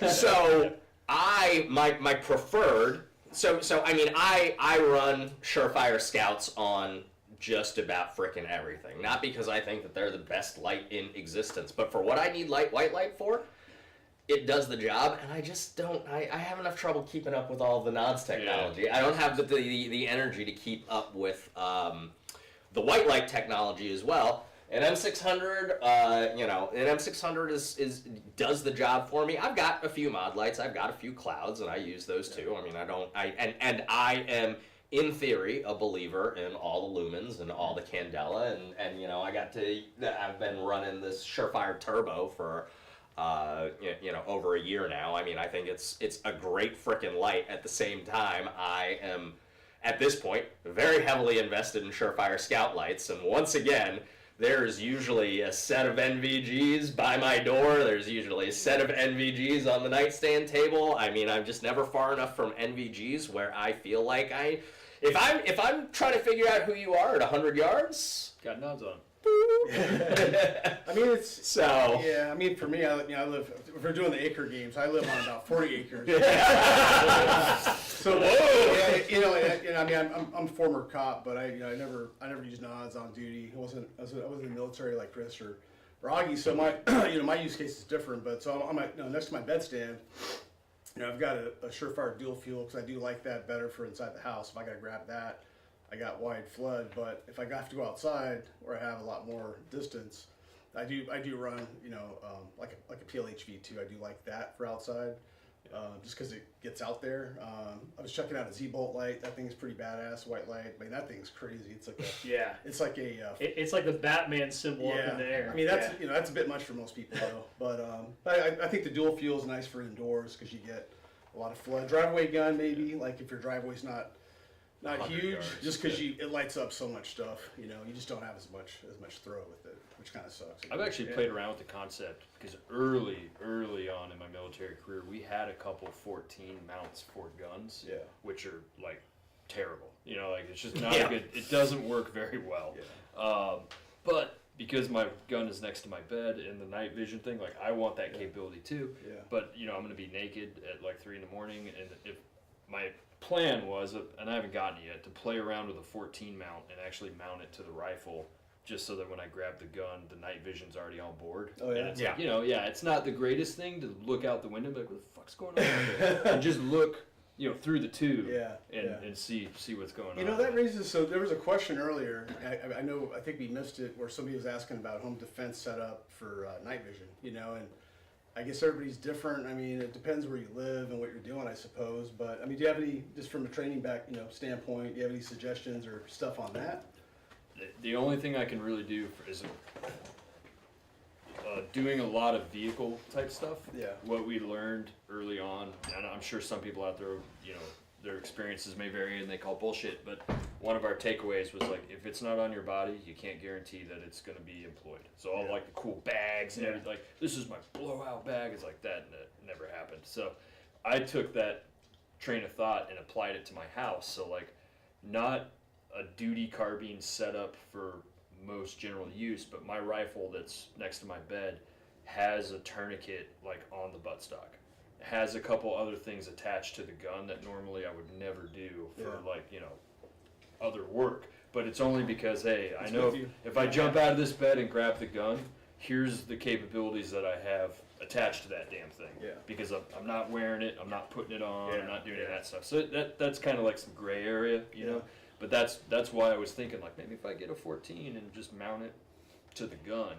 So my preferred. So I mean I run Surefire Scouts on just about frickin' everything. Not because I think that they're the best light in existence, but for what I need white light for, it does the job, and I just don't. I have enough trouble keeping up with all of the nods technology. Yeah. I don't have the energy to keep up with the white light technology as well. An M600, an M600 does the job for me. I've got a few mod lights, I've got a few clouds, and I use those too. I mean, I am in theory a believer in all the lumens and all the candela, and I've been running this Surefire Turbo for over a year now. I mean, I think it's a great frickin' light. At the same time, I am at this point very heavily invested in Surefire Scout lights, and once again, there's usually a set of NVGs by my door. There's usually a set of NVGs on the nightstand table. I mean, I'm just never far enough from NVGs where I feel like if I'm trying to figure out who you are at 100 yards, got nods on. I mean, it's so. Yeah, I mean, for me, I live. If we're doing the acre games, I live on about 40 acres. So, yeah, I mean, I'm a former cop, but I never used nods on duty. I wasn't in the military like Chris or Augie. So my my use case is different. But so I'm next to my bedstand. I've got a Surefire dual fuel because I do like that better for inside the house. If I got to grab that, I got wide flood. But if I have to go outside where I have a lot more distance, I do run like a PLHV2. I do like that for outside, just because it gets out there. I was checking out a Z-Bolt light. That thing's pretty badass, white light. I mean, that thing's crazy. It's like it's like the Batman symbol up in the air. I mean, that's a bit much for most people though. But I think the dual fuel is nice for indoors because you get a lot of flood. Driveway gun maybe, like if your driveway's not huge, yards, just because it lights up so much stuff. You just don't have as much throw with it, which kind of sucks. I've actually played around with the concept because early on in my military career, we had a couple 14 mounts for guns, which are like terrible. Like it's just not good. It doesn't work very well. But because my gun is next to my bed and the night vision thing, like I want that capability too. But I'm going to be naked at like 3 in the morning, and if my plan was, and I haven't gotten it yet, to play around with a 14 mount and actually mount it to the rifle, just so that when I grab the gun, the night vision's already on board. Oh yeah. And it's like, it's not the greatest thing to look out the window, but what the fuck's going on out there? And just look, through the tube, and see what's going on. That raises. So there was a question earlier. I think we missed it, where somebody was asking about home defense setup for night vision. And I guess everybody's different. I mean, it depends where you live and what you're doing, I suppose. But I mean, do you have any, just from a training standpoint, do you have any suggestions or stuff on that? The only thing I can really do is doing a lot of vehicle type stuff. Yeah. What we learned early on, and I'm sure some people out there, their experiences may vary and they call bullshit, but one of our takeaways was like, if it's not on your body, you can't guarantee that it's going to be employed. So all like the cool bags and everything, like this is my blowout bag, it's like that, and it never happened. So I took that train of thought and applied it to my house. So like, not a duty carbine setup for most general use, but my rifle that's next to my bed has a tourniquet like on the buttstock. It has a couple other things attached to the gun that normally I would never do for other work. But it's only because, hey, I know if I jump out of this bed and grab the gun, here's the capabilities that I have attached to that damn thing. Yeah. Because I'm not wearing it, I'm not putting it on, I'm not doing any of that stuff. So that's kind of like some gray area, know. But that's why I was thinking, like, maybe if I get a 14 and just mount it to the gun,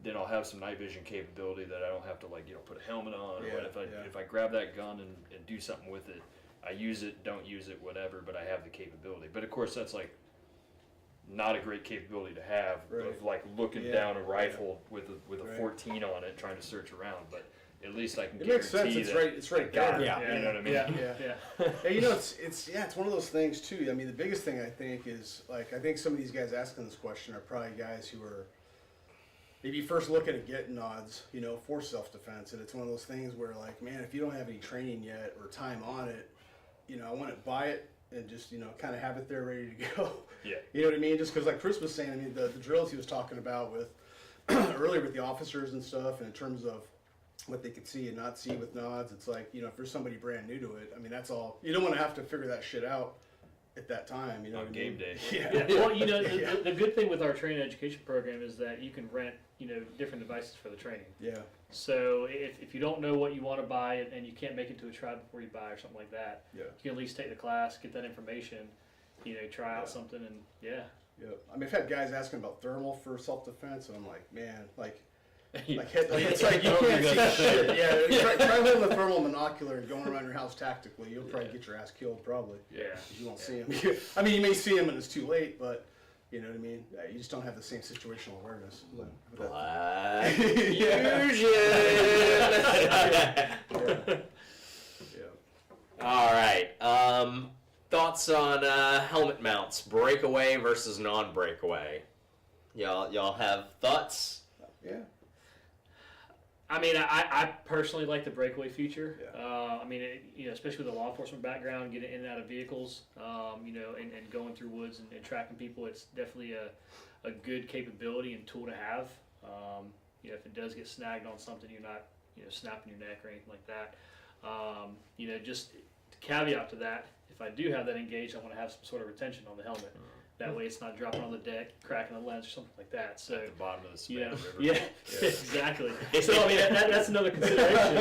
then I'll have some night vision capability that I don't have to put a helmet on. Or if I grab that gun and do something with it, I use it, don't use it, whatever, but I have the capability. But of course, that's like not a great capability to have of like looking down a rifle with a 14 on it, trying to search around. But at least I can It makes sense. It's right there. You know what I mean? Yeah, it's one of those things too. I mean, the biggest thing I think is, like, I think some of these guys asking this question are probably guys who are maybe first looking at getting nods, for self-defense. And it's one of those things where, like, man, if you don't have any training yet or time on it, I want to buy it and just, kind of have it there ready to go. Yeah. You know what I mean? Just because, like Chris was saying, I mean, the drills he was talking about with earlier with the officers and stuff, and in terms of what they could see and not see with nods, it's like, if there's somebody brand new to it, I mean, that's all. You don't want to have to figure that shit out at that time, on game day. Yeah. Well, the good thing with our training education program is that you can rent, different devices for the training. Yeah. So if you don't know what you want to buy and you can't make it to a tribe before you buy or something like that, you can at least take the class, get that information, try out something, and Yeah. I mean, I've had guys asking about thermal for self-defense, and I'm like, man, it's like you can't see shit. Yeah, try holding a thermal monocular and going around your house tactically. You'll probably get your ass killed, probably. Yeah. You won't see him. I mean, you may see him and it's too late, but you know what I mean? You just don't have the same situational awareness. Black fusion. All right. Thoughts on helmet mounts, breakaway versus non-breakaway? Y'all have thoughts? Yeah. I mean, I personally like the breakaway feature. I mean, especially with a law enforcement background, getting in and out of vehicles, and going through woods and tracking people, it's definitely a good capability and tool to have. If it does get snagged on something, you're not, snapping your neck or anything like that. Just caveat to that, if I do have that engaged, I want to have some sort of retention on the helmet. That way it's not dropping on the deck, cracking the lens or something like that. So At the bottom of the Spanish River. Yeah, exactly. So I mean, that's another consideration.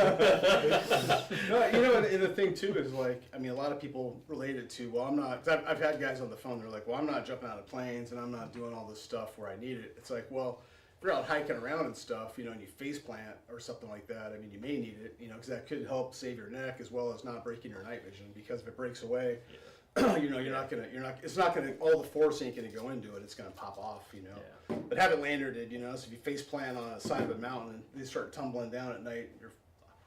No, and the thing too is like, I mean, a lot of people relate it to, well, I'm not, 'cause I've had guys on the phone, they're like, well, I'm not jumping out of planes and I'm not doing all this stuff where I need it. It's like, well, if you're out hiking around and stuff, and you face plant or something like that, I mean, you may need it, because that could help save your neck as well as not breaking your night vision, because if it breaks away, it's not gonna, all the force ain't gonna go into it, it's gonna pop off, But have it landed, so if you face plant on the side of a mountain and they start tumbling down at night, you're,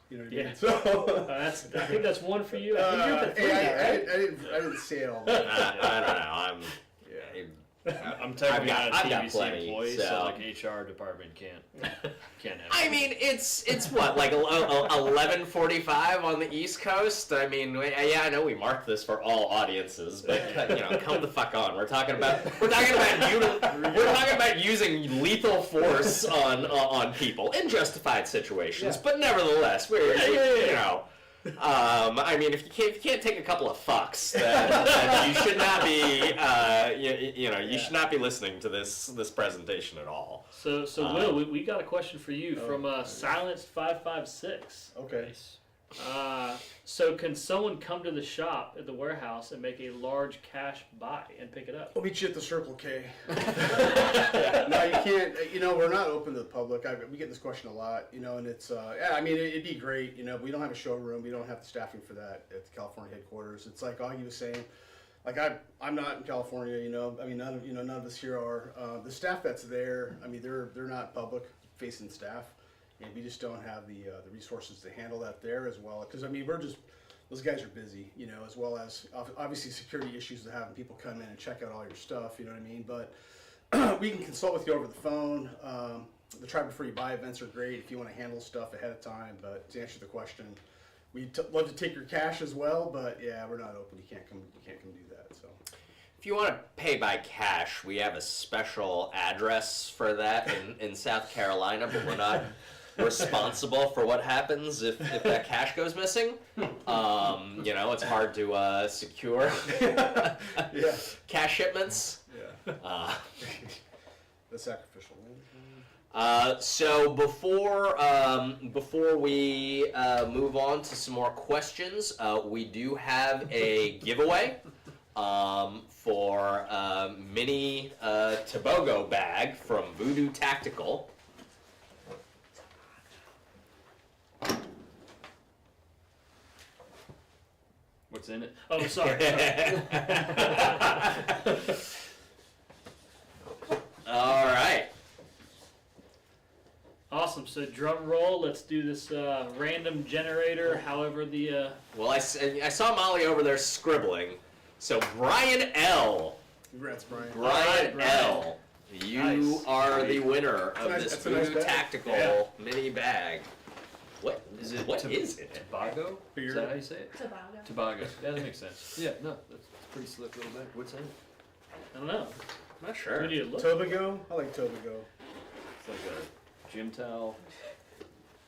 you know what I mean? So I think that's one for you. I think you're at the three, right? I didn't say it all. I don't know. I'm technically not a I've got TNVC plenty, employee, so so like HR department can't have. I mean, it's what, like 11:45 on the East Coast. I mean, yeah, I know we marked this for all audiences, but come the fuck on. We're talking about using lethal force on people in justified situations, but nevertheless, I mean, if you can't take a couple of fucks, then you should not be, you should not be listening to this presentation at all. So Will, we got a question for you from Silence556. Okay. So can someone come to the shop at the warehouse and make a large cash buy and pick it up? I'll meet you at the Circle K. No, you can't. We're not open to the public. We get this question a lot. And it's I mean, it'd be great. We don't have a showroom. We don't have the staffing for that at the California headquarters. It's like Augie was saying. Like I'm not in California. I mean, none of us here are. The staff that's there, I mean, they're not public facing staff. And we just don't have the resources to handle that there as well. Because I mean, those guys are busy, as well as obviously security issues of having people come in and check out all your stuff. You know what I mean? But we can consult with you over the phone. The try before you buy events are great if you want to handle stuff ahead of time. But to answer the question, we'd love to take your cash as well. But yeah, we're not open. You can't come do that. So. If you want to pay by cash, we have a special address for that in South Carolina, but we're not responsible for what happens if that cash goes missing. It's hard to secure cash shipments. Yeah. The sacrificial lamb. So before we move on to some more questions, we do have a giveaway for a mini Tobago bag from Voodoo Tactical. What's in it? Oh, sorry. All right. Awesome. So drum roll. Let's do this random generator. However the. Well, I saw Molly over there scribbling. So Brian L. Congrats, Brian. Brian L. You are the winner of this Voodoo Tactical mini bag. What is it? What is it? Tobago? Is that how you say it? Tobago. Tobago. Yeah, that makes sense. Yeah, no, that's a pretty slick little bag. What's in it? I don't know. I'm not sure. We need to look. Tobago? I like Tobago. It's like a gym towel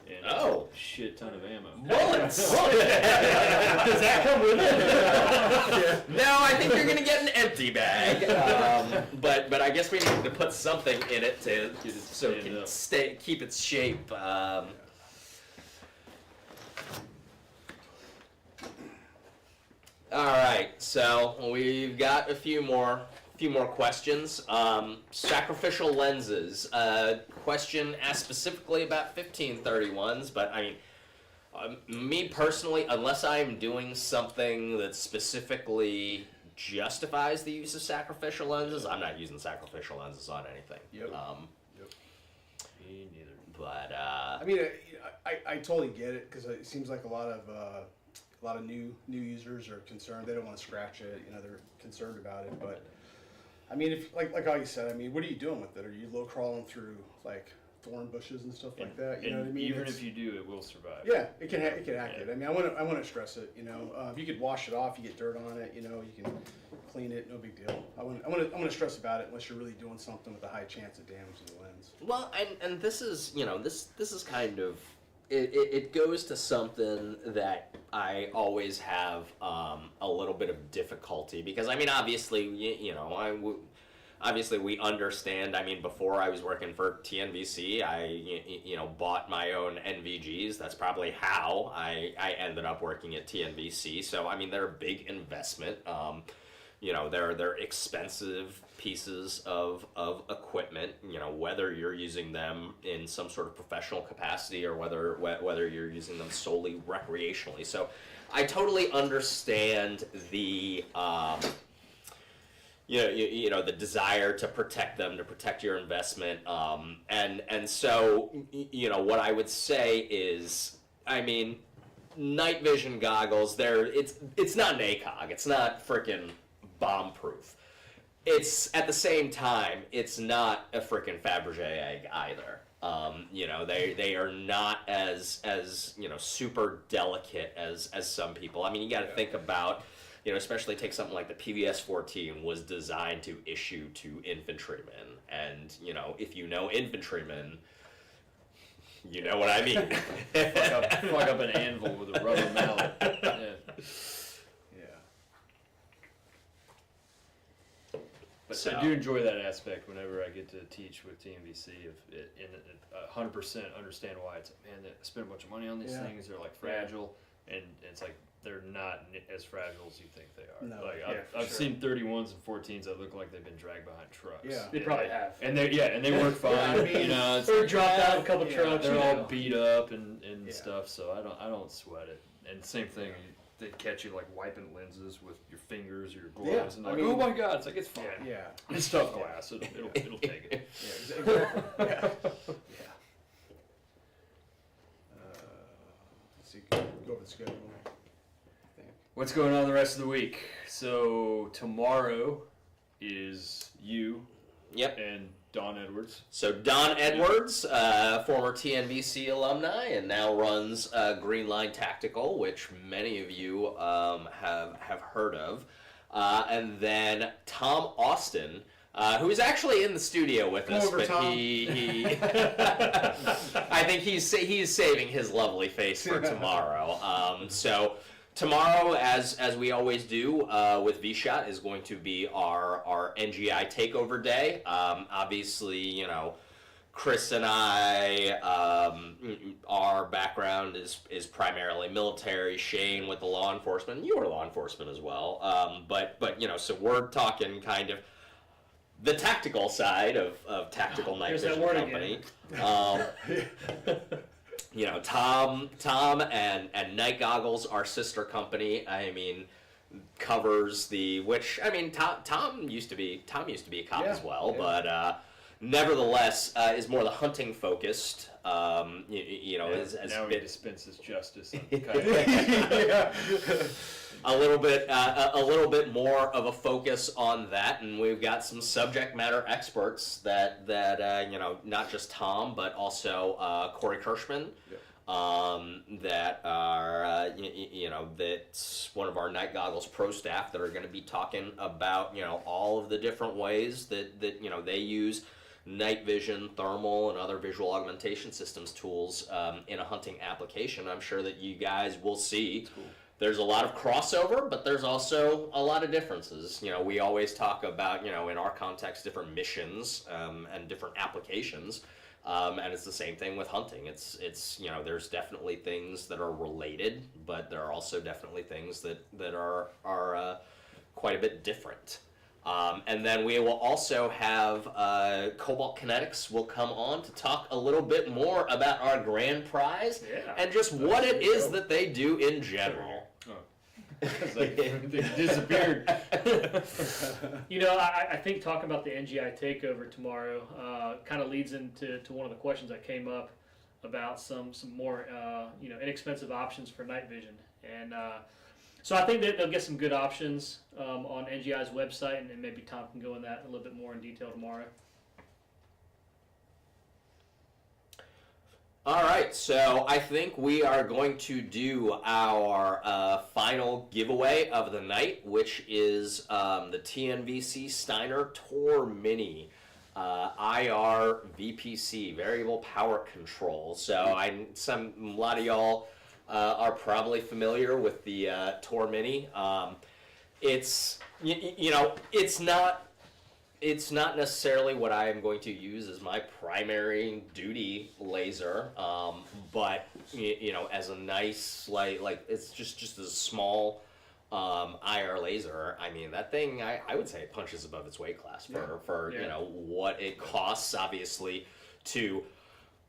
and a shit ton of ammo. Bullets! Does that come with it? No, I think you're gonna get an empty bag. But I guess we need to put something in it so it can keep its shape. All right, so we've got a few more questions. Sacrificial lenses. Question asked specifically about 1531s, but I mean, me personally, unless I am doing something that specifically justifies the use of sacrificial lenses, I'm not using sacrificial lenses on anything. Yep. Me neither. But I mean, I totally get it because it seems like a lot of new users are concerned. They don't want to scratch it. They're concerned about it. But I mean, if like how you said, I mean, what are you doing with it? Are you low crawling through like thorn bushes and stuff like that? You know what I mean? Even if you do, it will survive. Yeah, it can hack it. I mean, I want to stress it. You know, if you could wash it off, you get dirt on it. You know, you can clean it, no big deal. I want to stress about it unless you're really doing something with a high chance of damaging the lens. Well, and this is, you know, this is kind of, it goes to something that I always have a little bit of difficulty, because I mean, obviously, you know, obviously we understand. I mean, before I was working for TNVC, I you know, bought my own NVGs. That's probably how I ended up working at TNVC. So I mean, they're a big investment. You know, they're expensive pieces of equipment, you know, whether you're using them in some sort of professional capacity or whether you're using them solely recreationally. So I totally understand the you know, the desire to protect them, to protect your investment, and so, you know, what I would say is, I mean, night vision goggles, it's not an ACOG, it's not frickin' bomb proof. It's, at the same time, it's not a frickin' Fabergé egg either. You know, they are not as you know, super delicate as some people. I mean, you got to think about, you know, especially take something like the PVS-14 was designed to issue to infantrymen, and you know, if you know infantrymen, you know what I mean. fuck up an anvil with a rubber mallet. But So, I do enjoy that aspect whenever I get to teach with TNVC, and 100% understand why it's, man, they spend a bunch of money on these things, they're like fragile, and it's like they're not as fragile as you think they are. No, like yeah, I've seen 31s and 14s that look like they've been dragged behind trucks. Yeah. They probably have. And they work fine. Yeah, I mean, you know, it's or dropped out of a couple trucks. they're you all know. beat up and stuff, so I don't sweat it. And same thing, they catch you like wiping lenses with your fingers or your gloves, and I like, mean, oh my god, it's like, it's fine. Yeah. It's tough glass. It'll take it. Yeah, exactly. Yeah. Let's see, go over the schedule. What's going on the rest of the week? So tomorrow is you. Yep. And Don Edwards. So Don Edwards, former TNVC alumni, and now runs Green Line Tactical, which many of you have heard of. And then Tom Austin, who is actually in the studio with us, but he I think he's saving his lovely face for tomorrow. So tomorrow, as we always do with vSHOTT, is going to be our NGI takeover day. Obviously, you know, Chris and I, our background is primarily military. Shane with the law enforcement. You were law enforcement as well. But you know, so we're talking kind of the tactical side of Tactical Night Vision Company. You know, Tom and Night Goggles, our sister company, I mean, covers which I mean, Tom used to be a cop as well, but nevertheless is more the hunting focused. You know, now he dispenses justice. A little bit more of a focus on that, and we've got some subject matter experts that you know, not just Tom, but also Corey Kirschman, that are you know, that's one of our Night Goggles pro staff that are going to be talking about, you know, all of the different ways that you know, they use night vision, thermal, and other visual augmentation systems tools in a hunting application. I'm sure that you guys will see. There's a lot of crossover, but there's also a lot of differences. You know, we always talk about, you know, in our context, different missions and different applications, and it's the same thing with hunting. It's you know, there's definitely things that are related, but there are also definitely things that are quite a bit different. And then we will also have Cobalt Kinetics will come on to talk a little bit more about our grand prize and just what it is that they do in general. It's like they disappeared. You know, I think talking about the NGI takeover tomorrow kind of leads into one of the questions that came up about some more you know, inexpensive options for night vision. And So I think that they'll get some good options on NGI's website, and then maybe Tom can go in that a little bit more in detail tomorrow. All right, so I think we are going to do our final giveaway of the night, which is the TNVC Steiner Tor Mini IR VPC, Variable Power Control. So a lot of y'all are probably familiar with the Tor Mini. It's it's not necessarily what I am going to use as my primary duty laser, but as a nice like it's just a small IR laser. I mean, that thing I would say it punches above its weight class for what it costs, obviously, to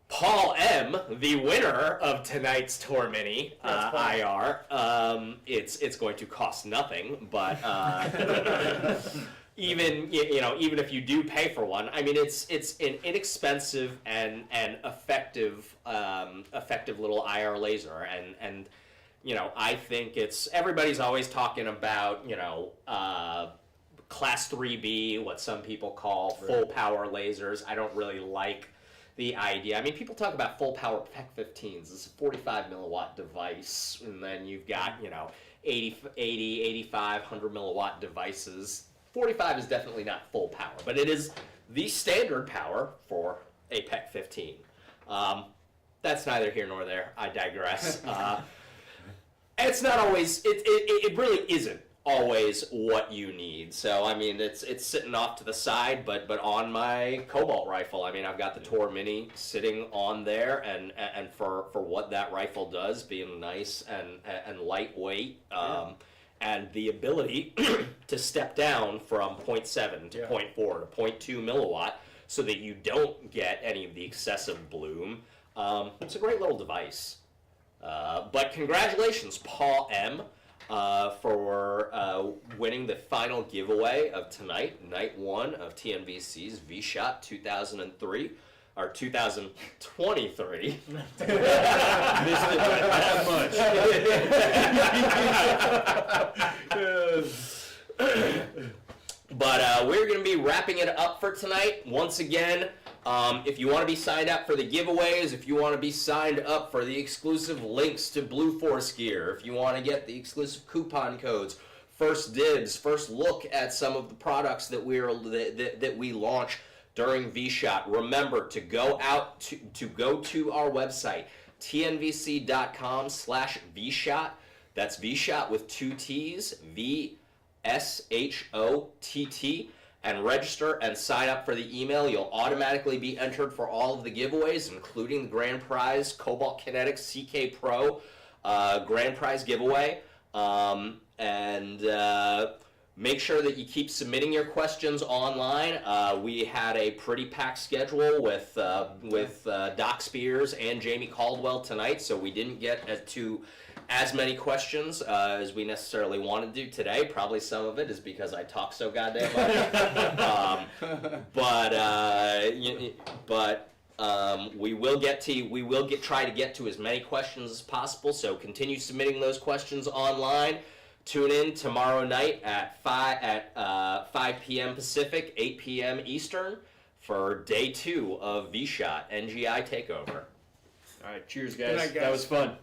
Paul M, the winner of tonight's Tor Mini IR. It's going to cost nothing, but even if you do pay for one, I mean, it's an inexpensive and effective little IR laser, and I think everybody's always talking about class 3B, what some people call full power lasers. I don't really like the idea. I mean, people talk about full power PEC-15s. It's a 45 milliwatt device, and then you've got 80, 85, 100 milliwatt devices. 45 is definitely not full power, but it is the standard power for a PEC-15. That's neither here nor there. I digress. It's not always. It really isn't always what you need. So I mean, it's sitting off to the side, but on my Cobalt rifle, I mean, I've got the Tor Mini sitting on there, and for what that rifle does, being nice and lightweight. And the ability to step down from 0.7 to 0.4 to 0.2 milliwatt so that you don't get any of the excessive bloom. It's a great little device. But congratulations, Paul M, for winning the final giveaway of tonight, night 1 of TNVC's vSHOTT 2003. Or 2023. Missed it that much. But we're going to be wrapping it up for tonight. Once again, if you want to be signed up for the giveaways, if you want to be signed up for the exclusive links to Blue Force gear, if you want to get the exclusive coupon codes, first dibs, first look at some of the products that we launch during vSHOTT, remember to go out to go to our website, tnvc.com/vSHOTT. That's vSHOTT with 2 T's, VSHOTT, and register and sign up for the email. You'll automatically be entered for all of the giveaways, including the grand prize Cobalt Kinetics CK Pro grand prize giveaway. Make sure that you keep submitting your questions online. We had a pretty packed schedule with Doc Spears and Jamey Caldwell tonight, so we didn't get to as many questions as we necessarily want to do today. Probably some of it is because I talk so goddamn much. We will try to get to as many questions as possible. So continue submitting those questions online. Tune in tomorrow night at 5 p.m. Pacific, 8 p.m. Eastern for day 2 of vSHOTT NGI Takeover. All right, cheers, guys. Good night, guys. That was fun.